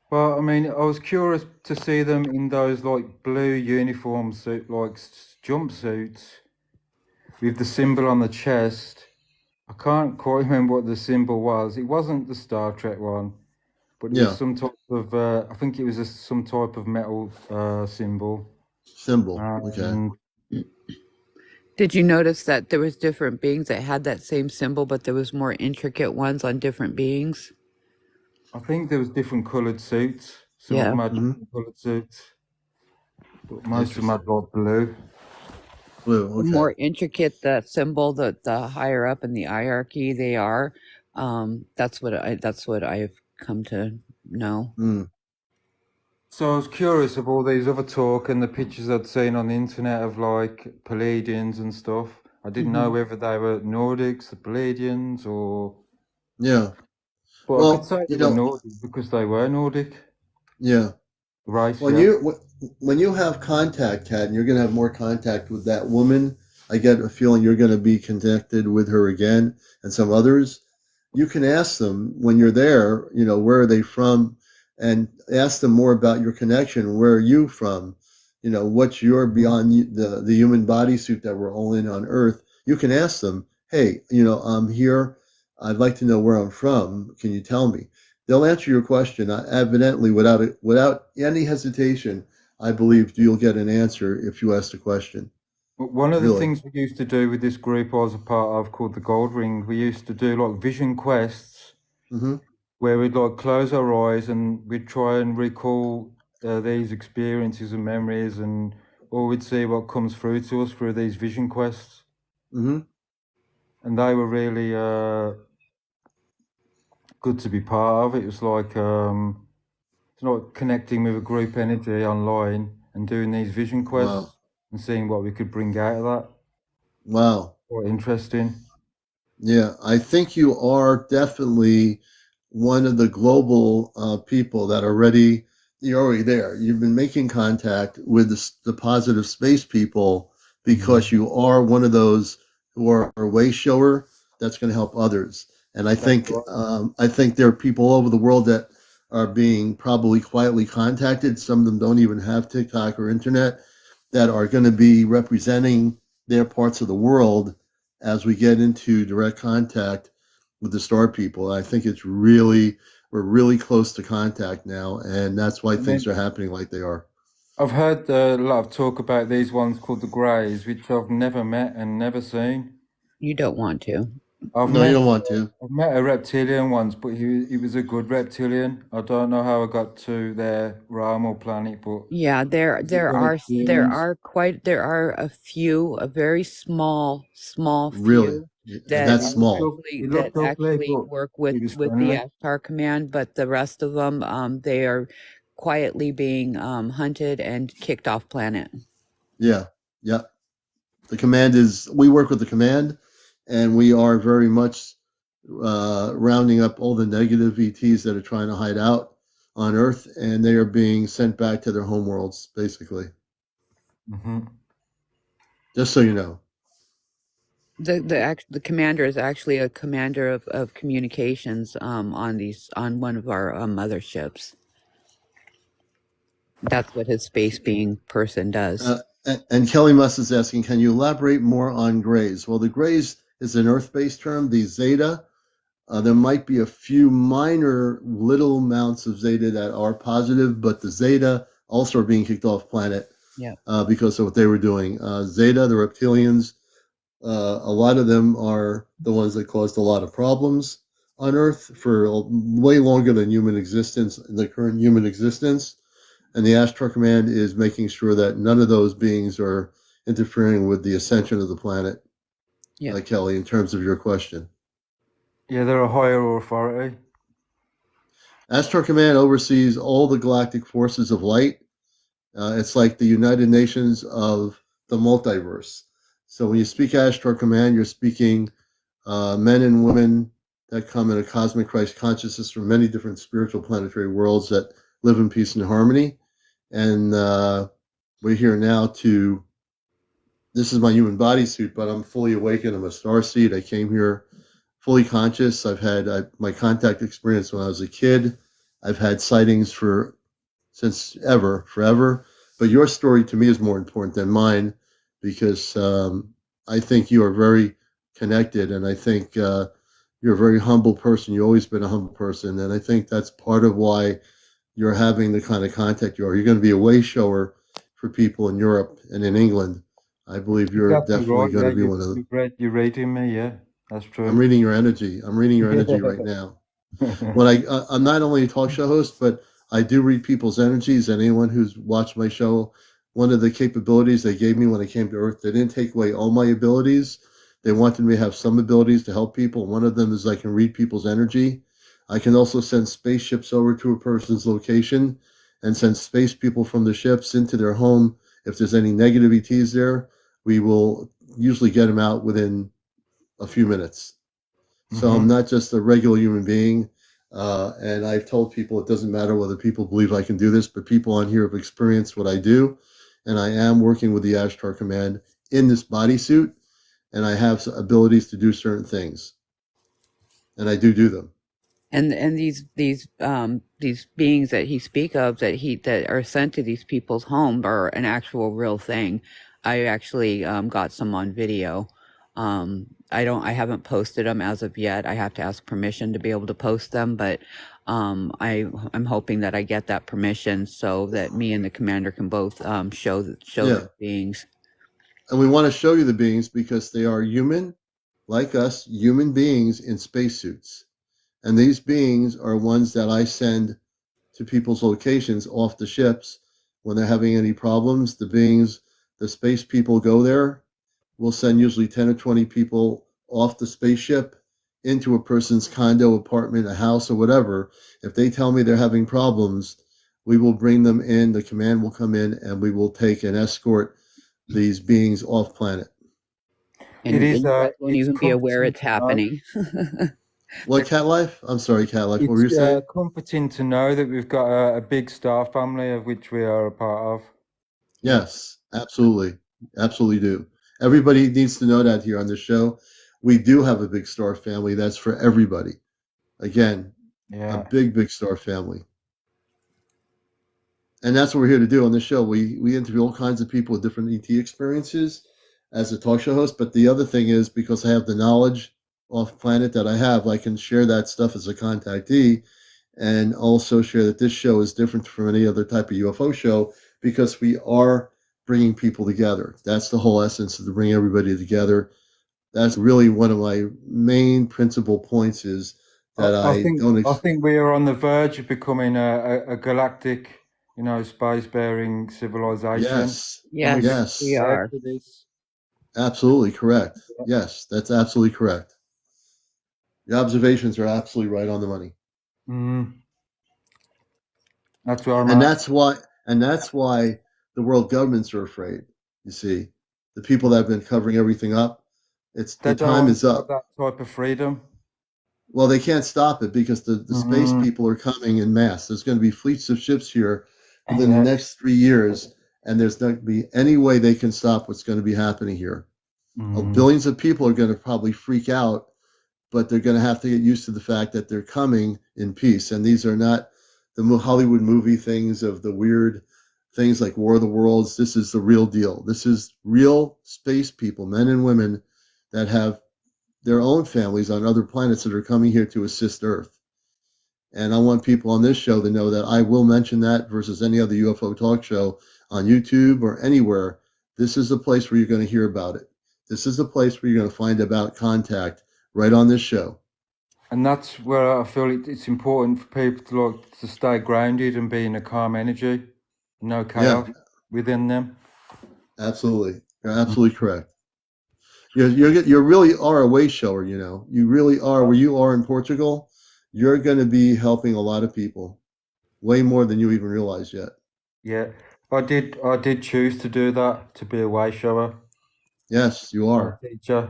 F: Well, I mean, I was curious to see them in those like blue uniform suit, like jumpsuits with the symbol on the chest. I can't quite remember what the symbol was. It wasn't the Star Trek one, but it was
A: Yeah,
F: some type of. I think it was some type of metal symbol.
A: symbol. Okay.
F: And
G: Did you notice that there was different beings that had that same symbol, but there was more intricate ones on different beings?
F: I think there was different coloured suits. Some of
G: Yeah.
F: them had
A: Hmm.
F: different coloured suits, but most of them
A: Interesting.
F: had like blue.
A: Blue.
G: The
A: Okay.
G: more intricate the symbol, the higher up in the hierarchy they are. That's what I've come to know.
A: Mm.
F: So I was curious of all these other talk and the pictures I'd seen on the internet of like Palladians and stuff. I didn't know
G: Hmm.
F: whether they were Nordics, the Palladians, or.
A: Yeah.
F: But I could
A: Well,
F: say they were Nordic because they were Nordic
A: yeah.
F: race,
A: When
F: yeah.
A: you have contact, Kat, and you're going to have more contact with that woman, I get a feeling you're going to be connected with her again and some others. You can ask them when you're there, where are they from, and ask them more about your connection. Where are you from? What's your
F: Mhm.
A: beyond the human bodysuit that we're all in on Earth? You can ask them, hey, I'm here. I'd like to know where I'm from. Can you tell me? They'll answer your question evidently without any hesitation. I believe you'll get an answer if you ask the question.
F: One of the
A: Really.
F: things we used to do with this group I was a part of called the Gold Ring, we used to do like vision quests
A: Hmm.
F: where we'd like close our eyes and we'd try and recall these experiences and memories, and or we'd see what comes through to us through these vision quests.
A: Hmm.
F: And they were really good to be part of. It was like it's like connecting with a group energy online and doing these vision
A: Wow.
F: quests and seeing what we could bring out of that.
A: Wow.
F: Quite interesting.
A: Yeah, I think you are definitely one of the global people that are ready. You're already there. You've been making contact with the positive space people
F: Mhm.
A: because you are one of those who are a way shower that's going to help others. And I
F: That's
A: think
F: right.
A: I think there are people all over the world that are being probably quietly contacted. Some of them don't even have TikTok or internet that are going to be representing their parts of the world as we get into direct contact with the star people. I think we're really close to contact now, and that's why
F: I
A: things
F: mean,
A: are happening like they are.
F: I've heard a lot of talk about these ones called the Greys, which I've never met and never seen.
G: You don't want to.
F: I've
A: No, you
F: met
A: don't want to.
F: I've met a reptilian once, but he was a good reptilian. I don't know how I got to their realm or planet, but
G: Yeah, there
F: it was a
G: there
F: good
G: are there
F: experience.
G: are quite there are a very small
A: Really,
G: few
A: and
G: that
A: that's
F: It
G: are
F: looked
A: small.
F: lovely, it
G: that
F: looked lovely,
G: actually
F: but
G: work
F: it was
G: with the
F: friendly.
G: Ashtar Command, but the rest of them they are quietly being hunted and kicked off planet.
A: Yeah, yeah. The command is, we work with the command, and we are very much rounding up all the negative ETs that are trying to hide out on Earth, and they are being sent back to their home worlds, basically.
F: Mm-hmm.
A: Just so you know.
G: The commander is actually a commander of communications on one of our motherships. That's what his space being person does.
A: And Kelly Musk is asking, can you elaborate more on grays? Well, the grays is an Earth-based term. The Zeta, there might be a few minor little amounts of Zeta that are positive, but the Zeta also are being kicked off planet because of what they were doing. Zeta, the reptilians, a lot of them are the ones that caused a lot of problems on Earth for way longer than human existence, the current human existence. And the Ashtar Command is making sure that none of those beings are interfering with the ascension of the planet, Kelly, in terms of your question.
F: Yeah, they're a higher authority.
A: Ashtar Command oversees all the galactic forces of light. It's like the United Nations of the multiverse. So when you speak Ashtar Command, you're speaking men and women that come in a cosmic Christ consciousness from many different spiritual planetary worlds that live in peace and harmony. And we're here now to, this is my human bodysuit, but I'm fully awakened. I'm a starseed. I came here fully conscious. I've had my contact experience when I was a kid. I've had sightings since forever. But your story to me is more important than mine because I think you are very connected, and I think you're a very humble person. You've always been a humble person, and I think that's part of why you're having the kind of contact you are. You're going to be a way shower for people in Europe and in England. I believe you're definitely going to be one of them.
F: You're rating me, yeah, that's true.
A: I'm reading your energy. I'm reading your energy right now. When I'm not only a talk show host, but I do read people's energies. And anyone who's watched my show, one of the capabilities they gave me when I came to Earth, they didn't take away all my abilities. They wanted me to have some abilities to help people. One of them is I can read people's energy. I can also send spaceships over to a person's location and send space people from the ships into their home. If there's any negative ETs there, we will usually get them out within a few minutes. So I'm not just a regular human being. And I've told people it doesn't matter whether people believe I can do this, but people on here have experienced what I do. And I am working with the Ashtar Command in this bodysuit, and I have abilities to do certain things. And I do them.
G: And these beings that he speak of that are sent to these people's home are an actual real thing. I actually got some on video. I haven't posted them as of yet. I have to ask permission to be able to post them, but I'm hoping that I get that permission so that me and the commander can both show the beings.
A: And we want to show you the beings because they are human, like us, human beings in spacesuits. And these beings are ones that I send to people's locations off the ships when they're having any problems. The space people go there. We'll send usually 10 or 20 people off the spaceship into a person's condo, apartment, a house, or whatever. If they tell me they're having problems, we will bring them in. The command will come in, and we will take and escort these beings off planet.
G: And you guys won't even be aware it's happening.
A: What, Cat Life? I'm sorry, Cat Life. What were you saying?
F: It's comforting to know that we've got a big star family of which we are a part of.
A: Yes, absolutely. Absolutely do. Everybody needs to know that here on the show. We do have a big star family. That's for everybody. Again, a big star family. And that's what we're here to do on the show. We interview all kinds of people with different ET experiences as a talk show host. But the other thing is, because I have the knowledge off planet that I can share that stuff as a contactee, and also share that this show is different from any other type of UFO show because we are bringing people together. That's the whole essence, of to bring everybody together. That's really one of my main principal points, is that I
F: think we are on the verge of becoming a galactic, space-bearing civilization.
A: Yes,
G: we are.
A: Absolutely correct. Yes, that's absolutely correct. The observations are absolutely right on the money.
F: That's where
A: and that's why the world governments are afraid. You see, the people that have been covering everything up.
F: They
A: The time
F: don't
A: is
F: have
A: up.
F: that type of freedom.
A: Well, they can't stop it because the space people are coming in mass. There's going to be fleets of ships here within the next 3 years, and there's not going to be any way they can stop what's going to be happening here. Billions of people are going to probably freak out, but they're going to have to get used to the fact that they're coming in peace. And these are not the Hollywood movie things of the weird things like War of the Worlds. This is the real deal. This is real space people, men and women that have their own families on other planets that are coming here to assist Earth. And I want people on this show to know that I will mention that versus any other UFO talk show on YouTube or anywhere. This is the place where you're going to hear about it. This is the place where you're going to find about contact right on this show.
F: And that's where I feel it's important for people to stay grounded and be in a calm energy, no chaos within them.
A: Absolutely, you're absolutely correct. You really are a way shower. You really are. Where you are in Portugal, you're going to be helping a lot of people, way more than you even realize yet.
F: Yeah, I did choose to do that, to be a way shower.
A: Yes, you are.
F: Teacher.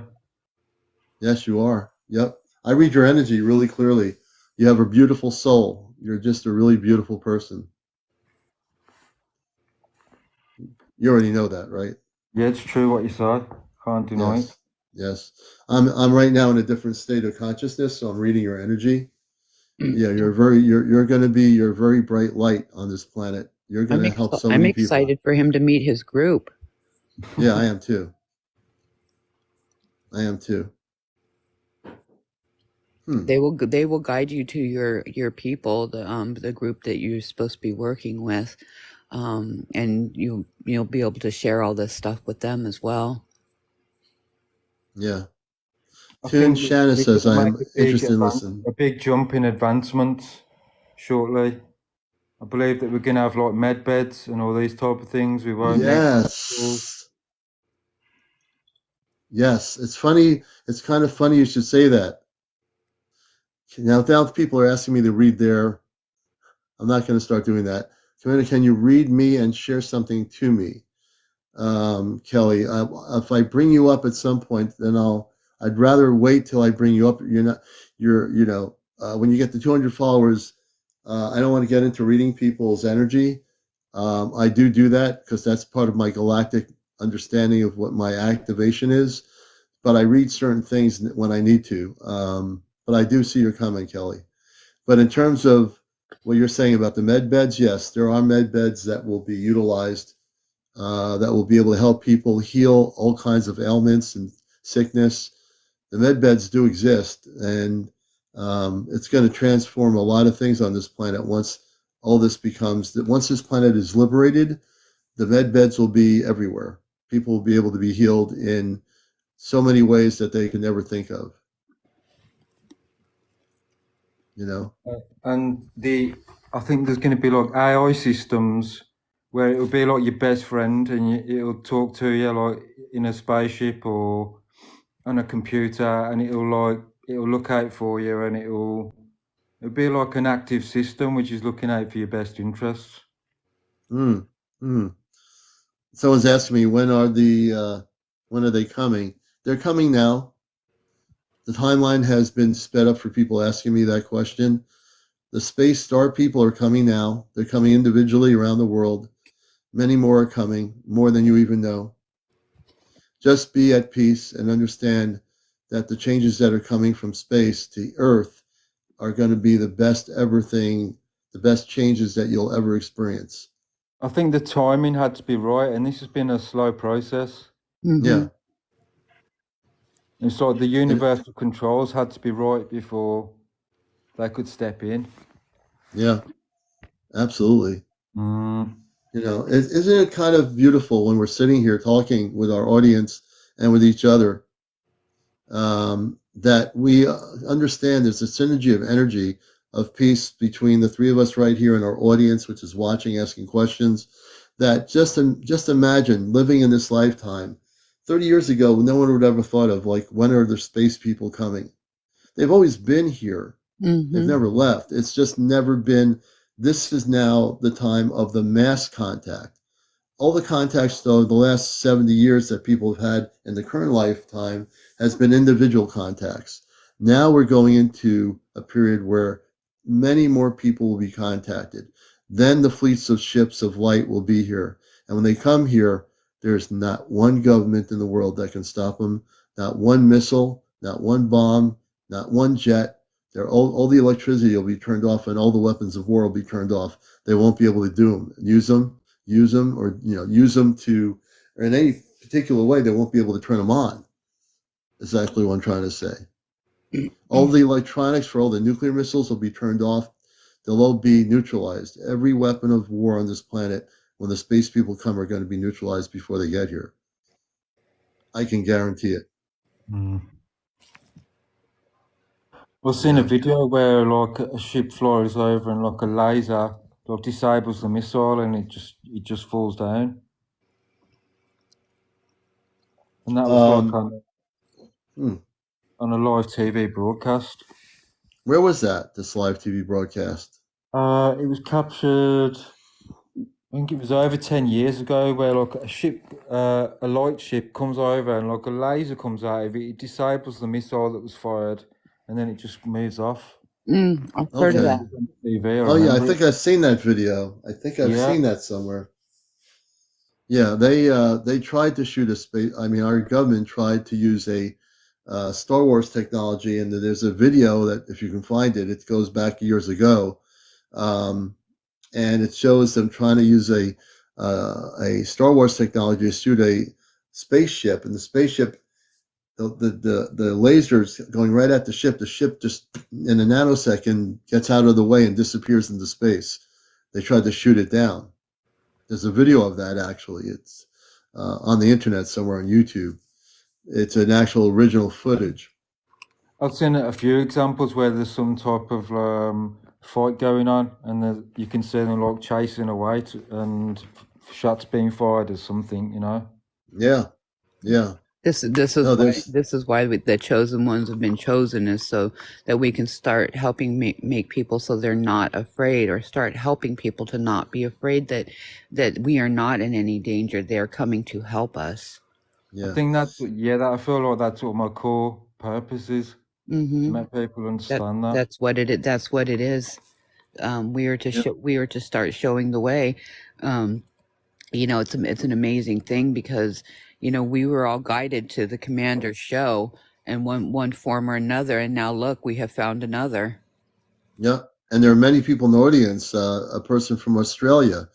A: Yes, you are. Yep. I read your energy really clearly. You have a beautiful soul. You're just a really beautiful person. You already know that, right?
F: Yeah, it's true what you say. Can't deny it.
A: Yes. I'm right now in a different state of consciousness, so I'm reading your energy. Yeah, you're going to be your very bright light on this planet. You're going to help so many people.
G: I'm excited for him to meet his group.
A: Yeah, I am too. I am too.
G: They will guide you to your people, the group that you're supposed to be working with, and you'll be able to share all this stuff with them as well.
A: Yeah.
F: I
A: Tune
F: think
A: Shanna says I'm interested in listening.
F: A big jump in advancements shortly. I believe that we're going to have like med beds and all these type of things. We won't need hospitals.
A: Yes, it's funny. It's kind of funny you should say that. Now people are asking me to read their. I'm not going to start doing that. Commander, can you read me and share something to me, Kelly? If I bring you up at some point, then I'd rather wait till I bring you up. When you get to 200 followers, I don't want to get into reading people's energy. I do that because that's part of my galactic understanding of what my activation is. But I read certain things when I need to. But I do see your comment, Kelly. But in terms of what you're saying about the med beds, yes, there are med beds that will be utilized that will be able to help people heal all kinds of ailments and sickness. The med beds do exist, and it's going to transform a lot of things on this planet once this planet is liberated. The med beds will be everywhere. People will be able to be healed in so many ways that they could never think of.
F: And I think there's going to be like AI systems where it'll be like your best friend, and it'll talk to you like in a spaceship or on a computer, and it'll look out for you, and it'll be like an active system which is looking out for your best interests.
A: Someone's asking me when are they coming? They're coming now. The timeline has been sped up for people asking me that question. The Space Star people are coming now. They're coming individually around the world. Many more are coming, more than you even know. Just be at peace and understand that the changes that are coming from space to Earth are going to be the best changes that you'll ever experience.
F: I think the timing had to be right, and this has been a slow process.
G: Mm-hmm.
A: Yeah.
F: It's like the universal controls had to be right before they could step in.
A: Yeah, absolutely. Isn't it kind of beautiful when we're sitting here talking with our audience and with each other that we understand there's a synergy of energy of peace between the three of us right here and our audience, which is watching, asking questions, that just imagine living in this lifetime. 30 years ago, no one would ever thought of like, when are the space people coming? They've always been here.
G: Mm-hmm.
A: They've never left. It's just never been. This is now the time of the mass contact. all the contacts, though, the last 70 years that people have had in the current lifetime has been individual contacts. Now we're going into a period where many more people will be contacted. Then the fleets of ships of light will be here. And when they come here, there's not one government in the world that can stop them, not one missile, not one bomb, not one jet. All the electricity will be turned off and all the weapons of war will be turned off. They won't be able to use them, or use them to, or in any particular way, they won't be able to turn them on. Exactly what I'm trying to say. All the electronics for all the nuclear missiles will be turned off. They'll all be neutralized. Every weapon of war on this planet, when the space people come, are going to be neutralized before they get here. I can guarantee it.
F: I've seen a video where like a ship flies over and like a laser like disables the missile and it just falls down. And that was like on a live TV broadcast.
A: Where was that? This live TV broadcast?
F: It was captured, I think it was over 10 years ago, where like a ship, a light ship comes over and like a laser comes out of it. It disables the missile that was fired, and then it just moves off.
G: I've heard of that.
F: TV,
A: Oh yeah, I think I've seen that video. I think I've seen that somewhere. Yeah, they tried to shoot a space. I mean, our government tried to use a Star Wars technology, and there's a video that, if you can find it, it goes back years ago, and it shows them trying to use a Star Wars technology to shoot a spaceship, and the spaceship, the lasers going right at the ship just in a nanosecond gets out of the way and disappears into space. They tried to shoot it down. There's a video of that, actually. It's on the internet somewhere on YouTube. It's an actual original footage.
F: I've seen a few examples where there's some type of fight going on, and you can see them like chasing away and shots being fired or something, you know.
A: Yeah.
G: This is why the chosen ones have been chosen, is so that we can start helping make people so they're not afraid, or start helping people to not be afraid that we are not in any danger. They're coming to help us.
A: Yeah.
F: I think I feel like that's what my core purpose is. To make people understand that.
G: That's what it is. We are to start showing the way. You know, it's an amazing thing, because you know, we were all guided to the commander's show in one form or another, and now look, we have found another.
A: Yeah, and there are many people in the audience. A person from Australia,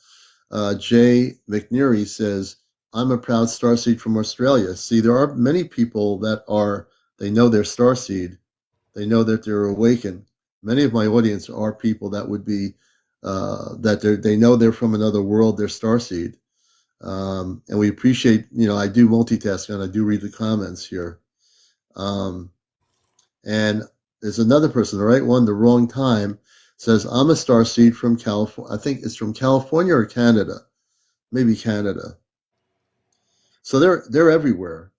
A: Jay McNeary, says, "I'm a proud starseed from Australia." See, there are many people that they know they're starseed. They know that they're awakened. Many of my audience are people that would be they know they're from another world. They're starseed. And we appreciate, I do multitask and I do read the comments here. And there's another person, the right one, the wrong time, says, I'm a starseed from California. I think it's from California or Canada, maybe Canada. So they're everywhere.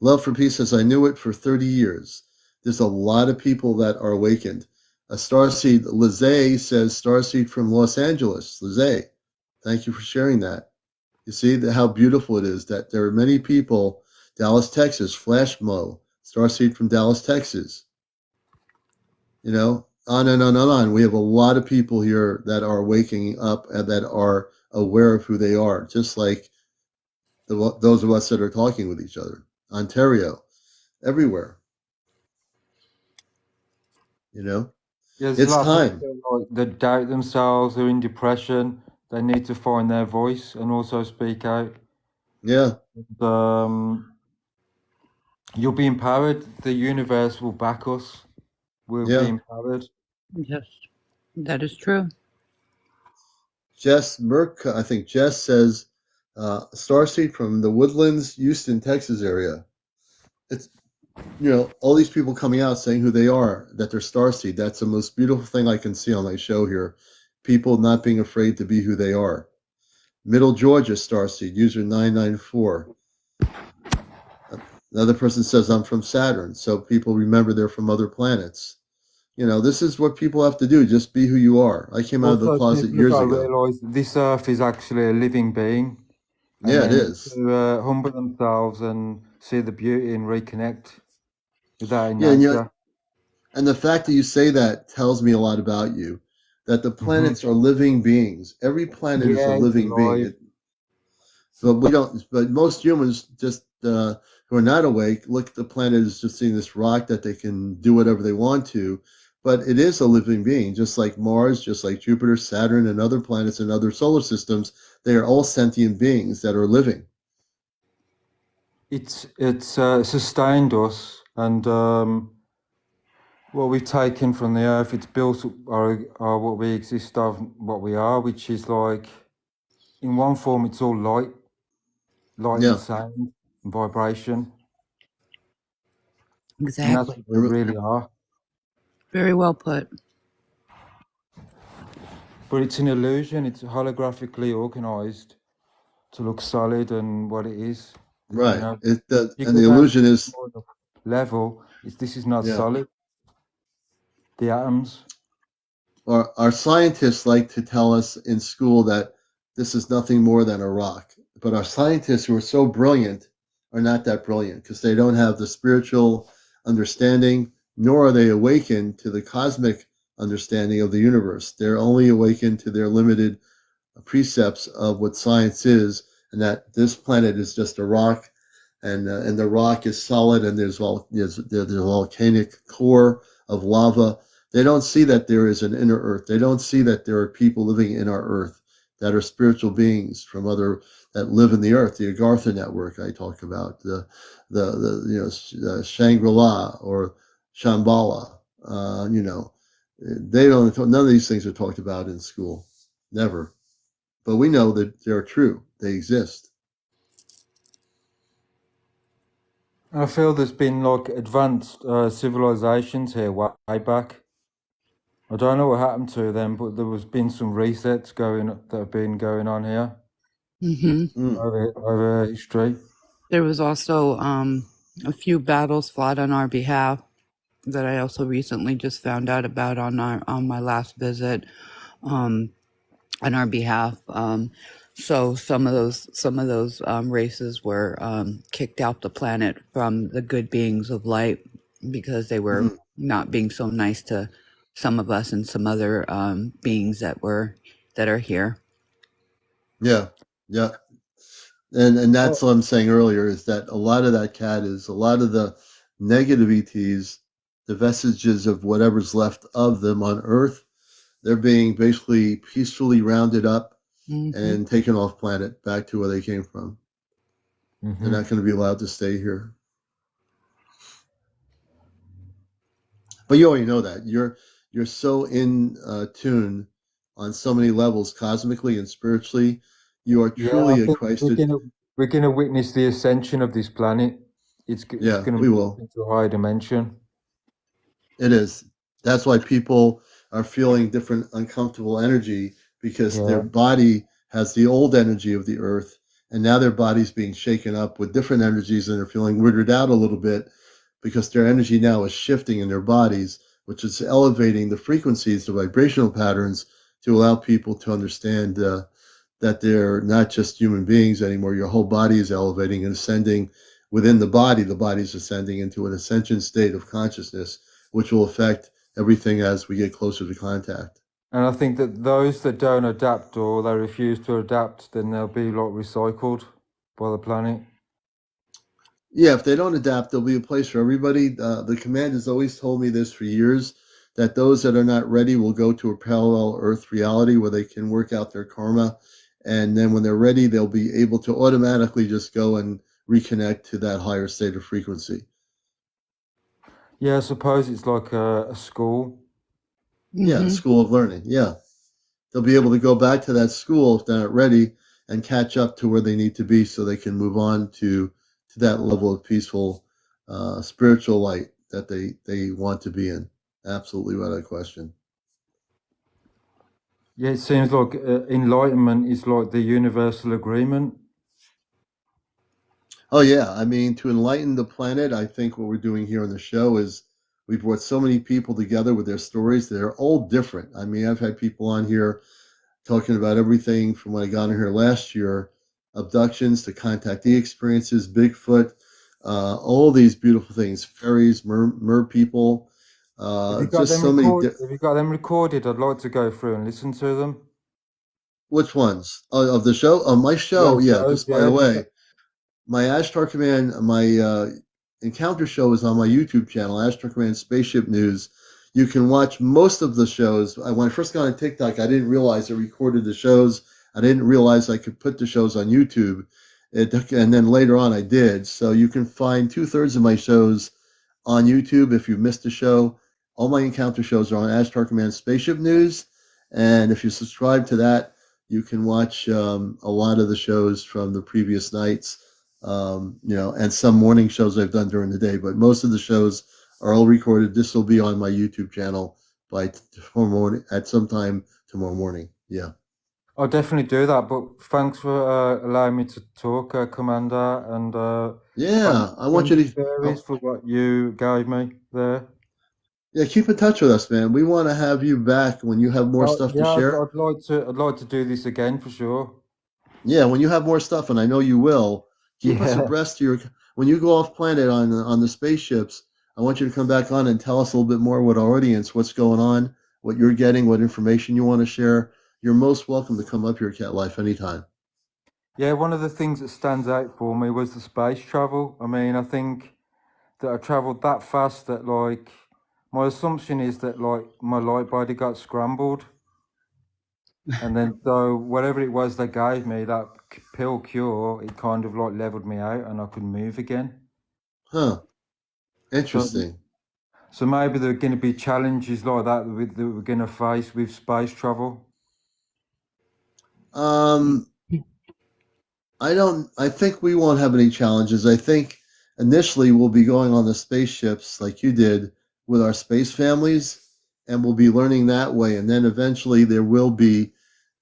A: Love for Peace says, I knew it for 30 years. There's a lot of people that are awakened. A starseed, Lizzie says, starseed from Los Angeles. Lizzie, thank you for sharing that. You see how beautiful it is that there are many people. Dallas, Texas, Flash Mo, starseed from Dallas, Texas. On and on and on. We have a lot of people here that are waking up and that are aware of who they are, just like those of us that are talking with each other. Ontario, everywhere. It's time.
F: They doubt themselves, they're in depression, they need to find their voice and also speak out.
A: Yeah.
F: You'll be empowered. The universe will back us. We'll be empowered.
G: Yes, that is true.
A: Jess Merck, I think Jess says, starseed from the Woodlands, Houston, Texas area. It's, all these people coming out saying who they are, that they're starseed. That's the most beautiful thing I can see on my show here. People not being afraid to be who they are. Middle Georgia starseed, user 994. Another person says, I'm from Saturn. So people remember they're from other planets. This is what people have to do. Just be who you are. I came out of the
F: Also,
A: closet
F: people have
A: years
F: got to
A: ago.
F: realise that this earth is actually a living being, and
A: Yeah, it
F: then
A: is.
F: to humble themselves and see the beauty and reconnect with that in
A: Yeah,
F: nature.
A: and the fact that you say that tells me a lot about you. That the
F: Hmm.
A: planets are living beings. Every planet is a
F: Yeah, it's
A: living being.
F: alive.
A: But we don't. But most humans just who are not awake look at the planet as just seeing this rock that they can do whatever they want to. But it is a living being, just like Mars, just like Jupiter, Saturn, and other planets and other solar systems. They are all sentient beings that are living.
F: It's sustained us, and what we've taken from the earth, it's built our what we exist of, what we are, which is like, in one form, it's all light and
A: Yeah.
F: sound and vibration, and that's
G: Exactly.
F: what we really are.
G: Very well put.
F: But it's an illusion. It's holographically organized to look solid and what it is. You
A: Right.
F: know,
A: It does,
F: you
A: and
F: go
A: the
F: down to
A: illusion
F: a
A: is,
F: smaller level. This is not
A: yeah.
F: solid. The atoms.
A: Our scientists like to tell us in school that this is nothing more than a rock. But our scientists who are so brilliant are not that brilliant because they don't have the spiritual understanding, nor are they awakened to the cosmic understanding of the universe. They're only awakened to their limited precepts of what science is, and that this planet is just a rock, and the rock is solid, and there's a volcanic core of lava. They don't see that there is an inner earth. They don't see that there are people living in our earth that are spiritual beings from other that live in the earth. The Agartha network I talk about, the Shangri-La or Shambhala. They don't. None of these things are talked about in school. Never. But we know that they're true. They exist.
F: I feel there's been like advanced civilizations here way back. I don't know what happened to them, but there was been some resets that have been going on here
G: Mm-hmm.
F: over history.
G: There was also a few battles fought on our behalf that I also recently just found out about on my last visit on our behalf. So some of those races were kicked out the planet from the good beings of light because they were
A: Mhm.
G: not being so nice to some of us and some other beings that are here.
A: Yeah, yeah, and that's what I'm saying earlier is that a lot of that cat is a lot of the negative ETs, the vestiges of whatever's left of them on Earth. They're being basically peacefully rounded up
G: Mm-hmm.
A: and taken off planet back to where they came from. They're not going to be allowed to stay here. But you already know that you're so in tune on so many levels, cosmically and spiritually. You are
F: Yeah, I
A: truly a
F: think
A: Christ.
F: we're gonna witness the ascension of this planet. It's
A: Yeah,
F: gonna
A: we
F: move
A: will.
F: into a higher dimension.
A: It is. That's why people are feeling different uncomfortable energy because their
F: Yeah,
A: body has the old energy of the earth, and now their body's being shaken up with different energies, and they're feeling weirded out a little bit because their energy now is shifting in their bodies, which is elevating the frequencies, the vibrational patterns, to allow people to understand that they're not just human beings anymore. Your whole body is elevating and ascending within the body. The body's ascending into an ascension state of consciousness, which will affect everything as we get closer to contact.
F: and I think that those that don't adapt or they refuse to adapt, then they'll be like recycled by the planet.
A: Yeah, if they don't adapt, there'll be a place for everybody. The command has always told me this for years that those that are not ready will go to a parallel Earth reality where they can work out their karma. And then when they're ready, they'll be able to automatically just go and reconnect to that higher state of frequency.
F: Yeah, I suppose it's like a school.
A: Yeah, a
G: Mm-hmm.
A: school of learning. Yeah. They'll be able to go back to that school if they're not ready and catch up to where they need to be so they can move on to that level of peaceful spiritual light that they want to be in. Absolutely without question.
F: Yeah, it seems like enlightenment is like the universal agreement.
A: Oh yeah, I mean to enlighten the planet, I think what we're doing here on the show is We brought so many people together with their stories. They're all different. I mean, I've had people on here talking about everything from when I got in here last year, abductions to contactee experiences, Bigfoot, all these beautiful things, fairies, mer people, just so many.
F: Have you got them recorded? I'd like to go through and listen to them.
A: Which ones? Of the show? My show, yeah. Just by the way, my Ashtar Command, my encounter show is on my YouTube channel, Ashtar Command Spaceship News. You can watch most of the shows. When I first got on TikTok, I didn't realize I recorded the shows. I didn't realize I could put the shows on YouTube. And then later on I did. So you can find 2/3 of my shows on YouTube if you missed a show. All my encounter shows are on Ashtar Command Spaceship News. And if you subscribe to that, you can watch a lot of the shows from the previous nights, and some morning shows I've done during the day. But most of the shows are all recorded. This will be on my YouTube channel by tomorrow morning, at some time tomorrow morning. Yeah.
F: I'll definitely do that. But thanks for allowing me to talk, Commander. And
A: yeah, I want you to
F: fairies for what you gave me there.
A: Yeah, keep in touch with us, man. We want to have you back when you have more stuff to share.
F: I'd like to do this again for sure.
A: Yeah, when you have more stuff, and I know you will, keep us abreast of when you go off planet on the spaceships. I want you to come back on and tell us a little bit more with our audience, what's going on, what you're getting, what information you want to share. You're most welcome to come up here, Cat Life, anytime.
F: Yeah, one of the things that stands out for me was the space travel. I mean, I think that I traveled that fast that, like, my assumption is that, like, my light body got scrambled. And then, so whatever it was they gave me, that pill cure, it kind of like leveled me out and I could move again.
A: Huh. Interesting.
F: So maybe there are going to be challenges like that we're going to face with space travel.
A: I think we won't have any challenges. I think initially we'll be going on the spaceships like you did with our space families, and we'll be learning that way. And then eventually there will be,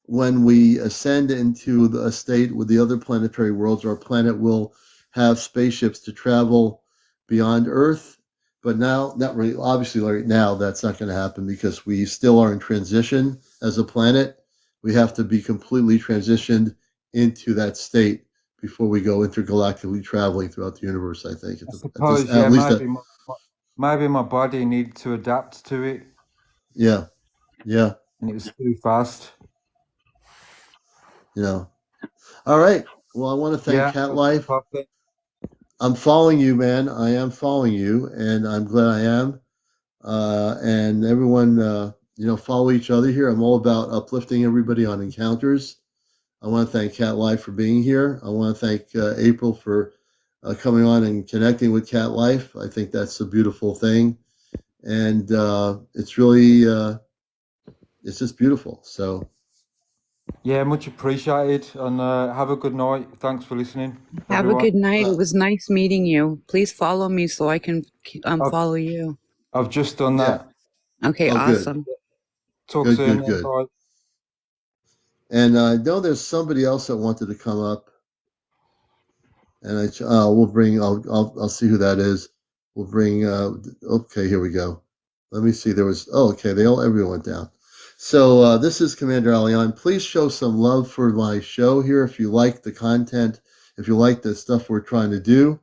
A: when we ascend into a state with the other planetary worlds, our planet will have spaceships to travel beyond Earth. But now, not really, obviously right now, that's not going to happen because we still are in transition as a planet. We have to be completely transitioned into that state before we go intergalactically traveling throughout the universe, I think.
F: Maybe my body needed to adapt to it.
A: Yeah.
F: And it was too fast.
A: All right. Well, I want to thank Cat Life. I'm following you, man. I am following you, and I'm glad I am. And everyone, follow each other here. I'm all about uplifting everybody on encounters. I want to thank Cat Life for being here. I want to thank April for coming on and connecting with Cat Life. I think that's a beautiful thing. And it's really, it's just beautiful. So.
F: Yeah, much appreciated. And have a good night. Thanks for listening.
G: Have a good night. It was nice meeting you. Please follow me so I can follow you.
F: I've just done that.
G: Okay, awesome.
A: Good.
F: Talk soon.
A: Good. Bye. And I know there's somebody else that wanted to come up, and we'll bring. I'll see who that is. We'll bring. Okay, here we go. Let me see. There was. Oh, okay. Everyone went down. So this is CmdrAleon. Please show some love for my show here. If you like the content, if you like the stuff we're trying to do,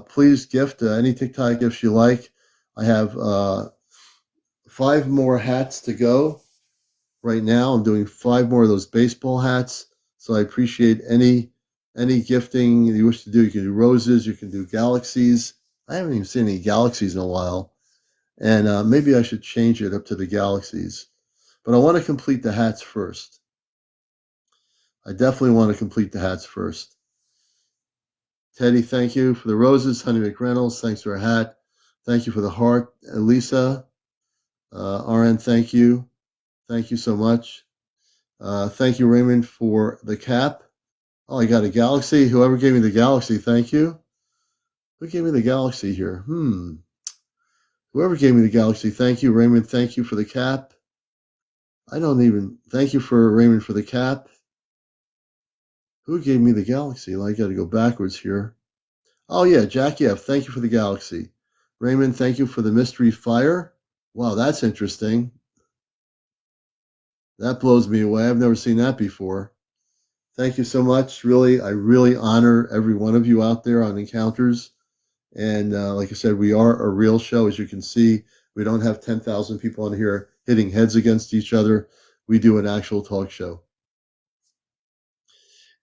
A: please gift any TikTok gifts you like. I have 5 more hats to go. Right now, I'm doing 5 more of those baseball hats. So I appreciate any gifting you wish to do. You can do roses. You can do galaxies. I haven't even seen any galaxies in a while. And maybe I should change it up to the galaxies. But I want to complete the hats first. I definitely want to complete the hats first. Teddy, thank you for the roses. Honey McReynolds, thanks for a hat. Thank you for the heart. Elisa, RN, thank you. Thank you so much. Thank you, Raymond, for the cap. Oh, I got a galaxy. Whoever gave me the galaxy, thank you. Who gave me the galaxy here? Whoever gave me the galaxy, thank you. Raymond, thank you for the cap. Thank you for Raymond for the cap. Who gave me the galaxy? Well, I got to go backwards here. Oh, yeah, Jackie F., thank you for the galaxy. Raymond, thank you for the mystery fire. Wow, that's interesting. That blows me away. I've never seen that before. Thank you so much. Really, I really honor every one of you out there on Encounters. And like I said, we are a real show. As you can see, we don't have 10,000 people on here hitting heads against each other. We do an actual talk show.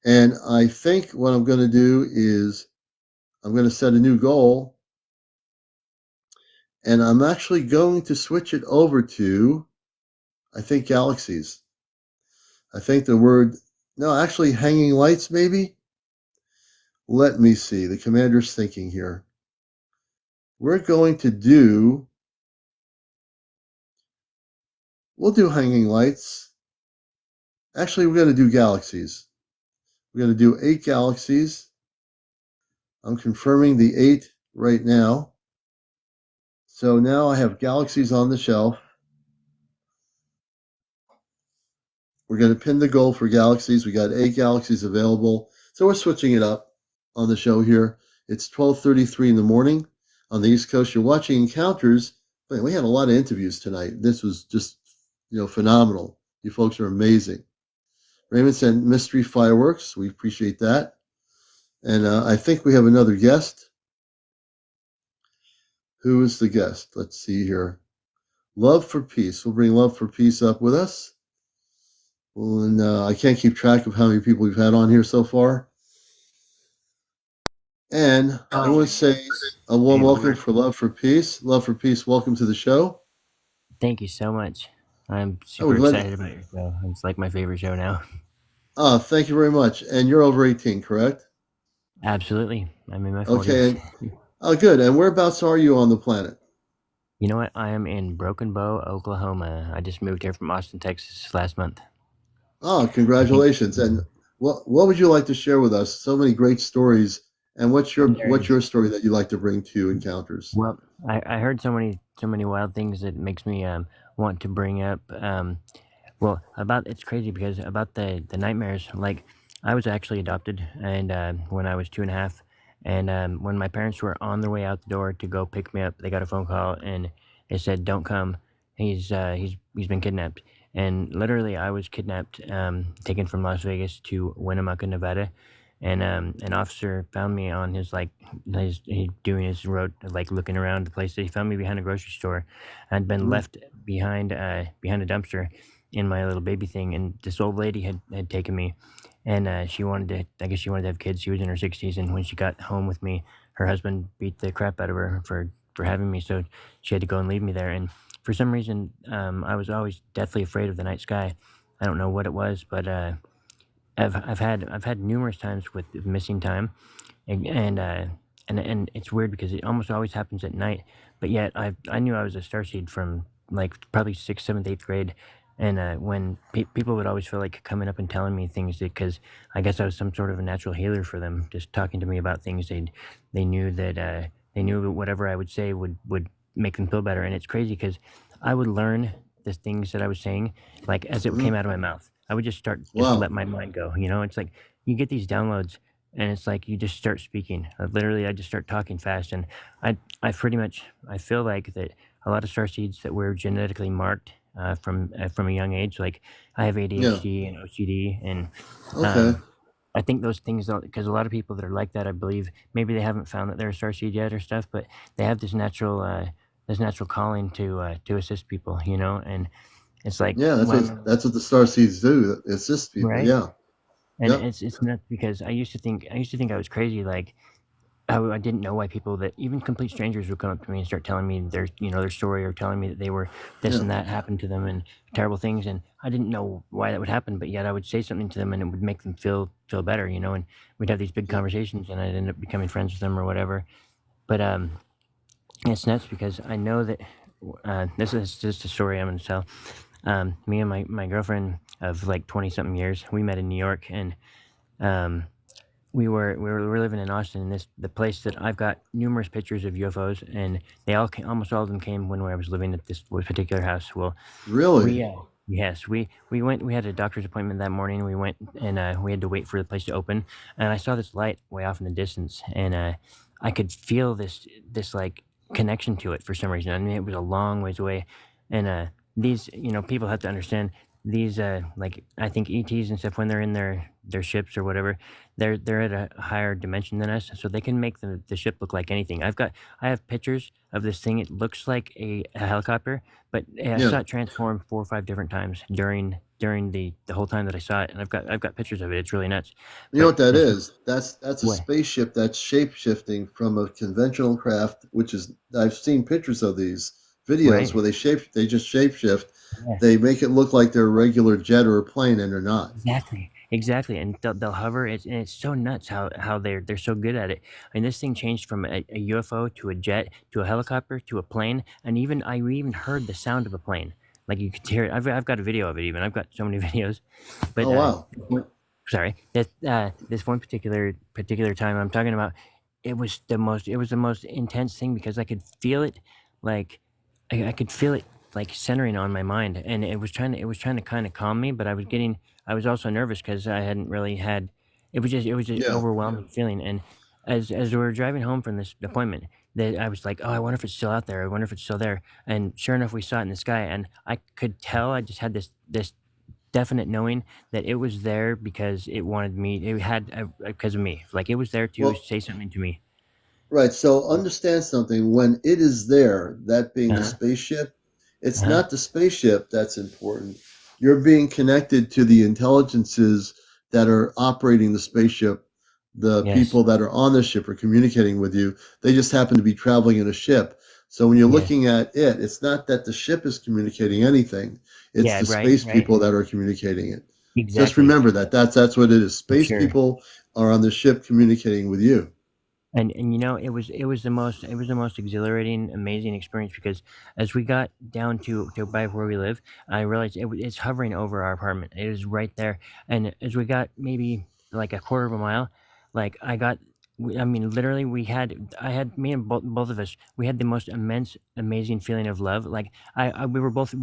A: And I think what I'm going to do is I'm going to set a new goal. And I'm actually going to switch it over to, I think, galaxies. I think the word, no, actually, hanging lights, maybe? Let me see. The commander's thinking here. We're going to do, we'll do hanging lights. Actually, we're going to do galaxies. We're going to do 8 galaxies. I'm confirming the 8 right now. So now I have galaxies on the shelf. We're going to pin the goal for galaxies. We got 8 galaxies available. So we're switching it up on the show here. It's 12:33 in the morning on the East Coast. You're watching Encounters. Man, we had a lot of interviews tonight. This was just, phenomenal. You folks are amazing. Raymond sent mystery fireworks. We appreciate that. And I think we have another guest. Who is the guest? Let's see here. Love for Peace. We'll bring Love for Peace up with us. Well, and I can't keep track of how many people we've had on here so far. And I want to say a warm welcome for Love for Peace. Love for Peace, welcome to the show.
H: Thank you so much. I'm super excited about your show. It's like my favorite show now.
A: Oh, thank you very much. And you're over 18, correct?
H: Absolutely. I'm in my 40s.
A: Okay. Oh, good. And whereabouts are you on the planet?
H: You know what? I am in Broken Bow, Oklahoma. I just moved here from Austin, Texas last month.
A: Oh, congratulations. And what would you like to share with us? So many great stories. And what's your story that you like to bring to Encounters?
H: Well, I heard so many wild things that makes me want to bring up. Well, it's crazy because about the nightmares. Like, I was actually adopted, and when I was 2.5, and when my parents were on their way out the door to go pick me up, they got a phone call and they said, "Don't come. He's been kidnapped." And literally, I was kidnapped, taken from Las Vegas to Winnemucca, Nevada, and an officer found me on his he doing his road, like looking around the place. He found me behind a grocery store. I'd been left behind a dumpster in my little baby thing, and this old lady had taken me, and she wanted to have kids. She was in her 60s, and when she got home with me, her husband beat the crap out of her for having me, so she had to go and leave me there. And for some reason, I was always deathly afraid of the night sky. I don't know what it was, but I've had numerous times with missing time, and it's weird because it almost always happens at night. But yet I knew I was a starseed from like probably 6th, 7th, 8th grade, and when people would always feel like coming up and telling me things because I guess I was some sort of a natural healer for them, just talking to me about things they knew that they knew whatever I would say would make them feel better. And it's crazy because I would learn the things that I was saying like as it came out of my mouth. I would just let my mind go. It's like you get these downloads, and it's like you just start speaking. Literally, I just start talking fast, and I feel like that a lot of starseeds that we're genetically marked from a young age. Like I have ADHD and OCD, and I think those things, because a lot of people that are like that, I believe maybe they haven't found that they're a starseed yet or stuff, but they have this natural calling to assist people, and it's like
A: that's what the starseeds do. Assist people,
H: right?
A: Yeah.
H: And it's nuts because I used to think I was crazy. Like I didn't know why people that even complete strangers would come up to me and start telling me their story, or telling me that they were this and that happened to them and terrible things, and I didn't know why that would happen, but yet I would say something to them and it would make them feel better, and we'd have these big conversations, and I'd end up becoming friends with them or whatever. But it's nuts because I know that this is just a story I'm going to tell. Me and my girlfriend of like 20 something years, we met in New York, and we were living in Austin, and the place that I've got numerous pictures of UFOs, and they almost all of them came when I was living at this particular house. Well,
A: really,
H: yes, we went. We had a doctor's appointment that morning. We went, and we had to wait for the place to open, and I saw this light way off in the distance, and I could feel this like connection to it for some reason. I mean, it was a long ways away, and these people have to understand these like I think ETs and stuff when they're in their ships or whatever, they're at a higher dimension than us, so they can make the ship look like anything. I have pictures of this thing. It looks like a helicopter, but I saw it transform 4 or 5 different times during the whole time that I saw it, and I've got pictures of it. It's really nuts.
A: You know what that
H: This
A: is? That's a
H: what
A: spaceship that's shape shifting from a conventional craft, which is I've seen pictures of these videos
H: right?
A: where they just shape shift.
H: Yes.
A: They make it look like they're a regular jet or a plane, and they're not.
H: Exactly, and they'll hover. It's so nuts how they're so good at it. I mean, this thing changed from a UFO to a jet to a helicopter to a plane, and I even heard the sound of a plane. Like you could hear it. I've got a video of it. Even I've got so many videos. But
A: Oh wow!
H: sorry, that this one particular time I'm talking about, it was the most intense thing because I could feel it, like I could feel it like centering on my mind, and it was trying to kind of calm me, but I was also nervous because I hadn't really had. It was just
A: Yeah.
H: overwhelming feeling, and as we were driving home from this appointment, that I was like, oh, I wonder if it's still out there. I wonder if it's still there. And sure enough, we saw it in the sky, and I could tell. I just had this definite knowing that it was there because it wanted me. It had because of me. Like it was there to
A: Well,
H: say something to me.
A: right. So understand something. When it is there, that being the
H: Uh
A: spaceship, it's
H: huh.
A: not the spaceship that's important. You're being connected to the intelligences that are operating the spaceship. The
H: Yes.
A: people that are on the ship are communicating with you. They just happen to be traveling in a ship. So when you're
H: Yes.
A: looking at it, it's not that the ship is communicating anything. It's
H: Yeah.
A: the
H: Right.
A: space
H: Right.
A: people that are communicating it. Just
H: Exactly.
A: remember that. That's what it is.
H: For
A: Space
H: sure.
A: people are on the ship communicating with you.
H: And it was the most exhilarating, amazing experience because as we got down to by where we live, I realized it's hovering over our apartment. It was right there, and as we got maybe like a quarter of a mile, like I mean, literally, I had me and both of us. We had the most immense, amazing feeling of love. Like we were both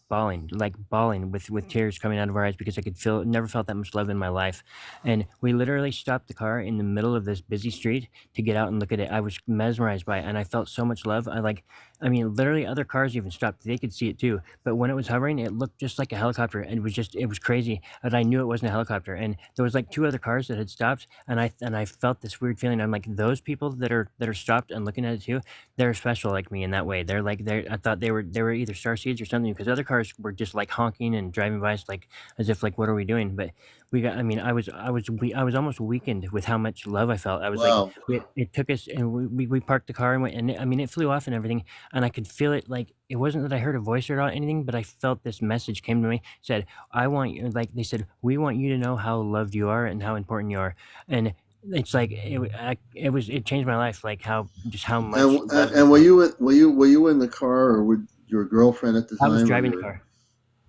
H: bawling, like bawling with tears coming out of our eyes because I could feel, never felt that much love in my life, and we literally stopped the car in the middle of this busy street to get out and look at it. I was mesmerized by it, and I felt so much love. I mean, literally, other cars even stopped. They could see it too. But when it was hovering, it looked just like a helicopter, and it was crazy. And I knew it wasn't a helicopter. And there was like 2 other cars that had stopped, and I felt this weird feeling. I'm like, those people that are stopped and looking at it too, they're special like me in that way. I thought they were either star seeds or something because other cars were just like honking and driving by us like as if like what are we doing? But we got. I mean, I was almost weakened with how much love I felt. I was like,
A: Wow.
H: it took us and we parked the car and went and I mean it flew off and everything and I could feel it like it wasn't that I heard a voice or anything but I felt this message came to me said I want you like they said we want you to know how loved you are and how important you are and it's like it changed my life like how just how much love I
A: And
H: felt.
A: were you in the car or with your girlfriend at the
H: I was
A: time or
H: driving the car.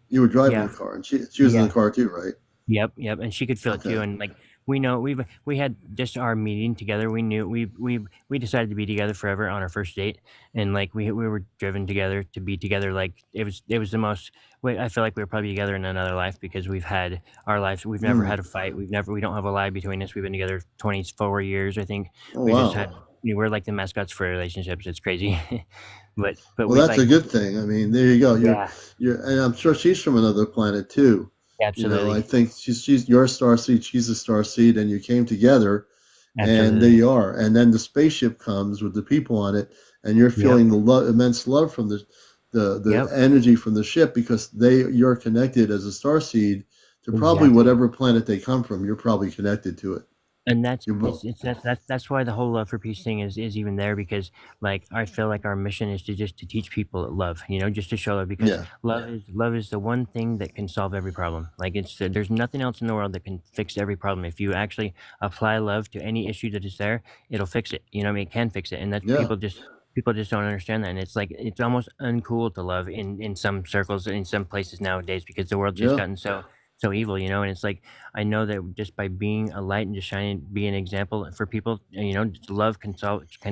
A: you were driving the
H: Yeah,
A: car and she was in the
H: yeah.
A: car too, right?
H: Yep, and she could feel it too,
A: Okay.
H: and like we know we had just our meeting together. We knew we decided to be together forever on our first date, and like we were driven together to be together. Like it was the most. I feel like we were probably together in another life because we've had our lives. We've never
A: Hmm.
H: had a fight. We don't have a lie between us. We've been together 24 years, I think.
A: Oh
H: We just
A: wow.
H: had we're like the mascots for relationships. It's crazy, but
A: Well,
H: we
A: that's a
H: like
A: good thing. I mean, there you go.
H: yeah,
A: And I'm sure she's from another planet too. You know, I
H: absolutely,
A: think she's your star seed, she's a star seed, and you came together, and there
H: absolutely.
A: you are. And then the spaceship comes with the people on it, and you're
H: Yep,
A: feeling the immense love from the
H: yep,
A: energy from the ship because you're connected as a star seed to probably
H: exactly.
A: whatever planet they come from. You're probably connected to it.
H: And that's
A: You're both.
H: that's why the whole love for peace thing is even there because like I feel like our mission is to just to teach people love, you know, just to show love because
A: Yeah.
H: love is the one thing that can solve every problem. Like it's there's nothing else in the world that can fix every problem. If you actually apply love to any issue that is there, it'll fix it. You know, what I mean, it can fix it, and that's
A: Yeah.
H: people just don't understand that. And it's like it's almost uncool to love in some circles in some places nowadays because the world's just
A: Yeah.
H: gotten so evil, you know. And it's like I know that just by being a light and just shining, be an example for people, you know, just love can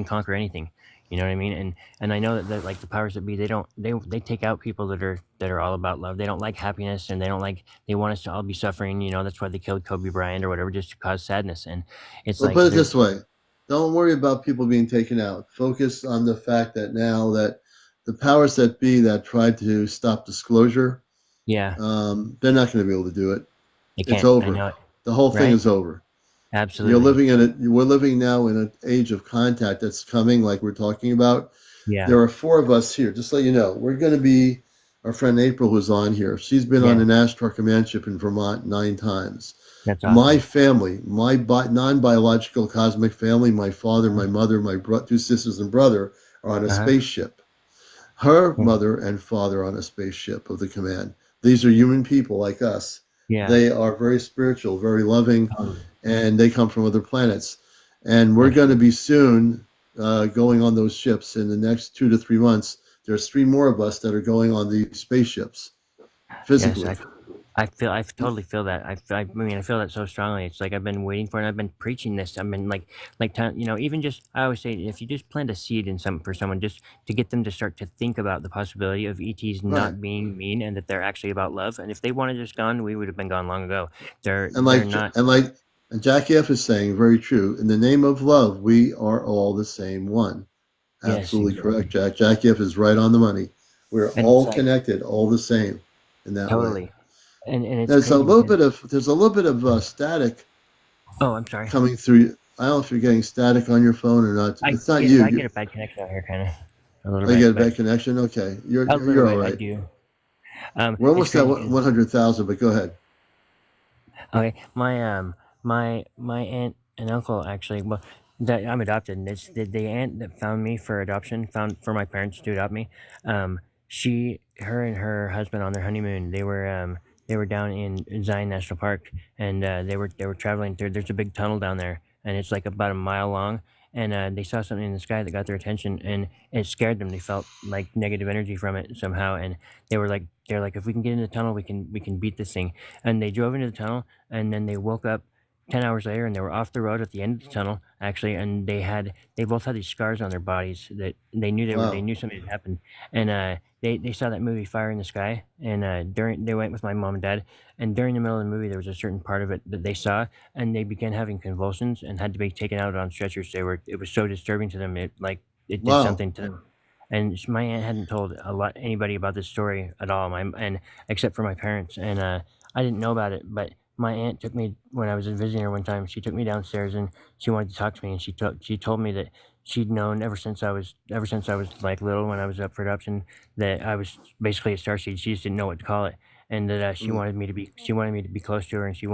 H: conquer anything. You know what I mean? And I know that like the powers that be, they take out people that are all about love. They don't like happiness, and they want us to all be suffering. You know, that's why they killed Kobe Bryant or whatever, just to cause sadness. And it's
A: Well,
H: like
A: put it
H: there's
A: this way. don't worry about people being taken out. Focus on the fact that now that the powers that be that tried to stop disclosure,
H: Yeah,
A: they're not going to be able to do it.
H: they
A: It's
H: can't. I
A: over.
H: know it.
A: The whole thing
H: Right?
A: is over. You're
H: Absolutely.
A: living in it. We're living now in an age of contact that's coming, like we're talking about.
H: Yeah.
A: There are four of us here. Just so you know, we're going to be our friend April, who's on here. She's been on
H: Yeah.
A: an ASTAR command ship in Vermont 9 times.
H: That's
A: My
H: awesome.
A: family, my non-biological cosmic family, my father, my mother, my two sisters and brother are on a
H: Uh huh.
A: spaceship. Her mother and father on a spaceship of the command. These are human people like us.
H: Yeah.
A: They are very spiritual, very loving,
H: Totally.
A: and they come from other planets. And we're going to
H: Absolutely.
A: be soon going on those ships in the next 2 to 3 months. There's 3 more of us that are going on the spaceships
H: Yes,
A: physically.
H: I totally feel that. I mean, I feel that so strongly. It's like I've been waiting for it. And I've been preaching this. I've been even just I always say if you just plant a seed in some for someone, just to get them to start to think about the possibility of ETs
A: Right.
H: not being mean and that they're actually about love. And if they wanted just gone, we would have been gone long ago.
A: And
H: They're not.
A: and Jackie F is saying, very true. In the name of love, we are all the same one.
H: Yes,
A: Absolutely correct,
H: exactly.
A: Jack. Jackie F is right on the money. We're
H: And it's
A: all
H: like
A: connected, all the same in that way.
H: totally. And it's crazy because
A: There's a little bit of static
H: oh, I'm sorry.
A: coming through. I don't know if you're getting static on your phone or not. It's not you.
H: I get a bad connection out here, kind of a little
A: I get
H: bit,
A: a
H: but
A: bad connection. Okay,
H: a little
A: you're all
H: bit I
A: right.
H: do.
A: We're
H: It's
A: almost at
H: crazy because
A: 100,000, but go ahead.
H: okay, my aunt and uncle actually, well, that I'm adopted. And it's the aunt that found me for adoption, found for my parents to adopt me. Her and her husband on their honeymoon, they were down in Zion National Park, and they were traveling through. There's a big tunnel down there, and it's like about a mile long. And they saw something in the sky that got their attention, and it scared them. They felt like negative energy from it somehow, and they're like, if we can get in the tunnel, we can beat this thing. And they drove into the tunnel, and then they woke up 10 hours later and they were off the road at the end of the tunnel actually, and they both had these scars on their bodies that they
A: Wow.
H: knew something had happened. And they saw that movie Fire in the Sky, and during they went with my mom and dad, and during the middle of the movie there was a certain part of it that they saw, and they began having convulsions and had to be taken out on stretchers. It was so disturbing to them, it did
A: Wow.
H: something to them. And my aunt hadn't told anybody about this story at all, and except for my parents, and I didn't know about it. But my aunt took me when I was visiting her one time. She took me downstairs and she wanted to talk to me, and she told me that she'd known ever since I was like little, when I was up for adoption, that I was basically a starseed. She just didn't know what to call it, and that
A: Mm.
H: she wanted me to be close to her, and she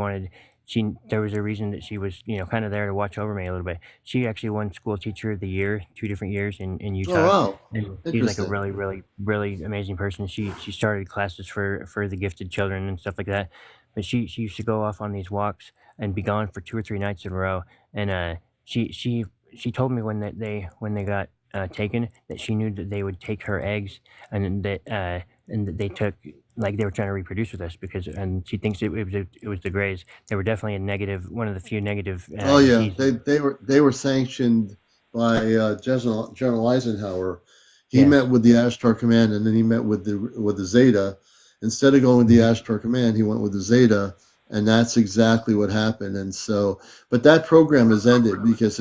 H: there was a reason that she was kind of there to watch over me a little bit. She actually won school teacher of the year 2 different years in
A: Oh,
H: Utah,
A: wow.
H: and she's like a
A: Interesting.
H: really amazing person. She started classes for the gifted children and stuff like that. But she used to go off on these walks and be gone for 2 or 3 nights in a row. And she she she told me when they got taken, that she knew that they would take her eggs, and that they took, like, they were trying to reproduce with us, because, and she thinks it was the Greys. They were definitely a negative, one of the few negative
A: Oh yeah,
H: ETs.
A: they were sanctioned by General Eisenhower. He
H: Yes.
A: met with the Ashtar Command, and then he met with the Zeta. Instead of going with the
H: Mhm.
A: Ashtar Command, he went with the Zeta, and that's exactly what happened. And so, but that program has ended because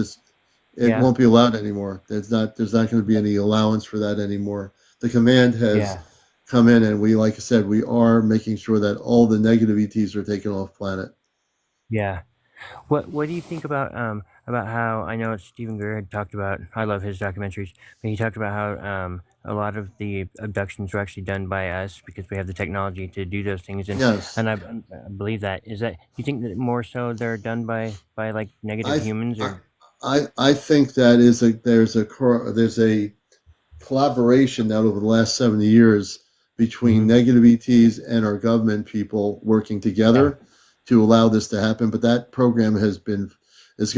A: it
H: Yeah.
A: won't be allowed anymore. There's not going to be any allowance for that anymore. The command has
H: Yeah.
A: come in, and we, like I said, we are making sure that all the negative ETs are taken off planet.
H: Yeah. What do you think about how, I know Stephen Greer had talked about, I love his documentaries, but he talked about how a lot of the abductions were actually done by us because we have the technology to do those things,
A: Yes.
H: and I believe that. Is that, you think that more so they're done by like negative
A: I
H: humans,
A: I
H: or
A: I think that there's a collaboration now over the last 70 years between
H: hmm
A: negative ETs and our government people working
H: yeah,
A: together to allow this to happen. But that program is going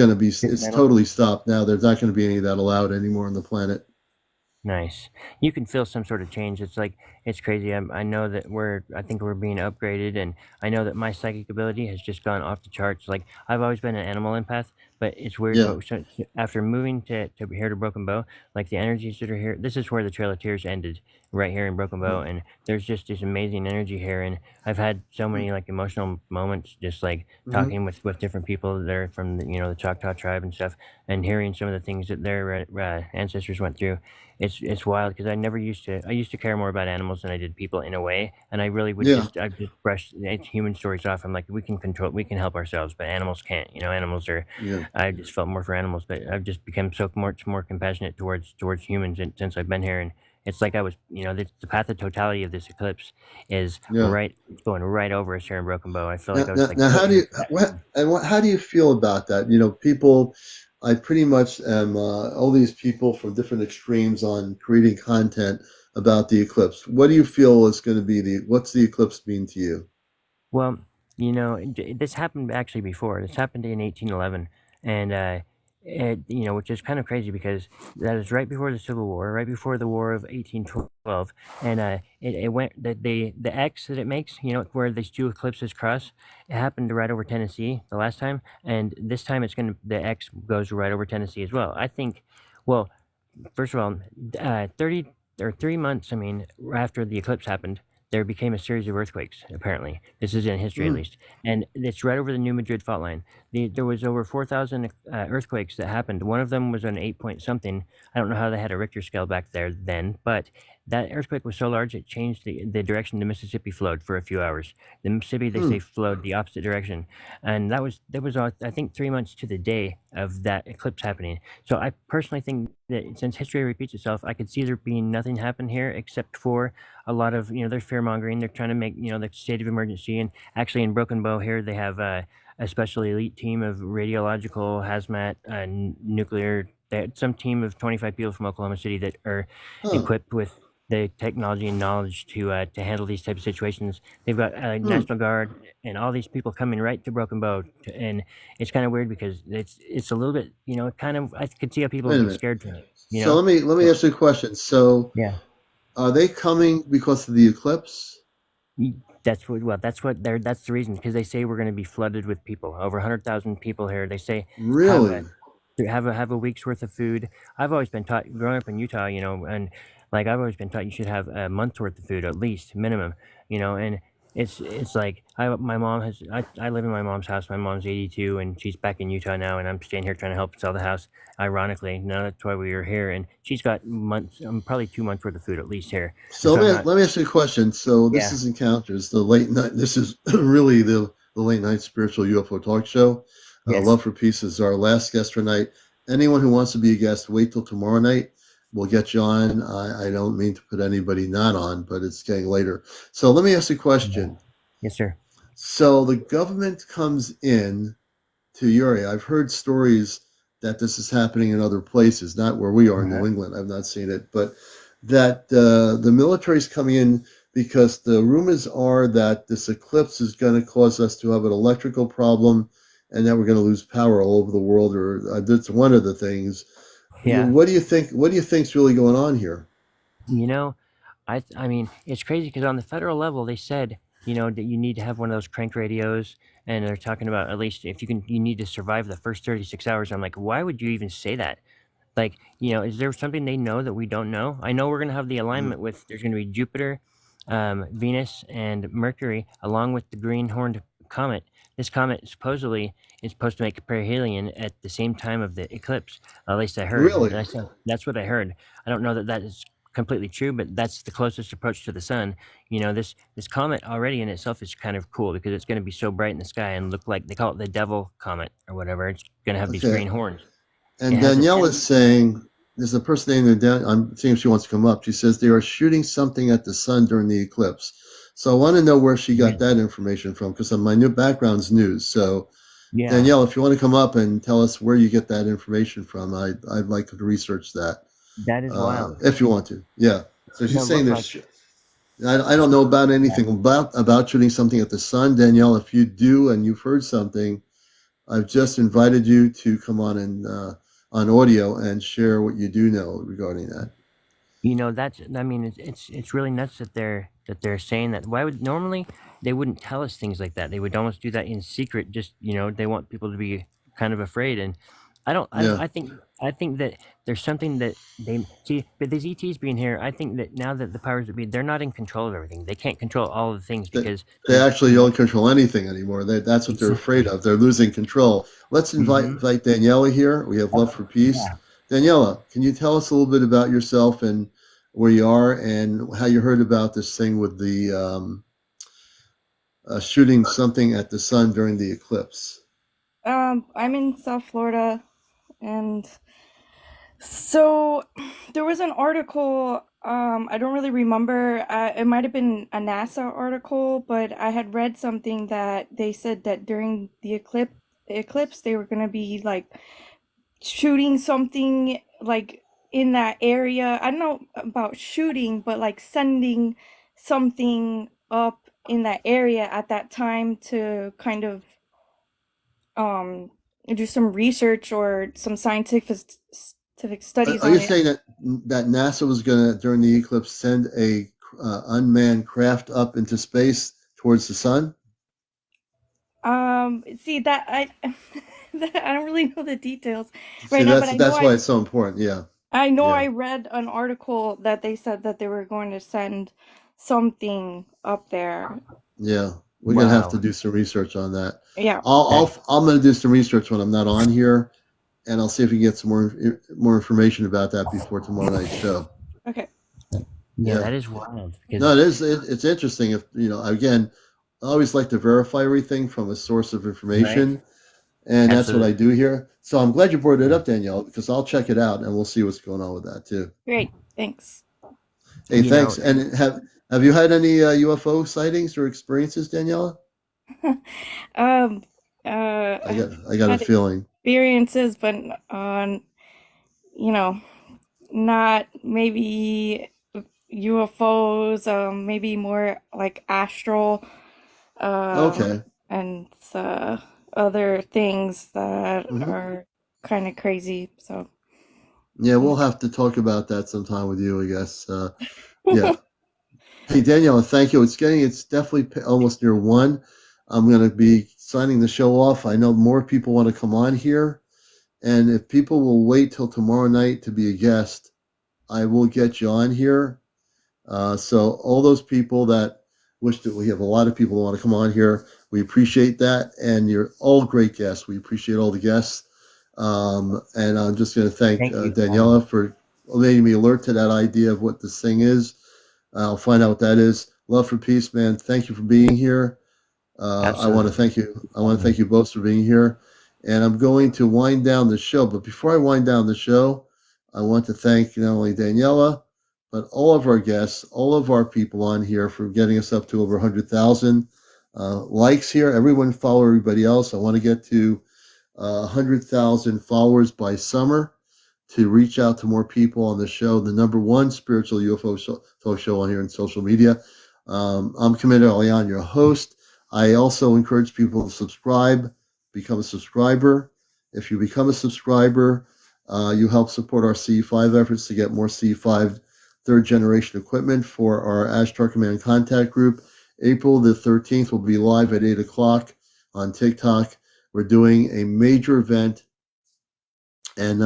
A: to be it's
H: dismantled?
A: totally stopped now. There's not going to be any of that allowed anymore on the planet.
H: Nice. You can feel some sort of change. It's like, it's crazy. I know that I think we're being upgraded, and I know that my psychic ability has just gone off the charts. Like, I've always been an animal empath, But it's weird.
A: Yeah.
H: But after moving to here to Broken Bow, like the energies that are here, this is where the Trail of Tears ended, right here in Broken Bow, and there's just this amazing energy here, and I've had so many like emotional moments, just like
A: Mm-hmm.
H: talking with different people that are from the Choctaw tribe and stuff, and hearing some of the things that their ancestors went through. It's wild because I used to care more about animals than I did people in a way, and I really would
A: Yeah.
H: I just brush human stories off. I'm like, we can help ourselves, but animals can't. Animals are.
A: Yeah.
H: I just felt more for animals, but I've just become so much more compassionate towards humans since I've been here, and it's like I was, the path of totality of this eclipse is
A: Yeah.
H: it's going right over us here in Broken Bow. I feel like
A: Now,
H: I was
A: now,
H: like
A: now how do
H: floating.
A: you how do you feel about that? People. I pretty much am all these people from different extremes on creating content about the eclipse. What do you feel is going to be what's the eclipse mean to you?
H: Well, this happened actually before. This happened in 1811, and which is kind of crazy because that is right before the Civil War, right before the War of 1812, and it went the X that it makes, where these two eclipses cross. It happened right over Tennessee the last time, and this time the X goes right over Tennessee as well. I think, well, first of all, 30 or 3 months, I mean, after the eclipse happened, there became a series of earthquakes, apparently. This is in history, at
A: Mm.
H: least. And it's right over the New Madrid fault line. There was over 4,000 earthquakes that happened. One of them was an 8 point something. I don't know how they had a Richter scale back there then, but that earthquake was so large it changed the direction the Mississippi flowed for a few hours. The Mississippi, they say,
A: Hmm.
H: flowed the opposite direction. And that was I think 3 months to the day of that eclipse happening. So I personally think that since history repeats itself, I could see there being nothing happen here except for a lot of they're fear mongering. They're trying to make the state of emergency. And actually, in Broken Bow here, they have a special elite team of radiological, hazmat, nuclear. They had some team of 25 people from Oklahoma City that are
A: Huh.
H: equipped with the technology and knowledge to handle these types of situations. They've got
A: Hmm.
H: National Guard and all these people coming right to Broken Bow, and it's kind of weird because it's a little bit kind of I could see how people
A: Wait
H: would
A: a
H: be
A: minute.
H: scared from it.
A: So let me
H: So
A: ask you a question. So
H: yeah.
A: are they coming because of the eclipse?
H: That's the reason because they say we're going to be flooded with people. Over 100,000 people here. They say have a
A: Really?
H: have a week's worth of food. I've always been taught growing up in Utah, and like I've always been taught you should have a month's worth of food at least minimum, and it's like my mom I live in my mom's house. My mom's 82 and she's back in Utah now, and I'm staying here trying to help sell the house. Ironically, no, that's why we were here, and she's got months, probably 2 months worth of food at least here, and
A: So
H: so I'm
A: let me
H: not.
A: let me ask you a question. So this
H: Yeah.
A: is Encounters, the late night. This is really the late night spiritual UFO talk show.
H: Yes.
A: Love for Peace is our last guest for night. Anyone who wants to be a guest, wait till tomorrow night. We'll get you on. I don't mean to put anybody not on, but it's getting later. So let me ask you a
H: Yeah.
A: question.
H: Yes, sir.
A: So the government comes in to your area. I've heard stories that this is happening in other places, not where we are in
H: Uh-huh.
A: New England. I've not seen it, but that the military is coming in because the rumors are that this eclipse is going to cause us to have an electrical problem and that we're going to lose power all over the world, or that's one of the things.
H: Yeah.
A: What do you think? What do you think's really going on here?
H: You know, I mean, it's crazy because on the federal level, they said, that you need to have one of those crank radios, and they're talking about at least if you need to survive the first 36 hours. I'm like, why would you even say that? Like, is there something they know that we don't know? I know we're going to have the
A: Mm.
H: alignment with, there's going to be Jupiter, Venus, and Mercury, along with the green horned comet. This comet supposedly is supposed to make perihelion at the same time of the eclipse. At least I heard. And
A: Really?
H: I said, that's what I heard. I don't know that that is completely true, but that's the closest approach to the sun. This comet already in itself is kind of cool because it's going to be so bright in the sky and look like they call it the devil comet or whatever. It's going to have these
A: Okay.
H: green horns. It
A: And
H: has a
A: Danielle
H: 10.
A: is saying, there's a person named Dan. I'm seeing if she wants to come up. She says they are shooting something at the sun during the eclipse. So I want to know where she got
H: Really?
A: that information from because my new background's news. So
H: Yeah,
A: Danielle, if you want to come up and tell us where you get that information from, I'd like to research that
H: that is wild.
A: if you want to. Yeah. So
H: No,
A: she's saying
H: look like
A: there's. I don't know
H: so.
A: about
H: Yeah,
A: anything about shooting something at the sun, Danielle. If you do and you've heard something, I've just invited you to come on and on audio and share what you do know regarding that.
H: that's. I mean, it's really nuts that they're saying that. Why would normally they wouldn't tell us things like that? They would almost do that in secret. Just they want people to be kind of afraid. And
A: Yeah.
H: I think that there's something that they see. But these ETs being here, I think that now that the powers that be, they're not in control of everything. They can't control all of the things
A: They,
H: because
A: they
H: there's
A: actually don't control anything anymore. That's what they're afraid
H: exactly.
A: of. They're losing control. Let's
H: Hmm.
A: invite Daniela here. We have Love for Peace.
H: Yeah.
A: Daniela, can you tell us a little bit about yourself and where you are and how you heard about this thing with the shooting something at the sun during the eclipse?
I: I'm in South Florida, and so there was an article. I don't really remember. It might have been a NASA article, but I had read something that they said that during the eclipse, they were gonna be like shooting something like in that area. I don't know about shooting, but like sending something up in that area at that time to kind of um do some research or some scientific studies
A: Are
I: on
A: you
I: it.
A: saying that NASA was going to, during the eclipse, send a unmanned craft up into space towards the sun?
I: See that I I don't really know the details
A: See,
I: right now, but
A: that's why it's so important. Yeah,
I: I know
A: yeah,
I: I read an article that they said that they were going to send something up there.
A: yeah. We're gonna have to
H: Wow.
A: do some research on that.
I: Yeah.
H: That
A: I'm gonna do some research when I'm not on here, and I'll see if we can get some more information about that before tomorrow night's show.
I: Okay.
H: yeah,
A: Yeah.
H: that is wild
A: No,
H: because
A: it is. It's interesting. If again, I always like to verify everything from a source of
H: right.
A: information, and that's what I
H: Absolutely.
A: do here. So I'm glad you brought it up, Danielle, because I'll check it out and we'll see what's going on with that too.
I: Great. Thanks.
A: Hey,
H: You know,
A: thanks. And have you had any UFO sightings or experiences, Daniela?
I: um
A: I
I: I've
A: got a
I: had
A: feeling.
I: experiences, but on you know, not maybe UFOs, maybe more like astral, um,
A: Okay.
I: and other things that
A: Hmm.
I: are kind of crazy. So,
A: Yeah,
I: yeah.
A: we'll have to talk about that sometime with you, I guess. Yeah. Hey, Daniela, thank you. It's definitely almost near 1. I'm going to be signing the show off. I know more people want to come on here. And if people will wait till tomorrow night to be a guest, I will get you on here. So all those people that wish that we have a lot of people who want to come on here, we appreciate that, and you're all great guests. We appreciate all the guests, and I'm just going to thank
H: thank you for having me.
A: Daniela for letting me alert to that idea of what this thing is. I'll find out what that is. Love for Peace, man. Thank you for being here. I want to
H: Absolutely.
A: thank you. I want to thank you both for being here. And I'm going to wind down the show. But before I wind down the show, I want to thank not only Daniela, but all of our guests, all of our people on here for getting us up to over 100,000 likes here. Everyone follow everybody else. I want to get to 100,000 followers by summer to reach out to more people on the show, the number one spiritual UFO talk show on here in social media. I'm CmdrAleon, your host. I also encourage people to subscribe, become a subscriber. If you become a subscriber, you help support our C5 efforts to get more C5 third generation equipment for our Ashtar Command contact group. April the 13th will be live at 8 o'clock on TikTok. We're doing a major event. And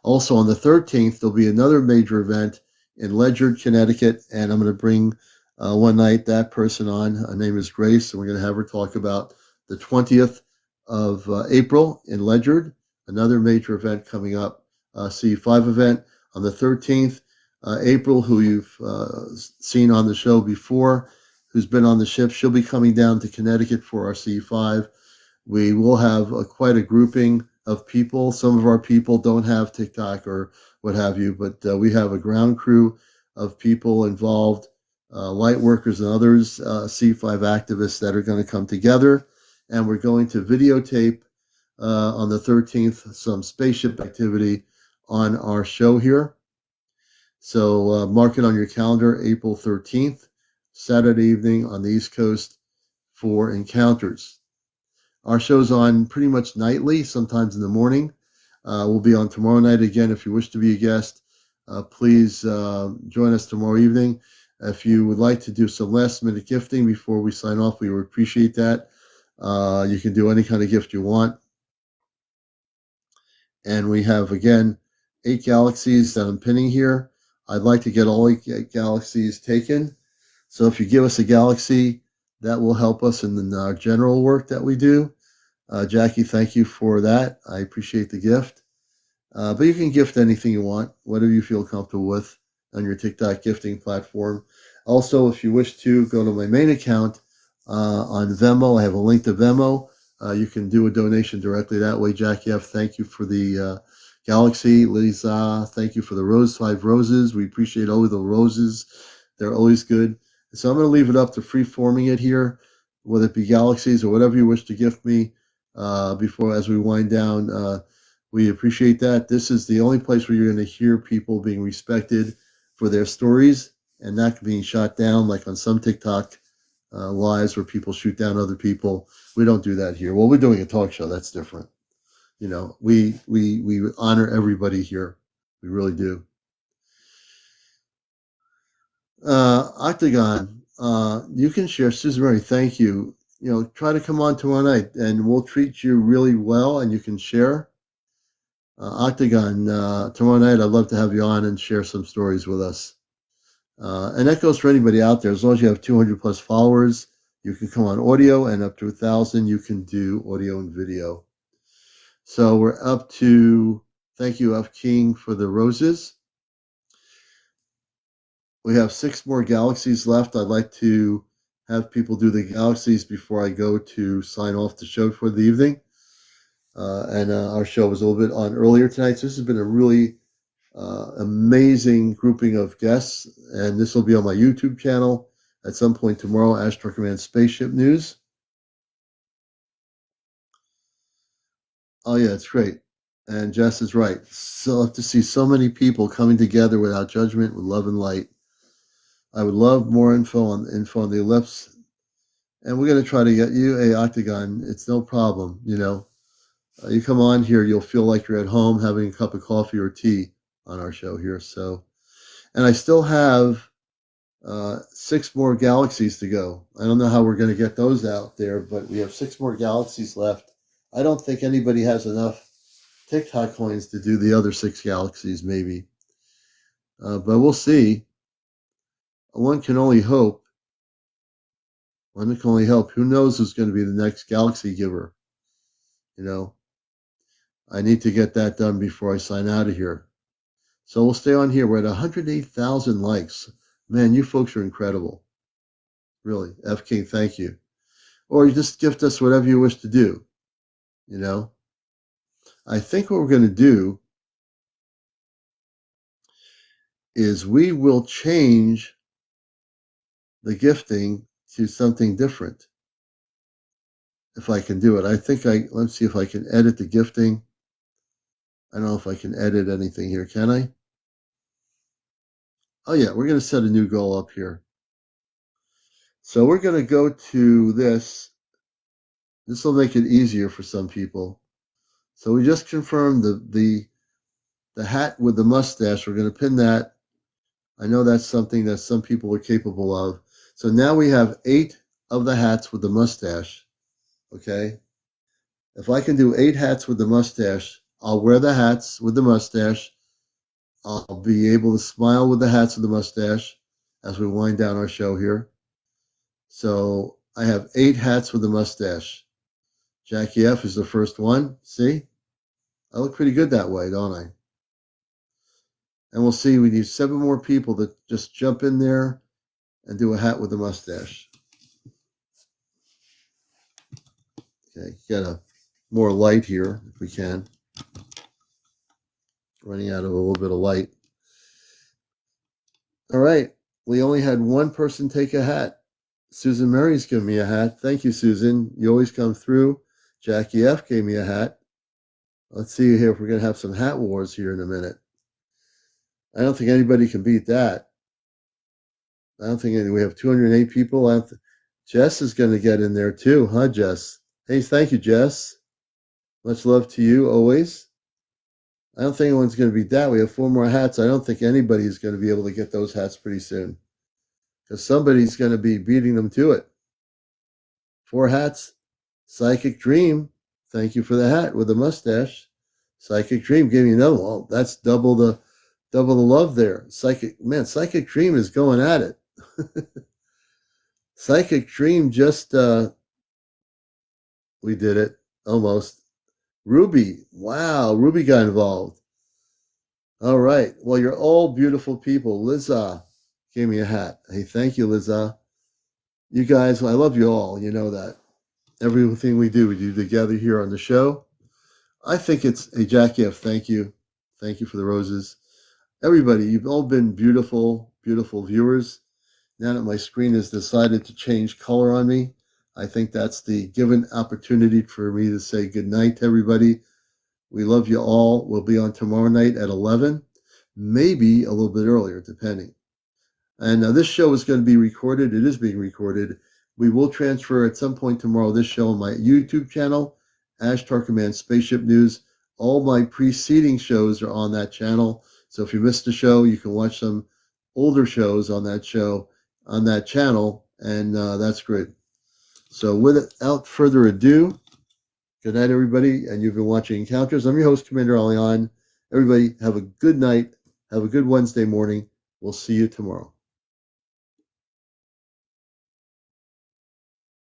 A: also on the 13th, there'll be another major event in Ledyard, Connecticut. And I'm going to bring one night that person on. Her name is Grace. And we're going to have her talk about the 20th of April in Ledyard, another major event coming up, C5 event on the 13th. April, who you've seen on the show before, who's been on the ship, she'll be coming down to Connecticut for our C5. We will have quite a grouping of people. Some of our people don't have TikTok or what have you, but we have a ground crew of people involved, light workers and others, C5 activists that are going to come together. And we're going to videotape on the 13th some spaceship activity on our show here. So mark it on your calendar, April 13th, Saturday evening on the East Coast for encounters. Our show's on pretty much nightly, sometimes in the morning. We'll be on tomorrow night again. If you wish to be a guest, please join us tomorrow evening. If you would like to do some last minute gifting before we sign off, we would appreciate that. You can do any kind of gift you want. And we have, again, 8 galaxies that I'm pinning here. I'd like to get all 8 galaxies taken. So if you give us a galaxy, that will help us in our general work that we do. Jackie, thank you for that. I appreciate the gift. But you can gift anything you want, whatever you feel comfortable with on your TikTok gifting platform. Also, if you wish to go to my main account on Venmo, I have a link to Venmo. You can do a donation directly that way. Jackie F., thank you for the galaxy. Lisa, thank you for the 5 roses. We appreciate all the roses. They're always good. So I'm going to leave it up to free forming it here, whether it be galaxies or whatever you wish to gift me before as we wind down. We appreciate that. This is the only place where you're going to hear people being respected for their stories and not being shot down like on some TikTok lives where people shoot down other people. We don't do that here. Well, we're doing a talk show. That's different. You know, we honor everybody here. We really do. Octagon, you can share. Susan Mary, thank you. You know, try to come on tomorrow night and we'll treat you really well and you can share. Octagon, tomorrow night, I'd love to have you on and share some stories with us. And that goes for anybody out there. As long as you have 200 plus followers, you can come on audio, and up to 1,000, you can do audio and video. So we're up to, thank you, F. King, for the roses. We have 6 more galaxies left. I'd like to have people do the galaxies before I go to sign off the show for the evening. And our show was a little bit on earlier tonight. So this has been a really amazing grouping of guests. And this will be on my YouTube channel at some point tomorrow, Astro Command Spaceship News. Oh, yeah, it's great. And Jess is right. So to see so many people coming together without judgment, with love and light. I would love more info on the ellipse. And we're going to try to get you a Octagon. It's no problem, you know. You come on here, you'll feel like you're at home having a cup of coffee or tea on our show here. So, and I still have 6 more galaxies to go. I don't know how we're going to get those out there, but we have 6 more galaxies left. I don't think anybody has enough TikTok coins to do the other 6 galaxies, maybe. But we'll see. One can only hope. One can only hope. Who knows who's going to be the next galaxy giver? You know, I need to get that done before I sign out of here. So we'll stay on here. We're at 108,000 likes. Man, you folks are incredible. Really. F. King, thank you. Or you just gift us whatever you wish to do. You know, I think what we're going to do is we will change the gifting to something different. If I can do it. Let's see if I can edit the gifting. I don't know if I can edit anything here. Can I? Oh, yeah, we're going to set a new goal up here. So we're going to go to this. This will make it easier for some people. So we just confirmed the hat with the mustache. We're going to pin that. I know that's something that some people are capable of. So now we have 8 of the hats with the mustache. Okay. If I can do 8 hats with the mustache, I'll wear the hats with the mustache. I'll be able to smile with the hats with the mustache as we wind down our show here. So I have 8 hats with the mustache. Jackie F is the first one. See? I look pretty good that way, don't I? And we'll see. We need 7 more people to just jump in there and do a hat with a mustache. Okay, get a more light here if we can. Running out of a little bit of light. All right. We only had one person take a hat. Susan Mary's given me a hat. Thank you, Susan. You always come through. Jackie F gave me a hat. Let's see here if we're going to have some hat wars here in a minute. I don't think anybody can beat that. I don't think we have 208 people. Jess is going to get in there too, huh, Jess? Hey, thank you, Jess. Much love to you always. I don't think anyone's going to beat that. We have 4 more hats. I don't think anybody is going to be able to get those hats pretty soon because somebody's going to be beating them to it. 4 hats. Psychic Dream. Thank you for the hat with the mustache. Psychic Dream gave me another one. Well, that's double the love there. Psychic Dream is going at it. Psychic Dream just we did it almost. Ruby, wow, Ruby got involved. All right, well, you're all beautiful people. Liza gave me a hat. Hey, thank you, Liza. You guys, I love you all. You know that. Everything we do together here on the show. I think it's a Jackie F. Thank you. Thank you for the roses. Everybody, you've all been beautiful, beautiful viewers. Now that my screen has decided to change color on me, I think that's the given opportunity for me to say good night to everybody. We love you all. We'll be on tomorrow night at 11, maybe a little bit earlier, depending. And this show is going to be recorded. It is being recorded. We will transfer at some point tomorrow this show on my YouTube channel, Ashtar Command Spaceship News. All my preceding shows are on that channel. So if you missed a show, you can watch some older shows on that channel, and that's great. So without further ado, good night, everybody, and you've been watching Encounters. I'm your host, CmdrAleon. Everybody, have a good night. Have a good Wednesday morning. We'll see you tomorrow.